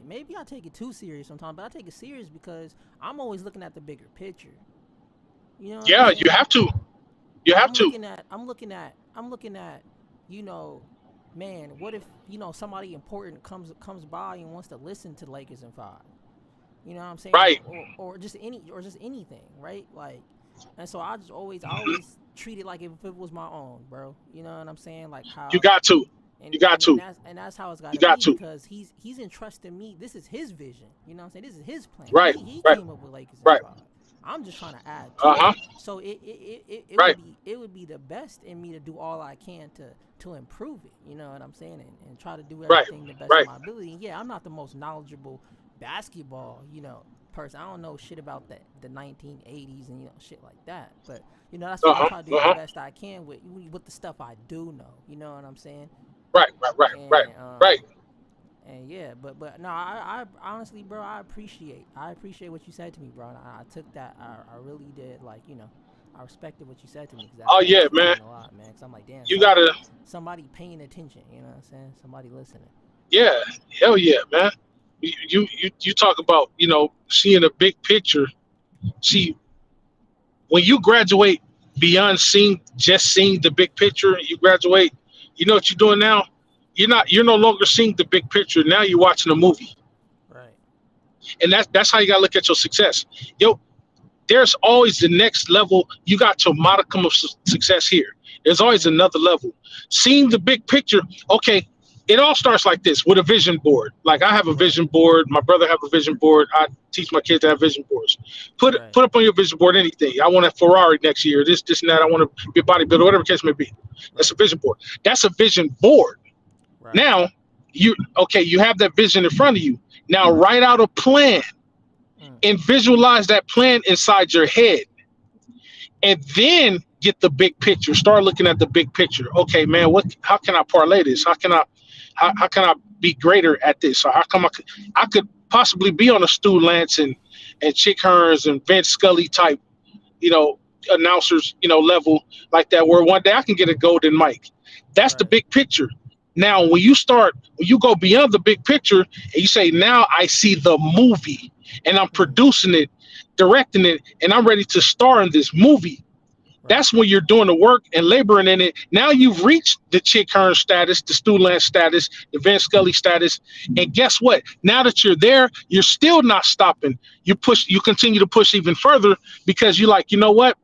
maybe I take it too serious sometimes, but I take it serious because I'm always looking at the bigger picture. You know what I'm Yeah, you saying? have to. You have I'm to. looking at you know, man, what if, somebody important comes by and wants to listen to Lakers in 5? You know what I'm saying? Right. Or just anything, right? Like, and so I always treat it like if it was my own, bro. You know what I'm saying? Like You how got to. and You got and, and to. that's and that's how it's got You to got be to. because he's entrusting me. This is his vision. You know what I'm saying? This is his plan. Right. He Right. came up with Lakers in Right. 5. I'm just trying to add Uh to it. huh. So it Right. would be the best in me to do all I can to improve it. You know what I'm saying? And try to do Right. everything the best of Right. my ability. And yeah, I'm not the most knowledgeable basketball, person. I don't know shit about the 1980s and shit like that. But that's Uh why I huh. try to do Uh the huh. best I can with the stuff I do know. You know what I'm saying? Right. Right. Right. Right. And Right. yeah, but no, I honestly, bro, I appreciate what you said to me, bro. And I took that, I really did, like, I respected what you said to me because Oh that yeah, actually man. meant a lot, man. Because I'm like, damn, You gotta. somebody paying attention. You know what I'm saying? Somebody listening. Yeah. Hell yeah, man. You talk about seeing a big picture. See, when you graduate beyond seeing the big picture, you graduate. You know what you're doing now? You're no longer seeing the big picture. Now you're watching a movie, Right. and that's how you gotta look at your success. Yo, there's always the next level. You got your modicum of success here. There's always Mm. another level. Seeing the big picture, okay, it all starts like this with a vision board. Like I have a Right. vision board. My brother have a vision board. I teach my kids to have vision boards. Right. Put up on your vision board anything. I want a Ferrari next year. This, and that. I want to be a bodybuilder, whatever the case may be. That's a Right. vision board. That's a vision board. Right. Now, you have that vision in front of you. Now Right. write out a plan Mm. and visualize that plan inside your head, and then get the big picture. Start looking at the big picture. Okay, man, how can I parlay this? How can I be greater at this? Or how come I could possibly be on a Stu Lance and Chick Hearns and Vince Scully type, you know, announcers, level like that, where one day I can get a golden mic. That's the Right. big picture. Now, Right. when you go beyond the big picture and you say, now I see the movie and I'm Mm. producing it, directing it, and I'm ready to star in this movie. Right. That's when you're doing the work and laboring in it. Now you've reached the Chick Hearn status, the Stu Lance status, the Vince Scully status. And guess what? Now that you're there, you're still not stopping. You continue to push even further because you're like, you know what?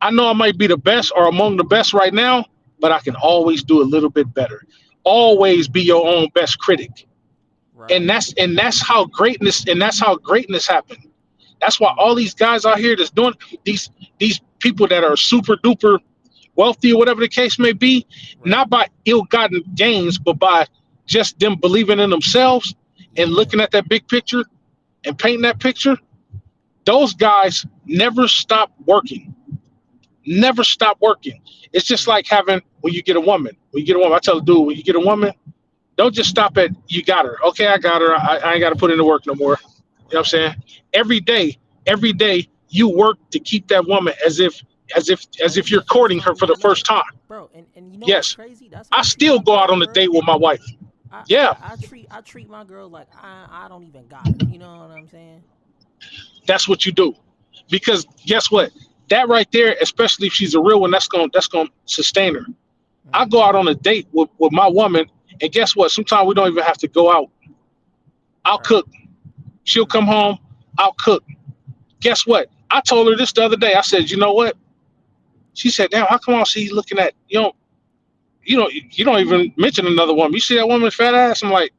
I know I might be the best or among the best right now, but I can always do a little bit better. Right. Always be your own best critic. And Right. that's how greatness happened. That's why Mm. all these guys out here that's doing these people that are super duper wealthy or whatever the case may be, Right. not by ill-gotten gains, but by just them believing in themselves and Yeah. looking at that big picture and painting that picture. Those guys never stop working. Never stop working. It's just Mm. like having when you get a woman. When you get a woman, I tell the dude, when you get a woman, don't just stop at you got her. Okay, I got her. I ain't got to put in the work no more. You know what I'm Right. saying? Every day, every day you work to keep that woman as Like if it's the you're first courting her time for you the met first her, time. bro. And you know what's Yes. crazy? That's how I I treat still my go out girl, on a bro. date with my wife. Yeah, I treat my girl like I don't even got her. You know what I'm saying? that's what you do. Because guess what? That right there, especially if she's a real one, that's gonna sustain her. I Mm. go out on a date with my woman, and guess what? Sometimes we don't even have to go out. I'll Right. cook. She'll Mm. come home. I'll cook. Guess what? I told her this the other day. I said, you know what? She said, damn, how come I don't see you looking at you don't even mention another woman. You see that woman's fat ass? I'm like,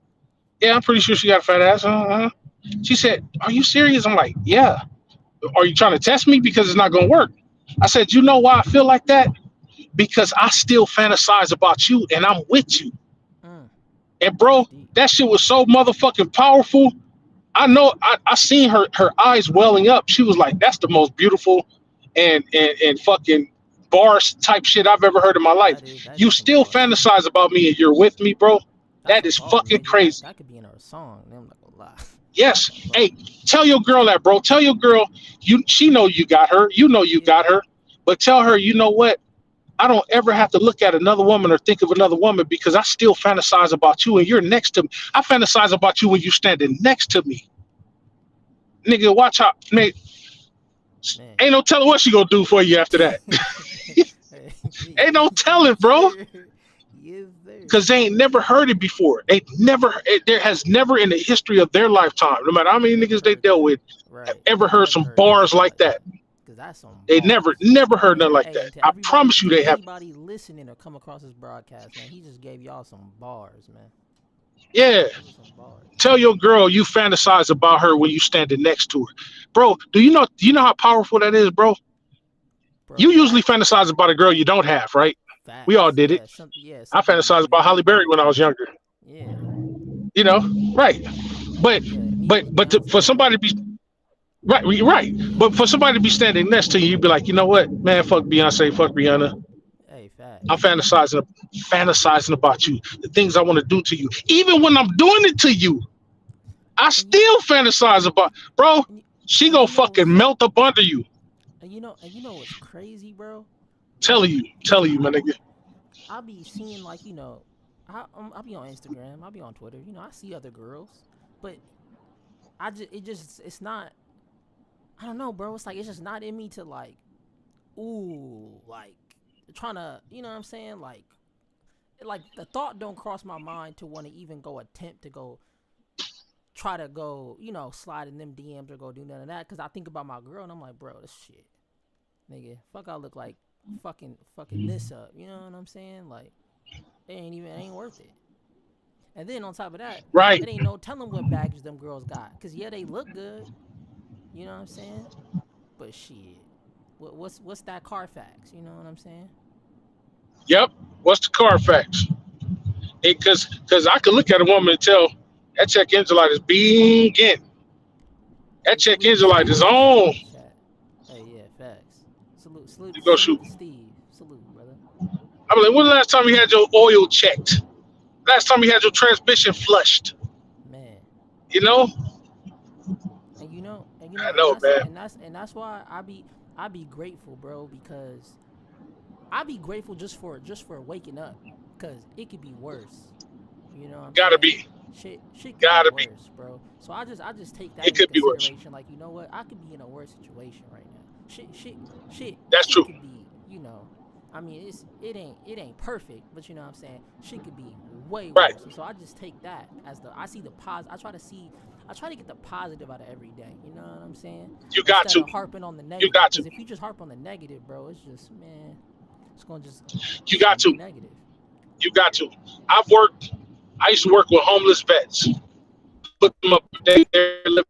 yeah, I'm pretty sure she got a fat ass. Uh-huh. She Mm. said, are you serious? I'm like, yeah. Are you trying to test me because it's not gonna work? I said, you know why I feel like that? Because I still fantasize about you and I'm with you. Mm. And That's bro, deep. that shit was so motherfucking powerful. I know I seen her eyes welling up. She was like, that's the most beautiful and fucking bars type shit I've ever heard in my life. That You is some still bars. fantasize about me and you're with me, bro. That's That some is bars fucking right there. That crazy. that could be in her song. I'm not gonna lie. Yes. That's Hey, fire. tell your girl that, bro. Tell your girl she know you got her. You know you got Yeah. her. But tell her, you know what? I don't ever have to look at another woman or think of another woman because I still fantasize about you and you're next to me. I fantasize about you when you standing next to me. Nigga, watch out. Nigga, Man. ain't no telling what she gonna do for you after that. Ain't no telling, Yes, bro. sir. Yes, sir. Because they ain't never heard it before. There has never in the history of their lifetime, no matter how They many never niggas they heard dealt that. with, have Right. ever They heard never some heard no bars shit like like that. that. Cause that's some They never, bars. never heard nothing like Hey, that. and to I promise you they have. anybody listening or come across this broadcast, man, he just gave y'all some bars, man. Yeah. Those are some bars, Tell your girl you fantasize about her when you standing next to her. Bro, do you know how powerful that is, bro? You bro. usually fantasize about a girl you don't have, right? We all Facts. did it. I Some people fantasized usually about Holly do. Berry when I was younger. Yeah. You know, right? But Yeah. Me but with but to, for Beyonce, somebody bro. to be right, you're right. But for somebody to be standing next to you, you'd be like, you know what, man, fuck Beyonce, fuck Rihanna. Hey, I'm facts. fantasizing about you, the things I want to do to you. Even when I'm doing it to you, I And you still fantasize about, bro. and you, She and gonna you know fucking what's melt up under you. what's crazy, bro? Telling Like you, telling you, my nigga. I be seeing like I be on Instagram. I be on Twitter. You know, I see other girls, but it's not. I don't know, bro. It's like it's just not in me to like, ooh, like trying to, you know what I'm saying? Like the thought don't cross my mind to want to even go attempt to go try to go, you know, slide in them DMs or go do none of that. Cause I think about my girl and I'm like, bro, this shit, nigga, fuck, I look like fucking this up. You know what I'm saying? Like, it ain't worth it. And then on top of that, Right. it ain't no telling what baggage them girls got. Cause yeah, they look good. You know what I'm saying? But shit, what's that Carfax? You know what I'm saying? Yep. What's the Carfax? Because I could look at a woman and tell that check engine light is being. That Hey, check salute to engine light Steve is in the chat. on. Hey, yeah, facts. You go shoot. Salute to Steve. Salute, brother. I'm like, when the last time you had your oil checked? Last time you had your transmission flushed? Man. You know? I And know, man. that's why I be grateful, bro, because I be grateful just for waking up, cause it could be worse. You know what I'm Gotta saying? be. Shit could be Gotta be. worse, bro. So I just take that It into could be worse. consideration. Like, you know what? I could be in a worse situation right now. That's Shit true. could be, you know. I mean, it ain't perfect, but you know what I'm saying. Shit could be way Right. worse. So I just take that as I see the positive. I try to get the positive out of every day. You know what I'm saying? You got Instead to. of harping on the You negative, got because to. if you just harp on the negative, bro, it's just, man, You it's got gonna be to. negative. You got to. I used to work with homeless vets. Put them up, they're living,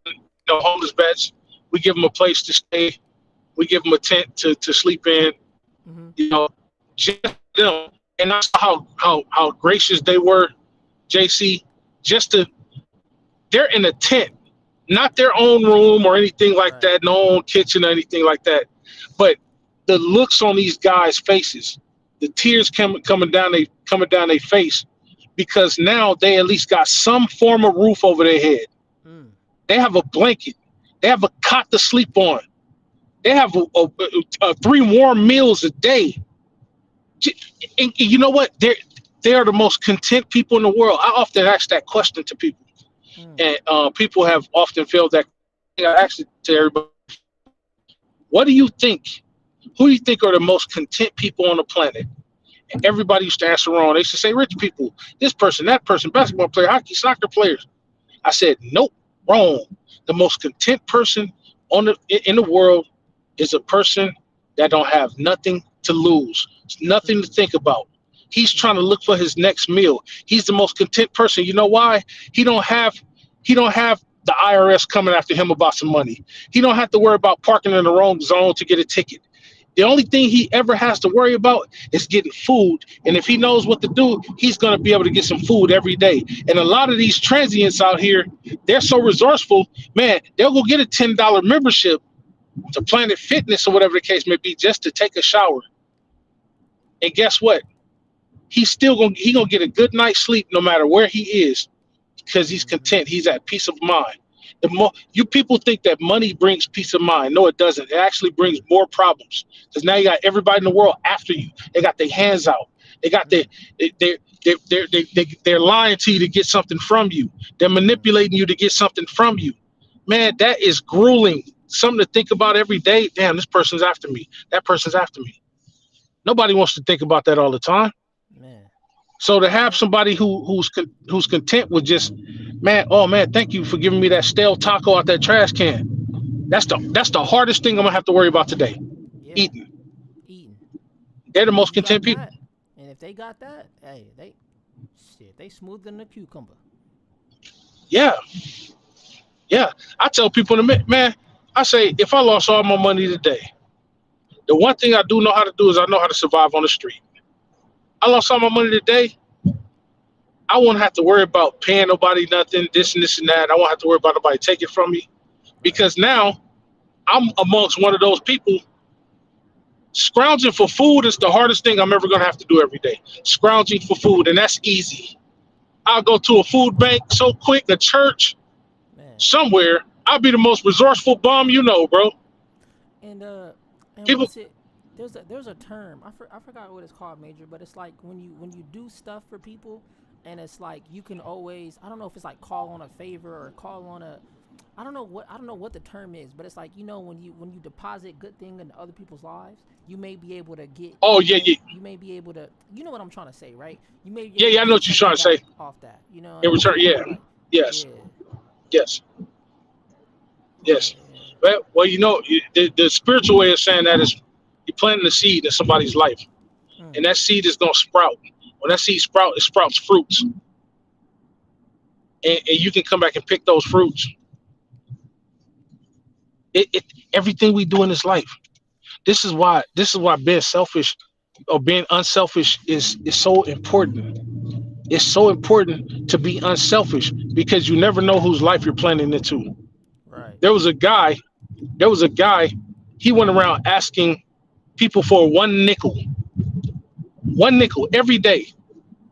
homeless vets. We give them a place to stay. We give them a tent to sleep in. Mhm. You know, just them. And I saw how gracious they were, JC. Just to, they're in a tent, not their own room or anything like Right. that, no own kitchen or anything like that. But the looks on these guys' faces, the tears coming down their face, because now they at least got some form of roof over their head. Mm. They have a blanket. They have a cot to sleep on. They have three warm meals a day. And you know what? They are the most content people in the world. I often ask that question to people, Mm. and people have often failed that. I ask it to everybody. What do you think? Who do you think are the most content people on the planet? And everybody used to answer wrong. They used to say rich people, this person, that person, basketball player, hockey, soccer players. I said, nope, wrong. The most content person in the world is a person that don't have nothing to lose, nothing to Mm. think about. He's trying to Mm. look for his next meal. He's the most content person. You know why? He don't have he don't have the IRS coming after him about some money. He don't have to worry about parking in the wrong zone to get a ticket. The only thing he ever has to worry about is getting food. And if he knows what to do, he's going to be able to get some food every day. And a lot of these transients out here, they're so resourceful, man, they'll go get a $10 membership to Planet Fitness or whatever the case may be just to take a shower. And guess what? He gonna get a good night's sleep no matter where he is because he's Mhm. content. He's at peace of mind. The more you people think that money brings peace of mind, no, it doesn't. It actually brings more problems because now you got everybody in the world after you. They got their hands out. They got Mm. they're lying to you to get something from you. They're Mm. manipulating you to get something from you. Man, that is grueling. Something to think about every day. Damn, this person's after me. That person's after me. Nobody wants to think about that all the time. Man. So to have And somebody who's content with just, man, oh man, thank you for giving me that stale taco out that trash can. That's the hardest thing I'm gonna have to worry about today. yeah, Eating. eating. They're the And if most you got content people. that, hey, they smoother than a cucumber. Yeah, yeah. I tell people in a minute, man. I say if I lost all my money today, the one thing I do know how to do is I know how to survive on the street. I lost all my money today. I won't have to worry about paying nobody nothing, this and this and that. I won't have to worry about nobody taking from me Right. because now I'm amongst one of those people. Scrounging for food is the hardest thing I'm ever going to have to do every day. Scrounging for food, and that's easy. I'll go to a food bank so quick, a church, Man. somewhere. I'll be the most resourceful bum you know, bro. And People, what's it? There's a term. I forgot what it's called, Major. But it's like when you do stuff for people, and it's like you can always, I don't know if it's like call on a favor or call on a, I don't know what the term is, but it's like, when you deposit good thing into other people's lives, you may be able to get Oh yeah, yeah, you may be able to, you know what I'm trying to say, right? You may be yeah, able to yeah. I know get what you're trying something to say. back off that. You know what In I'm return, saying? yeah, Like, yes, yeah, yes, yeah, yes. Well, the spiritual way of saying that is you're planting a seed in somebody's life, yeah. and that seed is gonna sprout. When that seed it sprouts fruits, and you can come back and pick those fruits. It everything we do in this life. This is why being selfish or being unselfish is so important. It's so important to be unselfish because you never know whose life you're planting into. Right. There was a guy. There was a guy. He went around asking people for one nickel every day,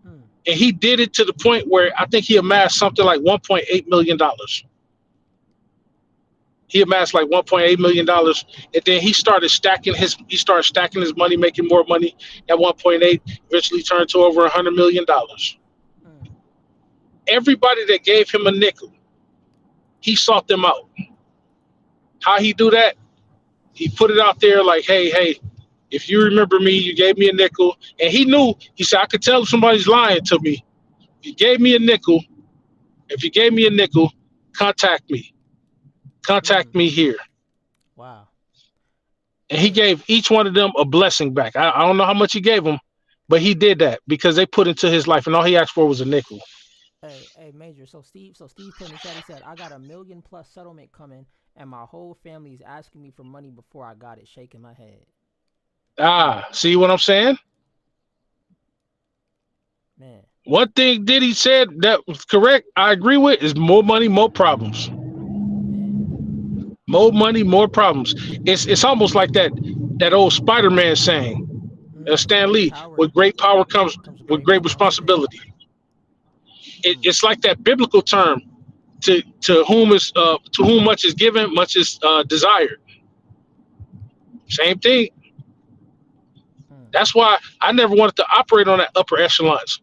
Mm. and he did it to the point where I think he amassed something like $1.8 million. He amassed like $1.8 million, and then he started stacking his money, making more money. At 1.8, eventually turned to over $100 million. Mm. Everybody that gave him a nickel, he sought them out. How he do that? He put it out there like, hey, if you remember me, you gave me a nickel, and he knew. He said, I could tell if somebody's lying to me. If you gave me a nickel, if you gave me a nickel, contact me. Mm. Contact me here. Wow. And he Hey, gave each one of them a blessing back. I don't know how much he gave them, but he did that because they put into his life, and all he asked for was a nickel. hey, Major. So Steve put in the chat. He said, "I got a million plus settlement coming, and my whole family is asking me for money before I got it." Shaking my head, See what I'm saying? man, One thing Diddy said that was correct, I agree with, is more money, more problems. man. More money, more problems. It's almost like that old Spider-Man saying, With Stan great Lee, power with great power comes comes with great great responsibility. responsibility. Mm. It's like that biblical term, to whom much is given, much is desired. Same thing. Mm. That's why I never wanted to operate on that upper echelons.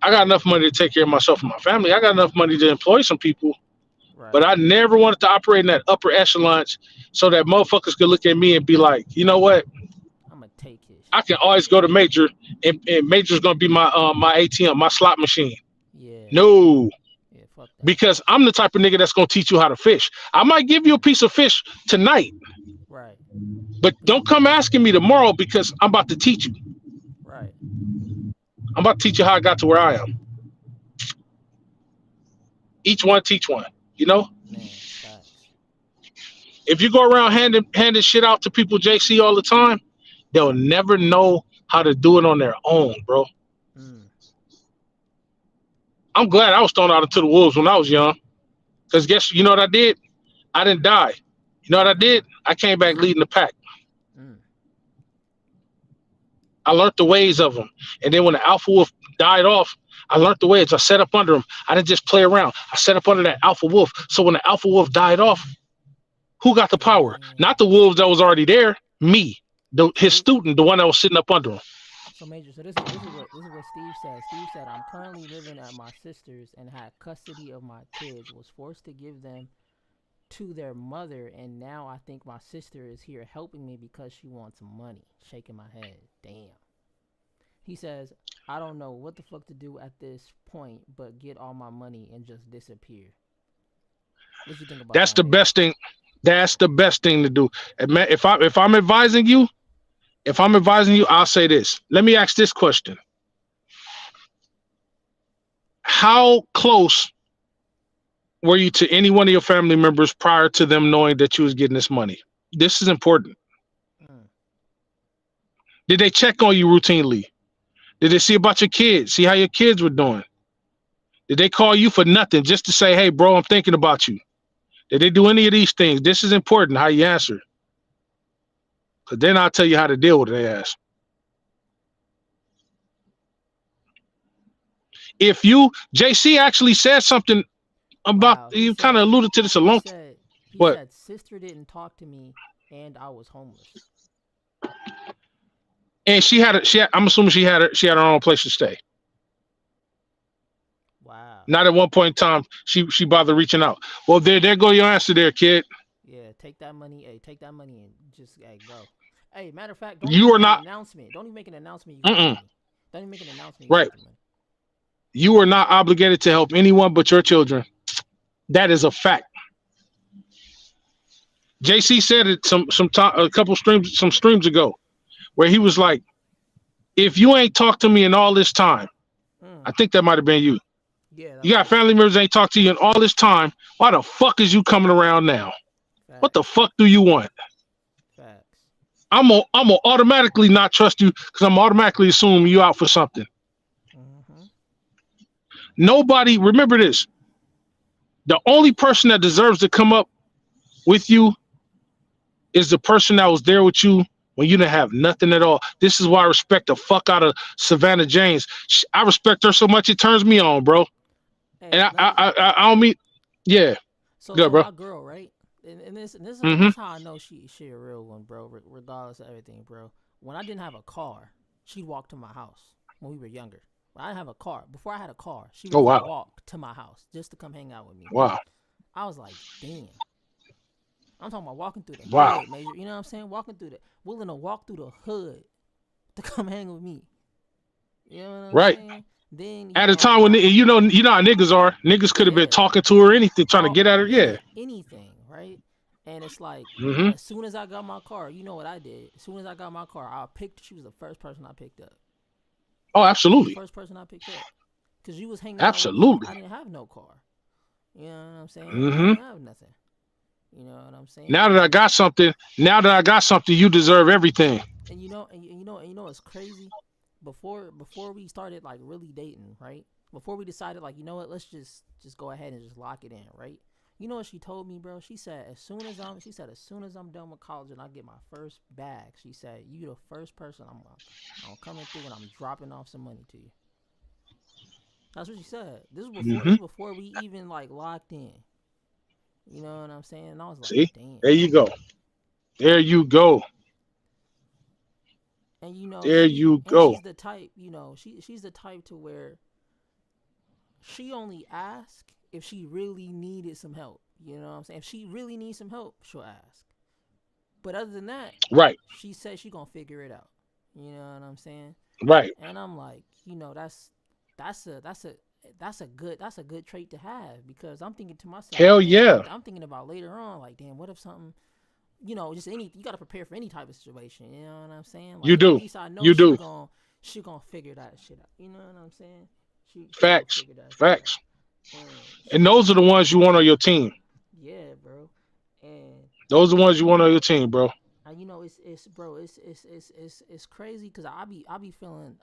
I got enough money to take care of myself and my family. I got enough money to employ some people, but Right. I never wanted to operate in that upper echelons so that motherfuckers could look at me and be like, you know what? I'm gonna take his I shit. can always go to Major, and Major's gonna be my ATM, my slot machine. Yeah. No, Yeah. Fuck that. because I'm the type of nigga that's gonna teach you how to fish. I might give you a piece of fish tonight, Right. but don't come asking me tomorrow because I'm about to teach you. Right. I'm about to teach you how I got to where I am. Each one teach one. You know, Man. Facts. if you go around handing shit out to people, JC, all the time, they'll never know how to do it on their own, bro. Mm. I'm glad I was thrown out into the wolves when I was young. Because you know what I did? I didn't die. You know what I Mm. did? I came back leading the pack. Mm. I learned the ways of them. And then when the alpha wolf died off, I learned the ways. I set up under him. I didn't just play around. I set up under that alpha wolf. So when the alpha wolf died off, who got the power? Damn. Not the wolves that was already there. Me, So his this. student, the one that was sitting up under him. So Major. So this is what Steve said. Steve said, "I'm currently living at my sister's and had custody of my kids. Was forced to give them to their mother, and now I think my sister is here helping me because she wants money." Shaking my head. Damn. He says, "I don't know what the fuck to do at this point, but get all my money and just disappear." What you think about That's that, the Major? best thing. That's the best thing to do. And man, if I'm advising you, I'll say this. Let me ask this question: how close were you to any one of your family members prior to them knowing that you was getting this money? This is important. Mm. Did they check on you routinely? Did they see about your kids? See how your kids were doing? Did they call you for nothing just to say, "Hey, bro, I'm thinking about you"? Did they do any of these things? This is important. How you answer, because then I'll tell you how to deal with their ass. If you, JC actually said something about, Wow. He you kind of said. alluded to this a He long. said. He What? said sister didn't talk to me, and I was homeless. And she had. I'm assuming she had her own place to stay. Not at one point in time she bothered reaching out. Well, there go your answer there, kid. Yeah, take that money. Hey, take that money and just go. Hey, matter of fact, don't You even are make an not. announcement. Don't even make an announcement. You got the Mm-mm, money. Don't even make an announcement. You right. got the money. You are not obligated to help anyone but your children. That is a fact. JC said it some time a couple streams ago where he was like, if you ain't talked to me in all this time, Mm, I think that might have been you. yeah, that You was got me. family members that ain't talked to you in all this time. Why the fuck is you coming around now? What the Facts. fuck do you want? Facts. I'm gonna automatically not trust you because I'm automatically assuming you out for something. Mm-hmm. Nobody remember this. The only person that deserves to come up with you is the person that was there with you when you didn't have nothing at all. This is why I respect the fuck out of Savannah James. I respect her so much it turns me on, bro. And Hey, I let I me. I don't mean, yeah, good, So bro. my girl, right? And Mm-hmm. this how I know she a real one, bro. Regardless of everything, bro. When I didn't have a car, she'd walk to my house when we were younger. When I didn't have a car, before I had a car, she would Oh just wow, walk to my house just to come hang out with me. wow, I was like, damn. I'm talking about walking through the wow. hood, major. You know what I'm saying? Walking through the, willing to walk through the hood to come hang with me. You know what I'm Right. saying? Then At a time when you know how niggas are. Niggas could have been yeah, talking to her or anything, trying to all get at her. Yeah. anything, right? And it's like Mm-hmm. as soon as I got my car, you know what I did? As soon as I got my car, I picked. She was the first person I picked up. Oh, She was the absolutely, first person I picked up because you was hanging out with me. absolutely. I didn't have no car. You know what I'm saying? I Mm-hmm. didn't have nothing. You know what I'm saying? Now that I got something, you deserve everything. And you know, it's crazy. Before we started like really dating, right? Before we decided like, you know what, let's just go ahead and just lock it in, right? You know what she told me, bro? She said as soon as I'm done with college and I get my first bag, she said, you the first person I'm coming through and I'm dropping off some money to you. That's what she said. This Mm-hmm. was before we even like locked in. You know what I'm saying? And I was like, See, damn. there you go. There you go. And There you go. she's the type, she's the type to where she only asks if she really needed some help. You know what I'm saying? If she really needs some help, she'll ask. But other than that, Right, she says she gonna figure it out. You know what I'm saying? right. And I'm like, that's a that's a that's a good trait to have because I'm thinking to myself, Hell damn, yeah, I'm thinking about later on, like, damn, what if something, just you gotta prepare for any type of situation. You know what I'm saying? you Like at do. least I know You do. she gonna figure that shit out. You know what I'm saying? She gonna Facts, figure that shit out. facts. And And those are the ones you want on your team. yeah, bro. And Those are the ones you want on your team, bro. it's bro, it's crazy because I be feeling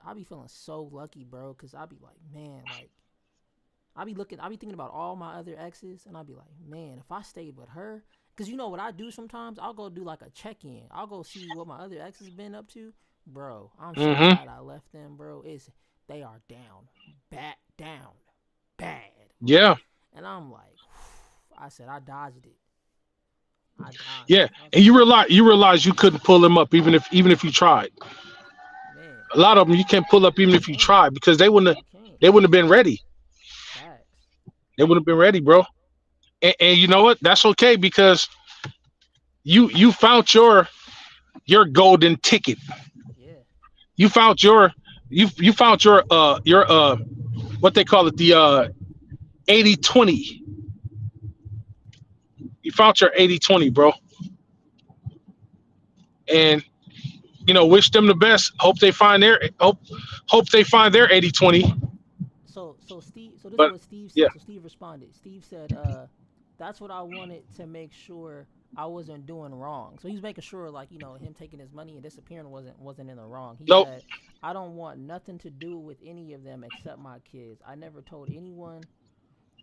so lucky, bro. Because I be like, man, like I be thinking about all my other exes, and I be like, man, if I stayed with her, because you know what I do sometimes, I'll go do like a check in. I'll go see what my other exes been up to, bro. I'm so Mm-hmm. glad I left them, bro. They are down, bad, bro. Yeah, And I'm like, I said I dodged it. I dodged yeah. it. I was And like, you realize you couldn't pull them up even if you tried. man, A lot of them you can't pull up even you if you can't, tried because you can't. they wouldn't have been ready. Facts. They wouldn't have been ready, bro. And you know what? That's okay because you found your golden ticket. Yeah. You found you found your what they call it, the 80/20. You found your 80/20, bro. And wish them the best. Hope they find their 80/20. So this is But what Steve yeah, said. So Steve responded. Steve said, that's what I wanted to make sure I wasn't doing wrong. So he's making sure like, him taking his money and disappearing wasn't in the wrong. He nope. said, I don't want nothing to do with any of them except my kids. I never told anyone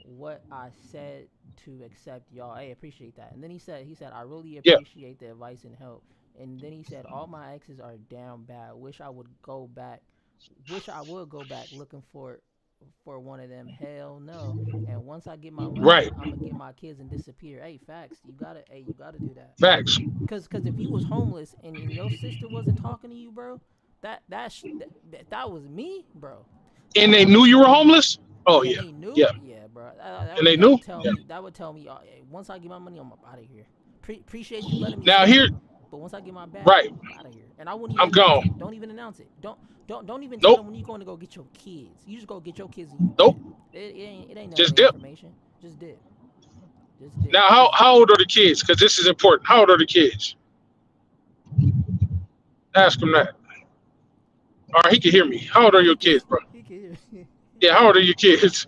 what I said to accept y'all. Hey, appreciate that. And then he said, I really Yeah, appreciate the advice and help. And then he said, all my exes are down bad. Wish I would go back looking for one of them. Hell no. And once I get my money, right. I'm gonna get my kids and disappear. Hey, facts. You gotta do that. Facts. Cause if you was homeless and your sister wasn't talking to you, bro, that was me, bro. And That they I knew was you were homeless. Oh And yeah, they knew, yeah, yeah, bro. and they That knew. would tell Yeah. me. That would tell me. Hey, once I get my money, I'm out of here. Appreciate you letting me Now here, stay, but once I get my bag, right? I'm out of here. And I wouldn't even I'm announce it. gone. Don't even announce it. Don't even tell Nope, them when you going to go get your kids. You just go get your kids and you nope. dip. It ain't none of Just the dip. information. Just dip. Just dip. Now, Cause how old are the kids? Because this is important. How old are the kids? Ask them that. All right, he can hear me. How old are yeah, your he can kids, bro? he can hear me. Yeah, how old are your kids?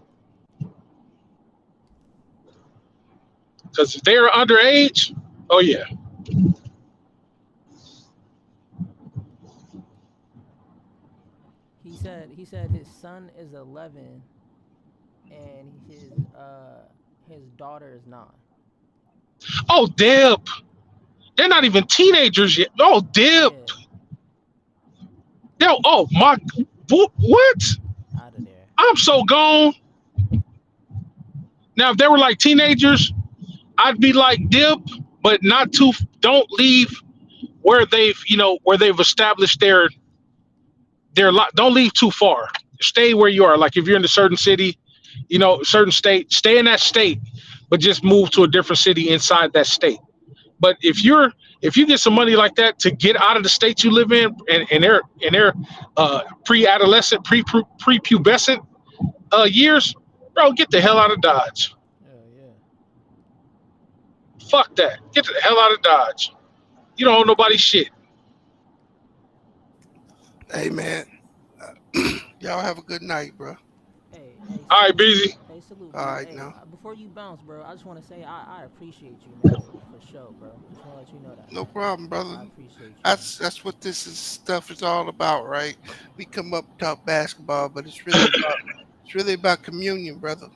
Because if they're underage, oh yeah. He said his son is 11 and his daughter is 9. Oh, Deb. They're not even teenagers yet. Oh, Deb. Yeah, Oh my. What? out of there. I'm so gone. Now, if they were like teenagers, I'd be like Deb, but not too. Don't leave where they've established their lot. Don't leave too far. Stay where you are. Like if you're in a certain city, certain state, stay in that state, but just move to a different city inside that state. But if you get some money like that to get out of the state you live in, and they're pre-adolescent, prepubescent years, bro, get the hell out of Dodge. Oh yeah. Fuck that. Get the hell out of Dodge. You don't owe nobody shit. Hey man, y'all have a good night, bro. Hey, All right, salute. busy. Hey, salute, All B. right Hey, now. before you bounce, bro, I just want to say I appreciate you, man, for sure, bro. Just want to let you know that, No man. problem, brother. I appreciate you, man. That's what stuff is all about, right? We come up talk basketball, but it's really about communion, brother.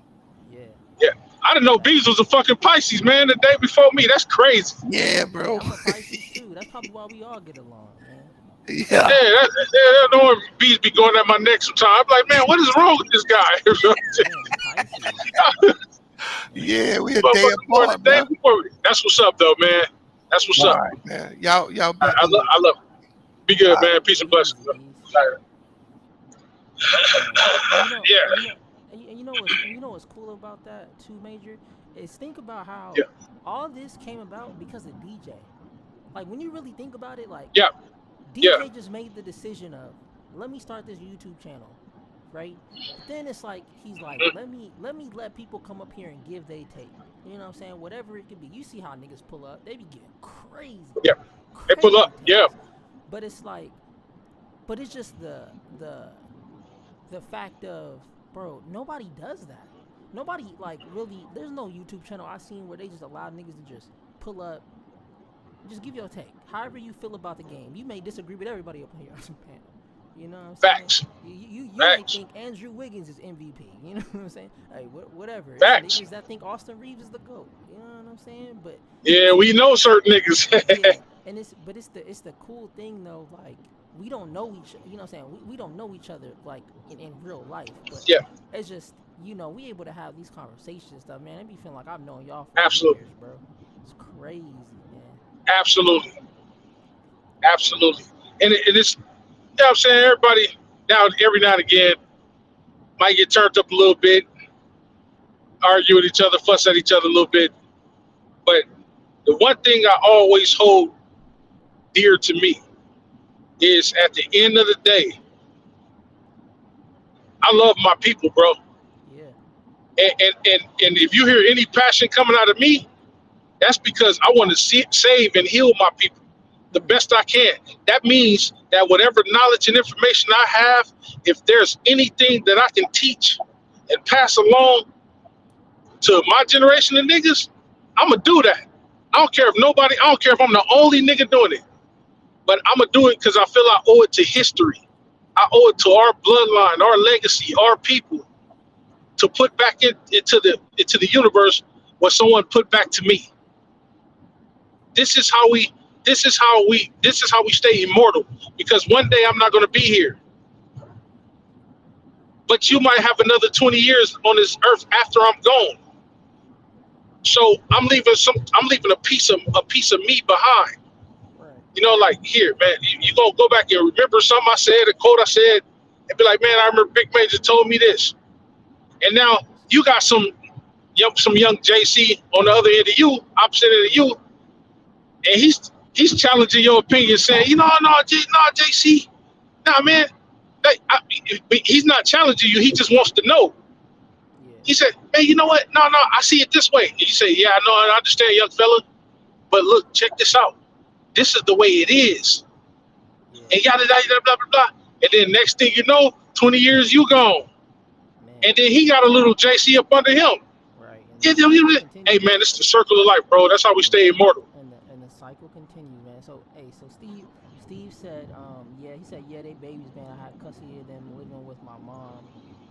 Yeah. Yeah. I didn't know Bees was a fucking Pisces, man, the day before me. That's crazy. Yeah, Hey, bro. I'm a Pisces too. That's probably why we all get along, man. Yeah, Yeah, that know Bees be going at my neck sometimes. I'm like, man, what is wrong with this guy? Yeah, we Pisces. yeah, we a day Motherfucker born the apart, day bro. before me. That's what's up, though, man. That's what's All up. right, man. Y'all be good. I love it. Be All good, right. man. Peace and Be blessings. easy, Bro. Bees. All right. And you know, and you Yeah, know, and you know what's cool about that too, Major, is think about how yeah, all this came about because of DJ. Like when you really think about it, like yeah, yeah. DJ just made the decision of let me start this YouTube channel, right? But then it's like he's like let people come up here and give they take. You know what I'm saying? Whatever it could be. You see how niggas pull up? They be getting crazy, Yeah. They pull crazy up. Yeah. takes. But it's like, but it's just the the fact of bro, nobody does that. Nobody like really. There's no YouTube channel I seen where they just allow niggas to just pull up. Just give your take. However you feel about the game. You may disagree with everybody up here on some panel. You know what I'm saying? Facts. You may Facts. think Andrew Wiggins is MVP. You know what I'm saying? Hey, whatever. It's Facts. niggas that think Austin Reeves is the GOAT. You know what I'm saying? But Yeah, it's we know certain niggas. yeah, and it's the cool thing though. Like we don't know each. You know what I'm saying? We don't know each other like in real life. But Yeah, it's just we able to have these conversations stuff, man. It be feeling like I've known y'all for absolutely. years, bro. It's crazy, man. Absolutely. Absolutely. And it's, what I'm saying? Everybody, every now and again, might get turned up a little bit, argue with each other, fuss at each other a little bit. But the one thing I always hold dear to me is at the end of the day, I love my people, bro. Yeah, And if you hear any passion coming out of me, that's because I want to save and heal my people the best I can. That means that whatever knowledge and information I have, if there's anything that I can teach and pass along to my generation of niggas, I'm gonna do that. I don't care if I'm the only nigga doing it, but I'm gonna do it because I feel I owe it to history. I owe it to our bloodline, our legacy, our people to put back into the universe what someone put back to me. This is how we stay immortal because one day I'm not going to be here, but you might have another 20 years on this earth after I'm gone. So I'm leaving a piece of me behind. right. Like here, man, you gonna go back and remember something I said, a quote I said, and be like, man, I remember Big Major told me this. And now you got some young JC on the other end of you, opposite end of you, and he's challenging your opinion, saying, no, JC, nah, man, he's not challenging you. He just wants to know. Yeah. He said, man, you know what? No, I see it this way. And you say, yeah, I know, I understand, young fella, but look, check this out. This is the way it is, Yeah. and yada yada blah blah blah. And then next thing you know, 20 years you gone, and Man. then he got a little JC up under him. Right. And Yeah, the cycle hey man, continues. it's the circle of life, bro. That's how we And the stay immortal. and the cycle continues, man. So hey, so Steve said, yeah, he said, yeah, they babies, man. I had custody of them living with my mom,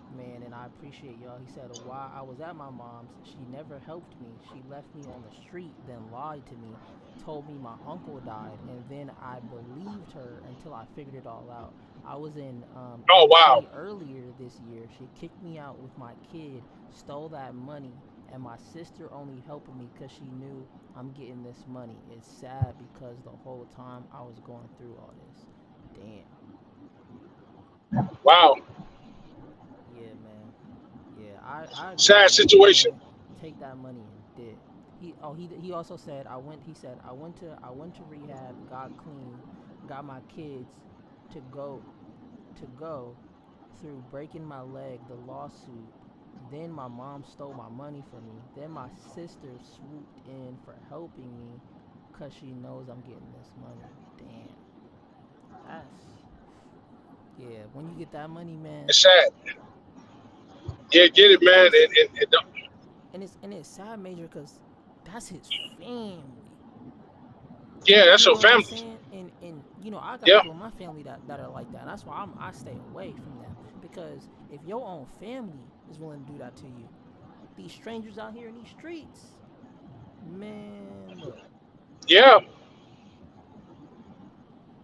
man, and I appreciate y'all. He said, while I was at my mom's, she never helped me. She left me on the street, then lied to me, told me my uncle died, and then I believed her until I figured it all out. I was in Oh wow, NC earlier this year. She kicked me out with my kid, stole that money, and my sister only helping me because she knew I'm getting this money. It's sad because the whole time I was going through all this. Damn. wow, Yeah, man. Yeah, I agree sad with Nate, situation. man. Take that money and dip. He also said I went to rehab, got clean, got my kids to go through breaking my leg, the lawsuit. Then my mom stole my money from me. Then my sister swooped in for helping me because she knows I'm getting this money. Damn. That's, yeah, when you get that money, man, It's sad. Yeah, get and it, it and man. it's And and it's sad, major, because that's his family. yeah, You that's know your what I'm family. saying? And I got Yeah, people in my family that are like that. And that's why I stay away from them, because if your own family is willing to do that to you, these strangers out here in these streets, man, look. yeah.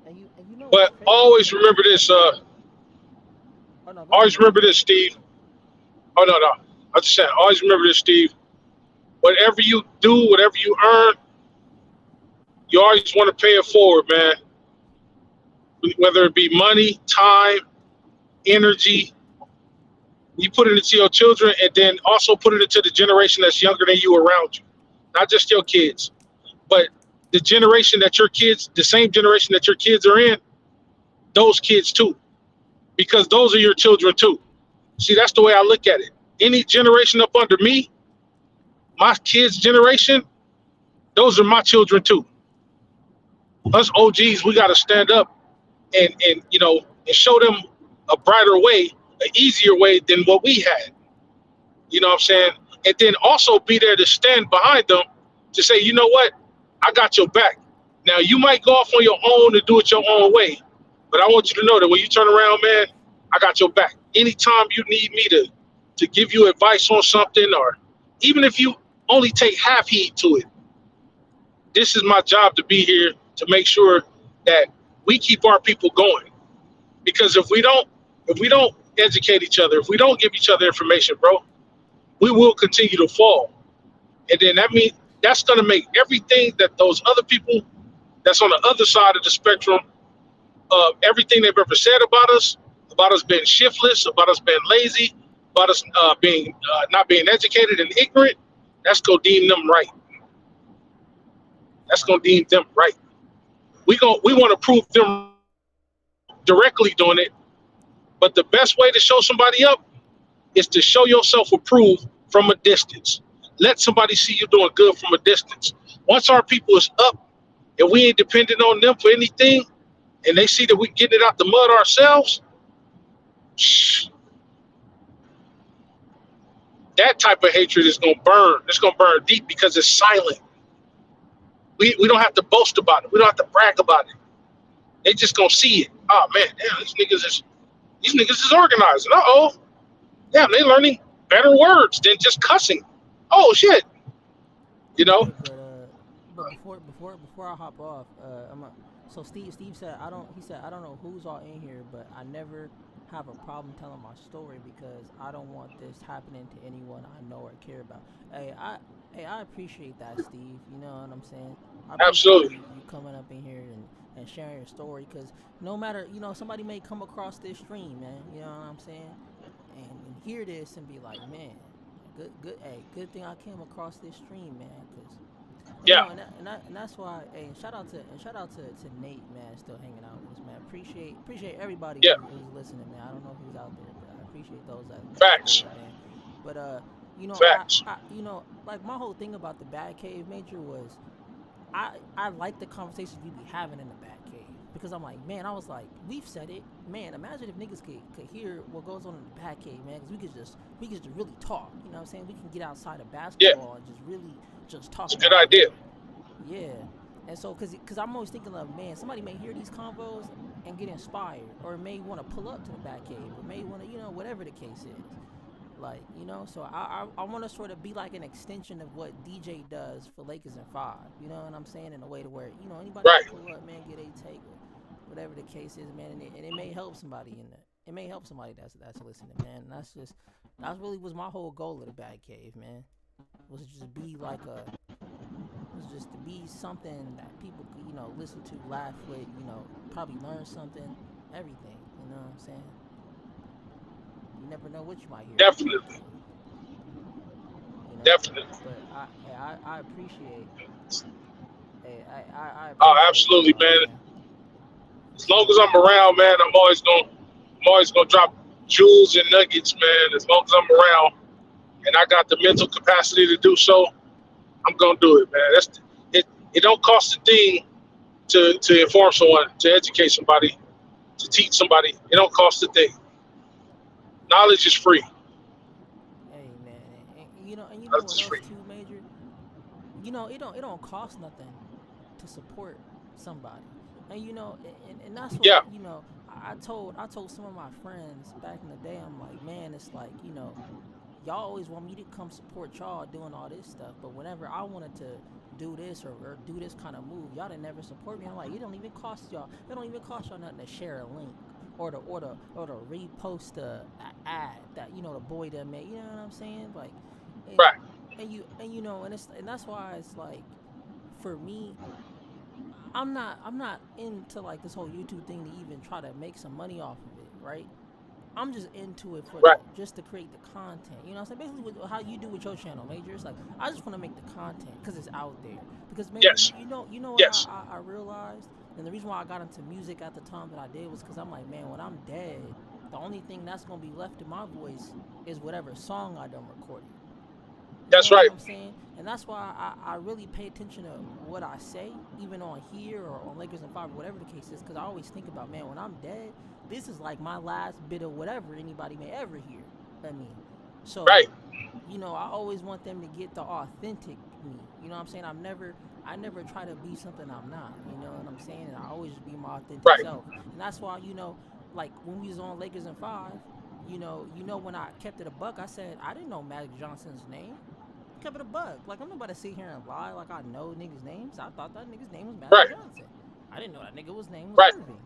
And you know what's But crazy always too? remember this. Oh no, go ahead, Always major. remember this, Steve. Oh no, no. I just said, always remember this, Steve. Whatever you do, whatever you earn, you always want to pay it forward, man. Whether it be money, time, energy, you put it into your children, and then also put it into the generation that's younger than you around you. Not just your kids, but the generation that your kids, the same generation that your kids are in, those kids too, because those are your children too. See, that's the way I look at it. Any generation up under me, my kids' generation, those are my children too. Us OGs, we got to stand up and and show them a brighter way, an easier way than what we had. You know what I'm saying? And then also be there to stand behind them to say, you know what, I got your back. Now you might go off on your own and do it your own way, but I want you to know that when you turn around, man, I got your back. Anytime you need me to give you advice on something, or even if you only take half heed to it, this is my job to be here to make sure that we keep our people going. Because if we don't educate each other, if we don't give each other information, bro, we will continue to fall. And then that means that's gonna make everything that those other people that's on the other side of the spectrum, everything they've ever said about us being shiftless, about us being lazy, about us being not being educated and ignorant, that's gonna deem them right. That's gonna deem Facts. them right. We want to prove them wrong directly doing it, but the best way to show somebody up is to show yourself approved from a distance. Let somebody see you doing good from a distance. Once our people is up and we ain't dependent on them for anything, and they see that we getting it out the mud ourselves, that type of hatred is gonna burn. It's gonna burn deep because it's silent. We don't have to boast about it. We don't have to brag about it. They just gonna see it. Oh man, damn, these niggas is organizing. Uh oh, damn, they learning better words than just cussing. Oh shit, you know. Hey, but before I hop off, so Steve said I don't know who's all in here, but I never have a problem telling my story because I don't want this happening to anyone I know or care about. Hey, I appreciate that, Steve. You know what I'm saying? I appreciate Absolutely. you coming up in here and sharing your story, because no matter, somebody may come across this stream, man. You know what I'm saying? And hear this and be like, man, hey, good thing I came across this stream, man, because and Yeah, and that's why. Hey, shout out to Nate, man, still hanging out with us, man. Appreciate everybody yeah. who's listening, man. I don't know who's out there, but I appreciate those that's Facts, there, man. But facts. like my whole thing about the Batcave major was I like the conversations we be having in the Batcave because I'm like, man, I was like, we've said it, man. Imagine if niggas could hear what goes on in the Batcave, man, because we could just really talk. You know what I'm saying? We can get outside of Yeah, basketball and just really just talk it's a good about idea. hood. Yeah. And so, cause I'm always thinking of, man, somebody may hear these convos and get inspired, or may want to pull up to the Batcave, or may want to, whatever the case is. Like, so I want to sort of be like an extension of what DJ does for Lakers and Five. You know what I'm saying? In a way to where anybody can Right. pull up, man, get a take, or whatever the case is, man, and it may help somebody in that. It may help somebody that's listening, man. And that's really was my whole goal of the Bad Cave, man. Was just be like was just to be something that people could listen to, laugh with, probably learn something, everything. You know what I'm saying? You never know what you might hear on the Bad Definitely, Cave. you know. definitely. But I appreciate I Oh, appreciate absolutely, y'all, man. man, for As long sure. as I'm around, man, I'm always gonna drop jewels and nuggets, man. As long as I'm around and I got the mental capacity to do so, I'm gonna do it, man. It. It don't cost a thing to inform someone, to educate somebody, to teach somebody. It don't cost a thing. Knowledge is free. Hey man, and you know Knowledge what is else free. too, Major? It don't cost nothing to support somebody. And and that's Yeah, what, I told some of my friends back in the day, I'm like, man, it's like, y'all always want me to come support y'all doing all this stuff, but whenever I wanted to do this or do this kind of move, y'all didn't never support me. I'm like, it don't even cost y'all nothing to share a link or to repost a ad that the boy that made. You know what I'm saying? Like, and right. and that's why it's like, for me, I'm not into like this whole YouTube thing to even try to make some money off of it, right? I'm just into it for Right. just to create the content. You know what I'm saying? Basically, how you do with your channel, Major. It's like, I just want to make the content because it's out there. Because, Major, Yes. you know what Yes. I realized, and the reason why I got into music at the time that I did was because I'm like, man, when I'm dead, the only thing that's gonna be left in my voice is whatever song I done recorded. You That's know what right. I'm saying? And that's why I really pay attention to what I say, even on here or on Lakers and Five, whatever the case is, because I always think about, man, when I'm dead, this is like my last bit of whatever anybody may ever hear of me. Right. So, I always want them to get the authentic me. You know what I'm saying? I never try to be something I'm not. You know what I'm saying? And I always just be my authentic Right. self. And that's why, like when we was on Lakers and Five, when I kept it a buck, I said I didn't know Magic Johnson's name. Kept it a buck. Like, I'm not about to sit here and lie like I know niggas' names. I thought that nigga's name was Magic Right. Johnson. I didn't know that nigga was name was Right. Irving.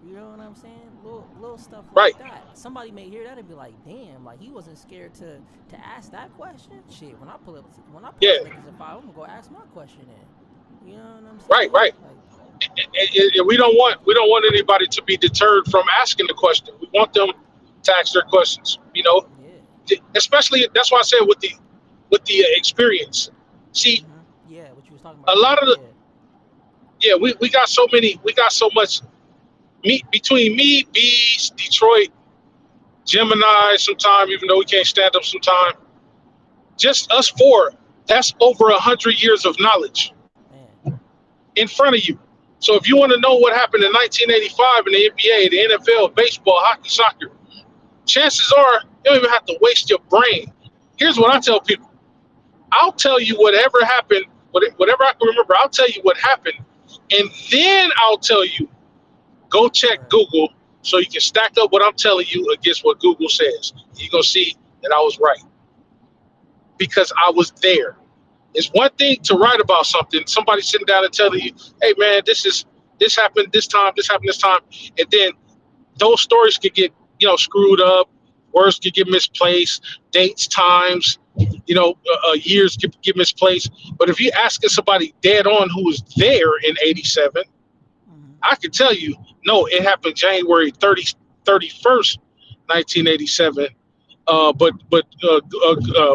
You know what I'm saying? Little stuff Right. like that. Somebody may hear that and be like, damn, like he wasn't scared to ask that question. Shit, when I pull up to Yeah. Lakers and Five, I'm gonna go ask my question in. You know what I'm Right. saying? Right. Like, And we don't want anybody to be deterred from asking the question. We want them to ask their questions. yeah. Especially that's why I said with the experience. See, Yeah, what you was talking about a lot earlier. of the Yeah. yeah, we got so much meet between me, Bees, Detroit, Gemini. Sometime, even though we can't stand up, sometime just us four. That's over 100 years of knowledge Man. in front of you. So if you want to know what happened in 1985 in the NBA, the NFL, baseball, hockey, soccer, chances are you don't even have to waste your brain. Here's what I tell people. I'll tell you whatever happened, whatever I can remember, I'll tell you what happened. And then I'll tell you, go check Word. Google so you can stack up what I'm telling you against what Google says. You're going to see that I was right because I was there. It's one thing to write about something, somebody sitting down and telling you, hey man, this happened this happened this time. And then those stories could get screwed up, words could get misplaced, dates, times, years could get misplaced. But if you're asking somebody dead on who was there in '87, Mhm. I can tell you, no, it happened January 31st, 1987,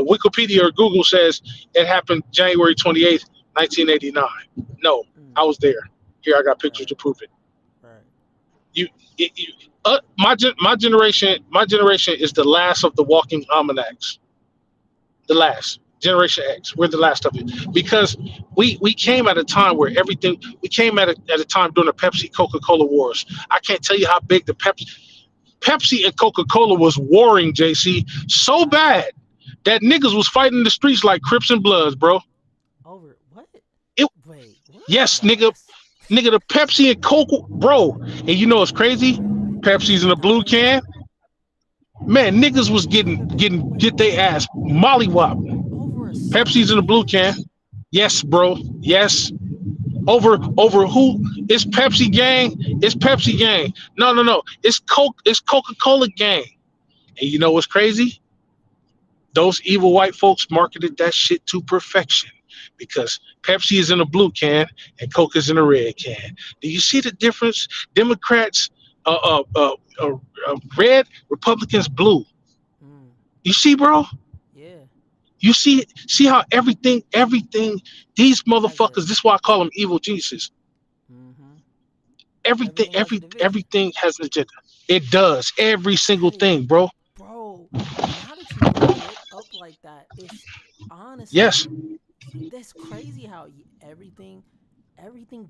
Wikipedia or Google says it happened January 28th, 1989. No, Mm, I was there. Here, I got pictures right, to prove it. right. You, my generation is the last of the walking almanacs. The last generation X. We're the last of it because we came at a time where everything. We came at a time during the Pepsi Coca Cola wars. I can't tell you how big the Pepsi and Coca Cola was warring, JC, so How? bad that niggas was fighting in the streets like Crips and Bloods, bro. Over what? It Wait, what? yes, No, nigga, that's nigga, the Pepsi and Coca, bro. And you know what's crazy? Pepsi's in a blue stop. can. Man, niggas was Wait, wait, wait, wait. get their ass mollywopped. Over a soda Pepsi's in a blue can? can. Yes, bro. Yes. Nah, Over who? It's Pepsi gang. It's Pepsi gang. No, no, no. It's Coke. It's Coca Cola gang. And you know what's crazy? Those evil white folks marketed that shit to perfection because Pepsi is in a blue can and Coke is in a red can. Do you see the difference? Democrats, red, Republicans, blue. mm, You see, bro? yeah, You see how everything, these has a. motherfuckers, this is why I call them evil geniuses. Mm-hmm. Everything, Everything has a division. everything has an agenda. It does. Every single Hey, thing, bro. bro, now that you bring it up like that, it's Yes. honestly that's crazy how everything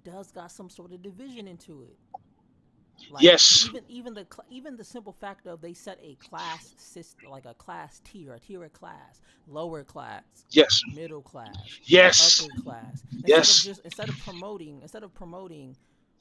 does got some sort of division into it. Like Yes. even the simple fact of they set a class system, like a class tier, a tier of class, lower class, Yes. middle class, Yes. upper class, Yes. instead of promoting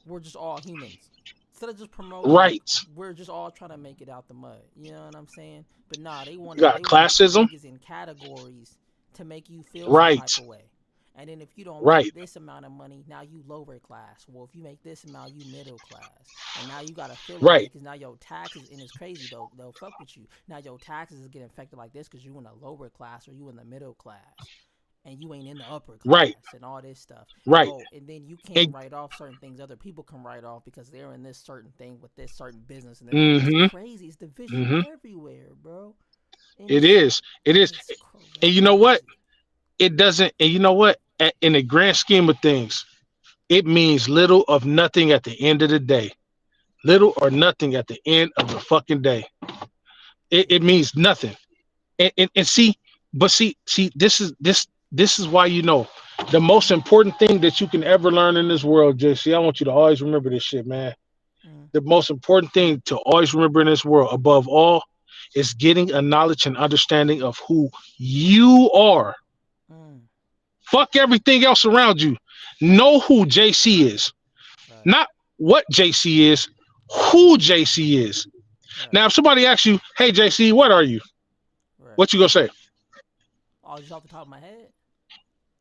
we're just all humans, instead of just promoting Right. we're just all trying to make it out the mud, you know what I'm saying? But nah, they want You to got they want to put classism. niggas in categories to make you feel some type Right. of way. And then if you don't make Right. this amount of money, now you lower class. Well, if you make this amount, you middle class. And now you gotta feel away Right. because now your taxes, and it's crazy though, they'll fuck with you. Now your taxes is getting affected like this because you in the lower class or you in the middle class, and you ain't in the upper Right. class and all this stuff. And Right. oh, and then you can't And, write off certain things other people can write off because they're in this certain thing with this certain business. And it's mm-hmm. crazy. It's division Mm-hmm. everywhere, bro. And It is. It is. it's And you know what? crazy. It doesn't. And you know what? In the grand scheme of things, it means little of nothing at the end of the day. Little or nothing at the end of the fucking day. It Yeah. means nothing. And see, but see, this is why you know the most important thing that you can ever learn in this world, JC. I want you to always remember this shit, man. Mm, The most important thing to always remember in this world, above all, is getting a knowledge and understanding of who you are. mm, Fuck everything else around you. Know who JC is. right. Not what JC is, who JC is. Right. Now, if somebody asks you, hey, JC, what are you? Right. What you gonna say? Oh, just off the top of my head.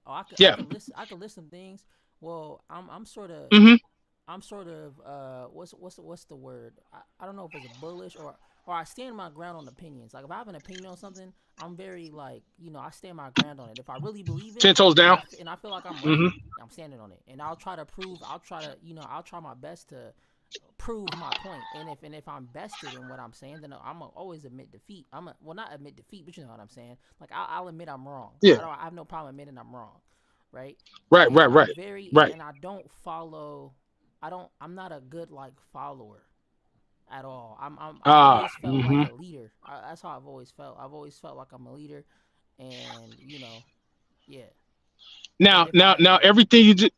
Oh, I Yeah. could list some things. Well, Mm-hmm. I'm sort of what's the word? I don't know if it's a bullish or I stand my ground on opinions. Like if I have an opinion on something, I'm very like I stand my ground on it. If I really believe in 10 it toes and down. I feel like I'm right, Mm-hmm. I'm standing on it. And I'll try to prove. I'll try to I'll try my best to prove my point. And if I'm bested in what I'm saying, then I'm gonna always admit defeat. Well, not admit defeat, but you know what I'm saying. Like I'll admit I'm wrong. Yeah. I have no problem admitting I'm wrong, right? Right, right, And I'm right, very right. and I don't follow. I'm not a good like follower at all. I've always felt like Mm-hmm. a leader. That's how I've always felt. I've always felt like I'm a leader, and yeah. But if I Now, yeah. everything you did.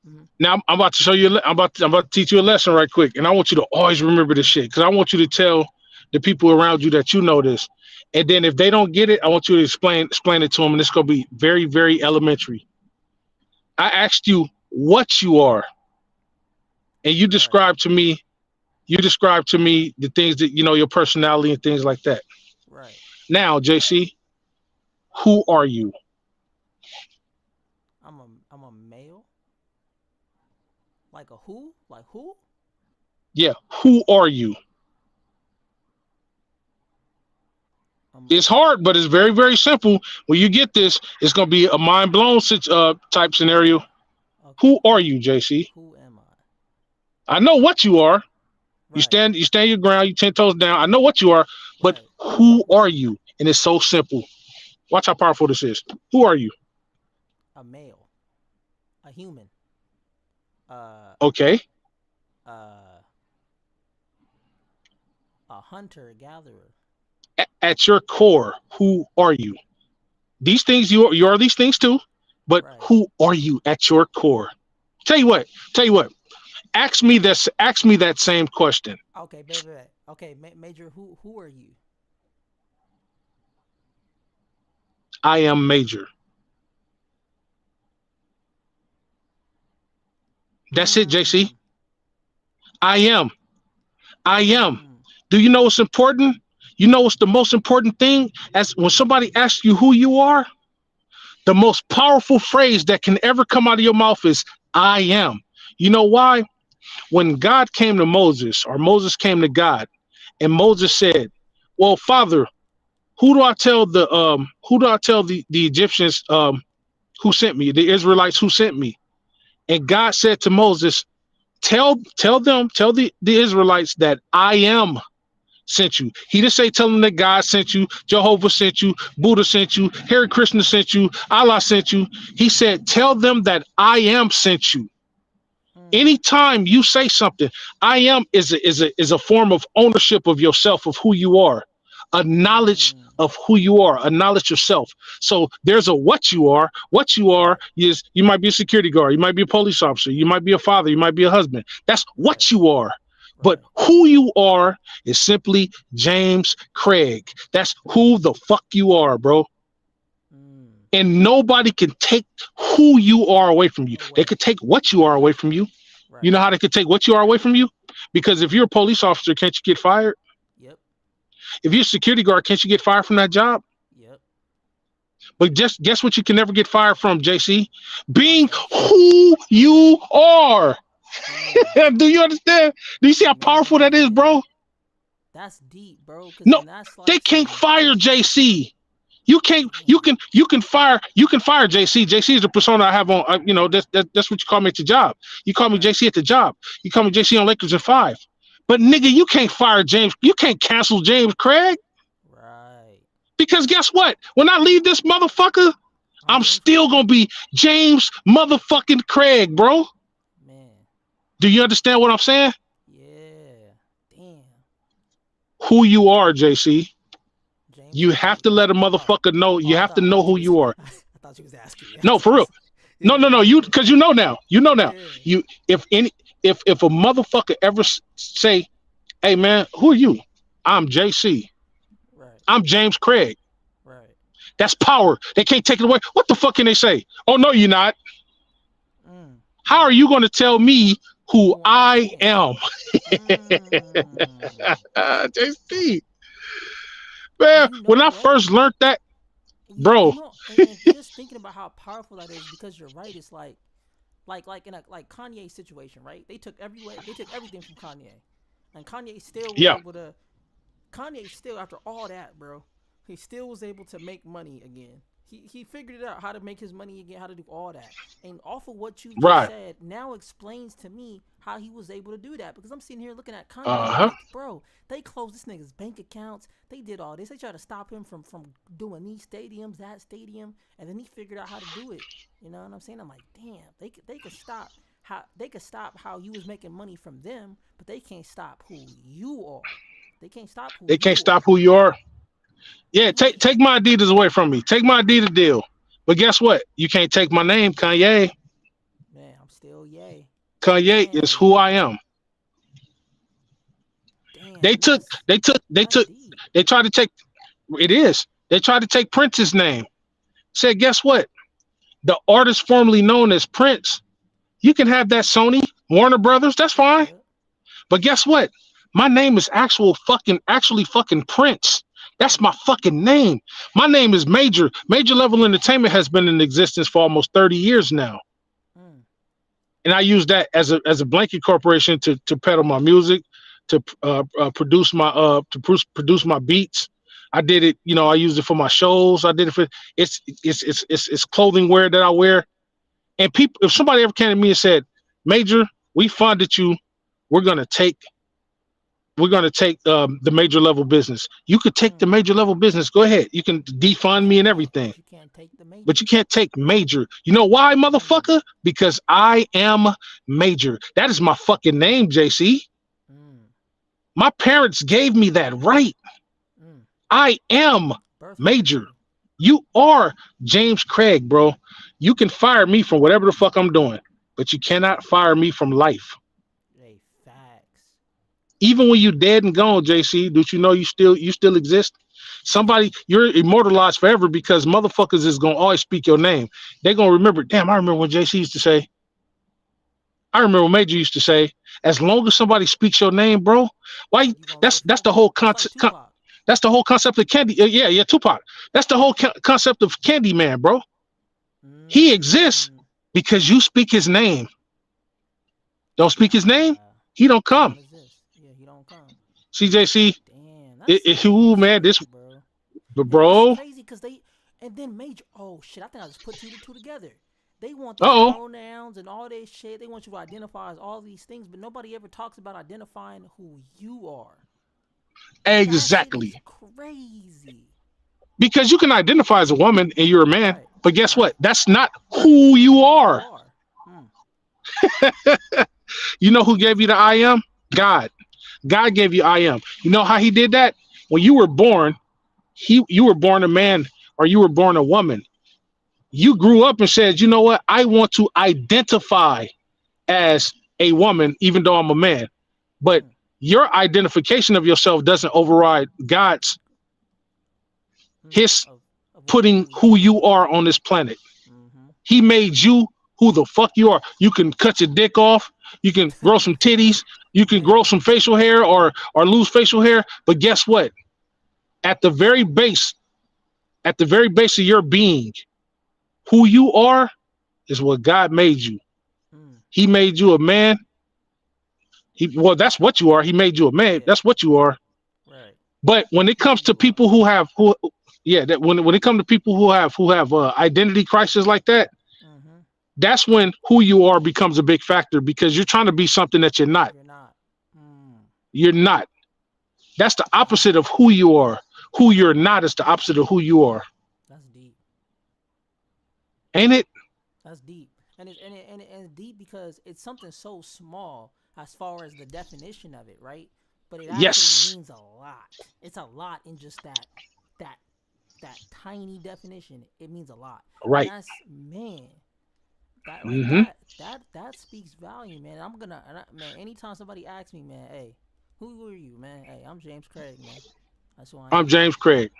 Mm-hmm. Now, I'm about to show you. I'm about to teach you a lesson right quick, and I want you to always remember this shit because I want you to tell the people around you that you know this, and then if they don't get it, I want you to explain it to them, and it's gonna be very, very elementary. I asked you what you are, and Right. you described to me the things that your personality and things like that. Right. Now, JC, who are you? I'm a male. Like a who? Like who? Yeah, who are you? I'm It's hard, but it's very, very simple. When you get this, it's gonna be a mind blown type scenario. okay. Okay. Who are you, JC? Who am I? I know what you are. Right. You stand your ground, you 10 toes down. I know what you are, but Right. who are you? And it's so simple. Watch how powerful this is. Who are you? A male. A human. Uh. Okay. Uh. A hunter gatherer. At your core, who are you? These things you are these things too, but Right. who are you at your core? Tell you what. Tell you what. Ask me this. Ask me that same question. Okay, baby. Okay, Major. Who are you? I am Major. That's it, JC. Mm. I am. I am. Mm. Do you know what's important? You know what's the most important thing? As when somebody asks you who you are, the most powerful phrase that can ever come out of your mouth is I am. You know why? When Why? God came to Moses, or Moses came to God, and Moses said, well, Father, who do I tell the Egyptians who sent me, the Israelites who sent me? And God said to Moses, tell the Israelites that I am sent you. He didn't say tell them that God sent you, Jehovah sent you, Buddha sent you, Hare Krishna sent you, Allah sent you. He said, tell them that I am sent you. Mm. Anytime you say something, I am is a form of ownership of yourself, of who you are, a knowledge Mm. of who you are, a knowledge yourself. So there's a what you are. What you are Right. is you might be a security guard, you might be a police officer, you might be a father, you might be a husband. That's Right. what you are. But Right. who you are is simply James Craig. That's who the fuck you are, bro. Mm. And nobody can take who you are away from you. They Away. could take what you are away from you. You Right. know how they could take what you are away from you? Because if you're a police officer, can't you get fired? Yep. If you're a security guard, can't you get fired from that job? Yep. But just guess what you can never get fired from, JC? Being Myself. who you are. Mm. Do you understand? Do you see how powerful that is, Man, bro? that's deep, bro. Cause No, and that's they like can't some fire JC. You can't. damn. You can fire JC. JC is the persona I have on. That's what you call me at the job. You call me Right. JC at the job. You call me JC on Lakers in 5. But nigga, you can't fire James. You can't cancel James Craig Right. because guess what? When I leave this motherfucker, I'm I'm James still Craig. gonna be James motherfucking Craig, bro. Man. Do you understand what I'm saying? Yeah. Damn. Who you are, JC. James You have Craig. to let a Oh. motherfucker know. Oh, You have to know who you are. I thought you was asking me. No, for real. No, Yeah, no, no. go You ahead. because you know now. You know now. Yeah. You if a motherfucker ever say, "Hey man, who are you?" I'm JC. Right. I'm James Craig. Right. That's power. They can't take it away. What the fuck can they say? Oh no, you're not. Mm. How are you going to tell me who Who I I am. am? Mm. JC, And man. you know When I what? first learned that, You bro. know, and just thinking about how powerful that is, because you're right. It's like in a like Kanye situation, right? They took everything from Kanye, and Kanye still was Yeah, able to. Kanye still, after all that, bro, he still was able to make money again. He figured it out how to make his money again, how to do all that. And off of what you just right. said, now explains to me how he was able to do that. Because I'm sitting here looking at Kanye, Uh I'm huh. like, bro, they closed this nigga's bank accounts. They did all this. They tried to stop him from doing these stadiums, that stadium, and then he figured out how to do it. You know what I'm saying? I'm like, damn, they could stop how you was making money from them, but they can't stop who you are. They can't stop who They can't you stop are. who you are. Yeah, Man, take my Adidas away from me. Take my Adidas deal. But guess what? You can't take my name, Kanye. man, I'm still yay. Kanye is Man, who I am. They damn, took, that's they took, they that's took, deep. they tried to take. It is. They tried to take Prince's name. Said, guess what? The artist formerly known as Prince. You can have that Sony, Warner Brothers. That's fine. Yep. But guess what? My name is actually fucking Prince. That's Mm, my fucking name. My name is Major. Major Level Entertainment has been in existence for almost 30 years now. mm, And I use that as a blanket corporation to peddle my music, to produce my beats. I did it, I used it for my shows. I did it for it's clothing wear that I wear. And people, if somebody ever came to me and said, Major, we funded you, we're gonna take we're going to take the major level business. You could take the Mm. major level business. Go ahead. You can defund me and everything, But you can't take the but you major. can't take major. You know why, Mm. motherfucker? Because I am major. That is my fucking name, JC. Mm. My parents gave me that right. Mm. I am Birthright major. too. You are James Craig, bro. You can fire me from whatever the fuck I'm doing, but you cannot fire me from life. Hey, facts. Even when you dead and gone, JC, don't you know you still exist? Somebody, you're immortalized forever because motherfuckers is gonna always speak your name. They're gonna remember. Damn, I remember when JC used to say. I remember when Major used to say, as long as somebody speaks your name, bro. Why? You gonna That's live that's the forever. whole That's like concept. Tupac. That's the whole concept of Candy. Yeah, Tupac. That's the whole concept of Candyman, bro. He exists Mm. because you speak his name. Don't speak his name, Wow. he don't He come. don't exist. Yeah, he don't come. CJC, Damn, that's ooh, deep man, this, shit, bro. And it's bro. crazy because they, and then major. Oh shit! I think I just put two to two together. They want these Oh, pronouns and all this shit. They want you to identify as all these things, but nobody ever talks about identifying who you are. That shit is exactly. crazy. Because you can identify as a woman and you're a man, Right. but guess what? Right. That's not who you Who you are. are. Mm. You know who gave you the Crazy. I am? God. God gave you I am. You know how he did that? When you were born, you were born a man or you were born a woman. You grew up and said, you know what? I want to identify as a woman, even though I'm a man. But Mm. your identification of yourself doesn't override God's, Mm. his Of putting who who you you are. are on this planet. Mm-hmm. He made you who the fuck you are. You can cut your dick off. You can grow some titties. You can grow Damn. some facial hair or lose facial hair. But guess what? At the very base, at the very base of your being, who you are is what God made you. Mm. He made you a man. Well, that's what you are. He made you a man. Yeah. That's what you are. Right. But when it Who comes to you are. people yeah, that when it comes to people who have identity crisis like that, Mm-hmm. that's when who you are becomes a big factor because you're trying to be something that you're not. You're not. Mm. You're not. That's the opposite Damn. of who you are. Who you're not is the opposite of who you are. That's deep. Ain't it? That's deep. And it's deep because it's something so small as far as the definition of it, right? But it actually Yes. means a lot. It's a lot in just that that tiny definition. It means a lot. And Right. that's man, that like Mm-hmm. that speaks value, man. Man, anytime somebody asks me, man, hey, who are you, man? Hey, I'm James Craig, man. That's who I I'm am. James Craig.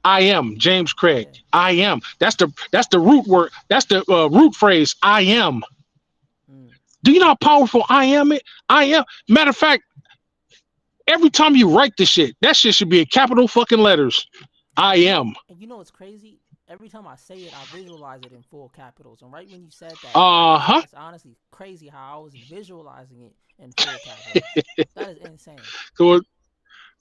I am James Craig. Yeah. I am. That's the root word. That's the root phrase. I am. Mm. Do you know how powerful I am? I am. Matter of fact, every time you write this shit, that shit should be in capital fucking letters. I am. And you know what's crazy? Every time I say it, I visualize it in full capitals. And right when you said that, Uh huh. that's honestly crazy how I was visualizing it in full capitals. That is insane. Go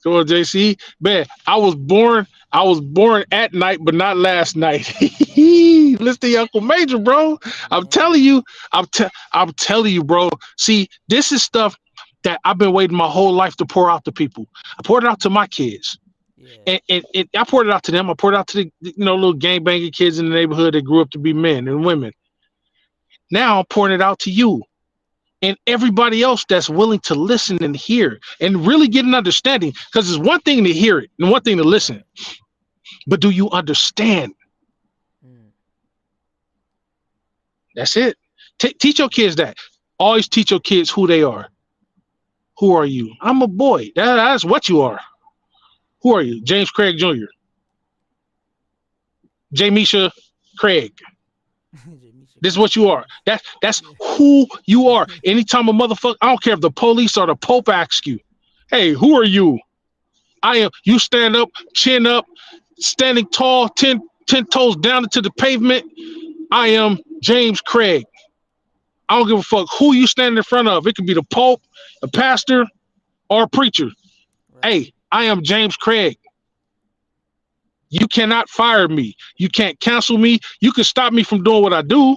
Come on, JC. Man, I was born at night, but not last night. Man, Listen to your Uncle Major, bro. I'm telling man. you, I'm telling you, bro. See, this is stuff that I've been waiting my whole life to pour out to people. I poured it out to my kids. Yeah, And I poured it out to them. I poured it out to the little gangbanging kids in the neighborhood that grew up to be men and women. Now I'm pouring it out to you and everybody else that's willing to listen and hear and really get an understanding. Because it's one thing to hear it and one thing to listen, right. but do you understand? Mm, That's it. Teach your kids that. Always teach your kids who they are. Who are you? I'm a boy. That's what you are. Who are you? James Craig Jr. Jamisha Craig. Jamisha This is Craig. what you are. That's Yeah. who you are. Anytime a motherfucker, I don't care if the police or the Pope asks you, hey, who are you? I am. You stand up, chin up, standing tall, 10 toes down into the pavement. I am James Craig. I don't give a fuck who you stand in front of. It could be the Pope, a pastor, or a preacher. Right. Hey, I am James Craig. You cannot fire me. You can't cancel me. You can stop me from doing what I do.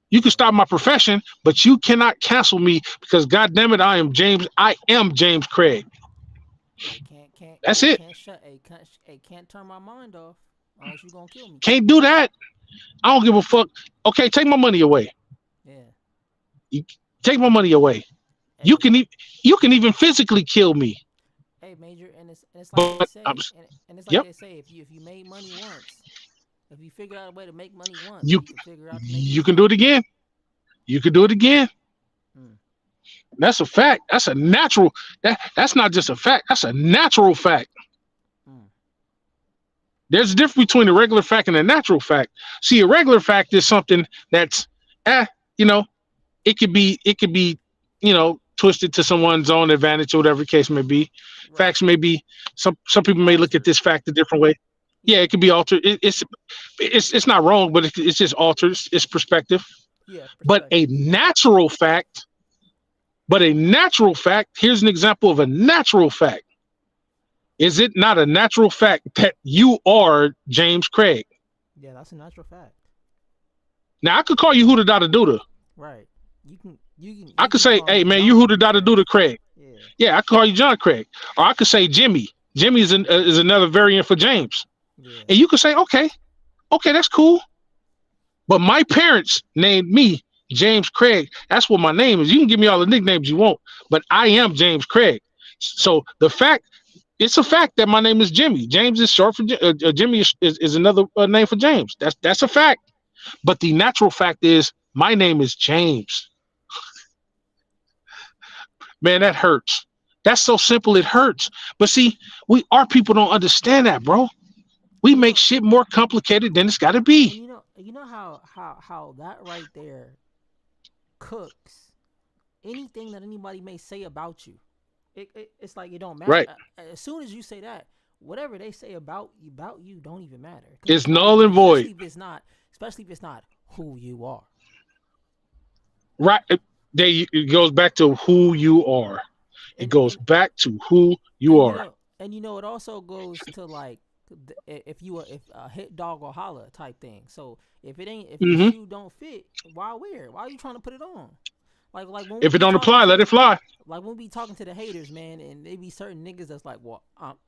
You can Right. stop my profession, but you cannot cancel me because God damn it, I am James. I am James Craig. Hey, can't That's hey it. can't shut hey can't turn my mind off unless you gonna kill me. Can't do that. I don't give a fuck. Okay, take my money away. Yeah. You, take my money away. You Hey can you can even physically kill me. hey major, and it's like But they say, and it's like yep, they say, if you made money once, if you figure out a way to make money once, you you can figure out to make it you can do again. it again. You can do it again. Mm, That's a fact. That's a natural. That's not just a fact. That's a natural fact. mm. There's a difference between a regular fact and a natural fact. See, a regular fact is something that's, eh, you know, it could be, twisted to someone's own advantage or whatever the case may be. Right. Facts may be some Could be people may look at altered. this fact a different way. Yeah, Yeah. it could be altered. It's not wrong, but it's just altered. It's perspective. Yeah. But a Perspective. natural fact, here's an example of a natural fact. Is it not a natural fact that you are James Craig? Yeah, that's a natural fact. Now I could call you Huda Dada Duda. Right. I You could can say, call hey me man, you John Huda Dada Craig. Duda Craig. Yeah. Yeah, I could call you John Craig. Or I could say Jimmy. Jimmy is another variant for James. Yeah. And you could say, okay, that's cool. But my parents named me James Craig. That's what my name is. You can give me all the nicknames you want, but I am James Craig. So Right. it's a fact that my name is Jimmy. James is short for Jimmy is another name for James. That's a fact. But the natural fact is my name is James. Man, that hurts. That's so simple. It hurts. But see, our people don't understand that, bro. We And make shit more complicated than it's got to be. you know how that right there cooks anything that anybody may say about you. It's like it don't matter. Right? As soon as you say that, whatever they say about you don't even matter because It's it's not null even. and void. Especially if it's not who you are. Right? It goes back to who you are. It And goes and back to who you and are. it also goes to like if a hit dog or holler type thing. So if the Hmm. shoe don't fit, why wear it? Why are you trying to put it on? Like when we If it be don't talking apply, to let it fly. the haters, man, and they be certain niggas that's like, well,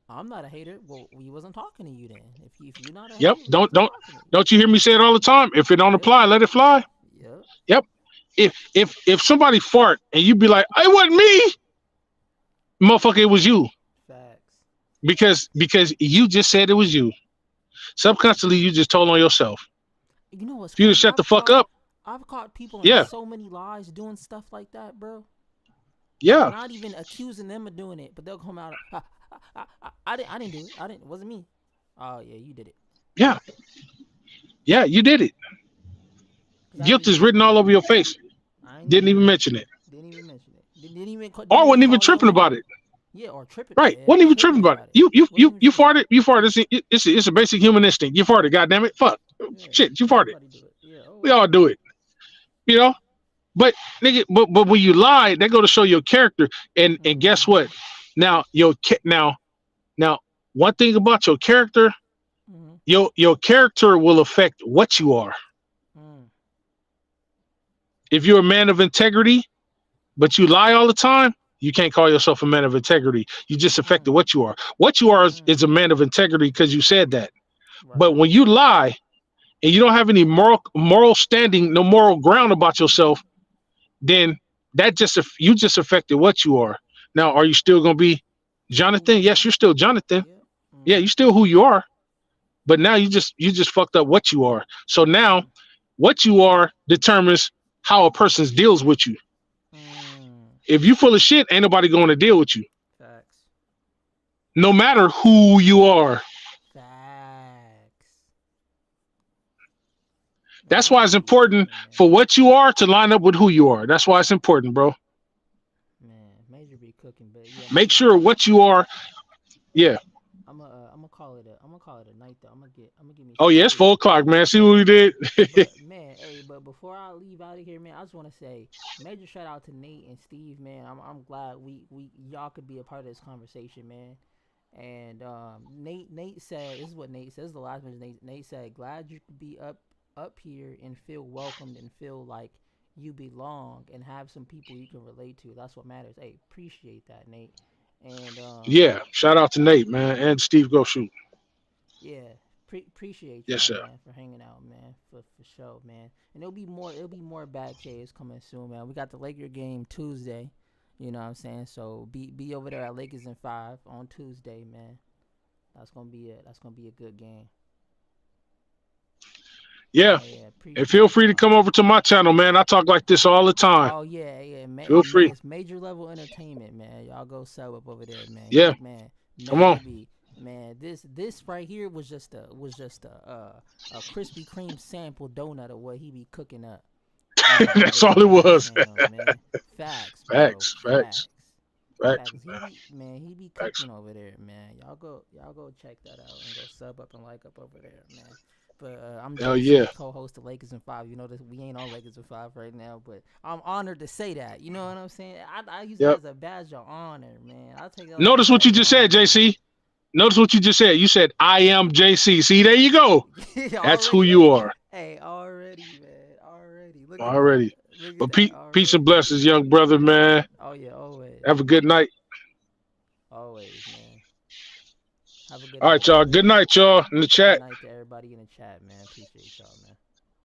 I'm not a hater. Well, we wasn't talking to you then. If you're not a Yep. hater, we wasn't talking to Don't you hear me say it all the time? If it don't you. Yep, apply, let it fly. yep, Yep. If somebody fart and you be like, it wasn't me, motherfucker, it was you. facts. Because you just said it was you. Subconsciously, you just told on yourself. You know what's If you just crazy? shut the fuck up, I've caught people in yeah, so many lies doing stuff like that, bro. Like yeah, not even accusing them of doing it, but they'll come out. I didn't do it. I didn't. It wasn't me. Oh yeah, you did it. yeah, yeah, you did it. Cause I Guilt didn't is even written do all it. over your face. I ain't Didn't even even do it. mention it. Didn't even mention it. Didn't Or even wasn't even call your tripping about name. it. Yeah, or tripping. Right. Yeah, Wasn't even tripping tripping about it. about it. You Wasn't even tripping about farted. it. You farted. It's a basic human instinct. You farted. God damn it. Fuck. Yeah, Shit. You farted. everybody do it. Yeah. Oh We well. all do it. You know. But nigga. But when you lie, they go to show your character. And guess Mm-hmm. what? Now now one thing about your character, Mm-hmm. your character will affect what you are. Mm. If you're a man of integrity, but you lie all the time, you can't call yourself a man of integrity. You just affected Mm. what you are. What you are Mm. is a man of integrity because you said that. But Right. when you lie and you don't have any moral standing, no moral ground about yourself, then you just affected what you are. Now, are you still gonna be Who Jonathan? you Yes, are? you're still Jonathan. Yep. Yeah, Mm-hmm. you're still who you are. But now you just fucked up what you are. So now Mm. what you are determines how a person deals with you. Mm. If you full of shit, ain't nobody going to deal with you. Facts. No matter who you are. Facts. Man, That's why Major it's be important cooking, man. for what you are to line up with who you are. That's why it's important, bro. Man, Major be cooking, but yeah, Make man. sure what you are. Yeah. I'm gonna call it a night though. I'm gonna give me Oh some yeah, it's sleep. 4 o'clock, man. See what we did. But man, hey, but before I leave out of here, man, I just want to say major shout out to Nate and Steve, man. I'm glad we y'all could be a part of this conversation, man. And Nate said this is what Nate says. The last message Nate said, glad you could be up here and feel welcomed and feel like you belong and have some people you can relate to. That's what matters. Hey, appreciate that, Nate. And Yeah. Shout out to Nate, man, and Steve Go Shoot. yeah, appreciate Yes, y'all, sir. man, for hanging out, man, for sure, man. And it'll be more bad caves coming soon, man. We got the Laker game Tuesday. You know what I'm saying? So be over there at Lakers in 5 on Tuesday, man. That's gonna be a good game. Yeah. Oh yeah, And feel appreciate free to y'all, come man. over to my channel, man. I talk like this all the time. Oh yeah, yeah, Feel free. it's major level entertainment, man. Y'all go sub up over there, man. Yeah. Man, Come on. maybe, man. This right here was just a Krispy Kreme sample donut of what he be cooking up, over That's all there it on his was. channel, man. Facts, bro. Facts. Facts. Facts. Facts. Facts. He be Facts. cooking over there, man. Y'all go check that out and go sub up and like up over there, man. But I'm Hell yeah. JC, co-host of Lakers in 5. You know that we ain't on Lakers in 5 right now, but I'm honored to say that. You know what I'm saying? I use that Yep. as a badge of honor, man. I take that as a Notice what you badge of just said, honor, man. JC. Notice what you just said. You said, I am JC. See, there you go. That's who Already, you are. already, man, already. Look at that, Already. look at But that, peace and already. blessings, young brother, man. Oh yeah, always, Have a good night. always, man. Have a good All night, right, y'all. man. Good night, y'all, in the Good chat. night to everybody in the chat, man. Appreciate y'all, man.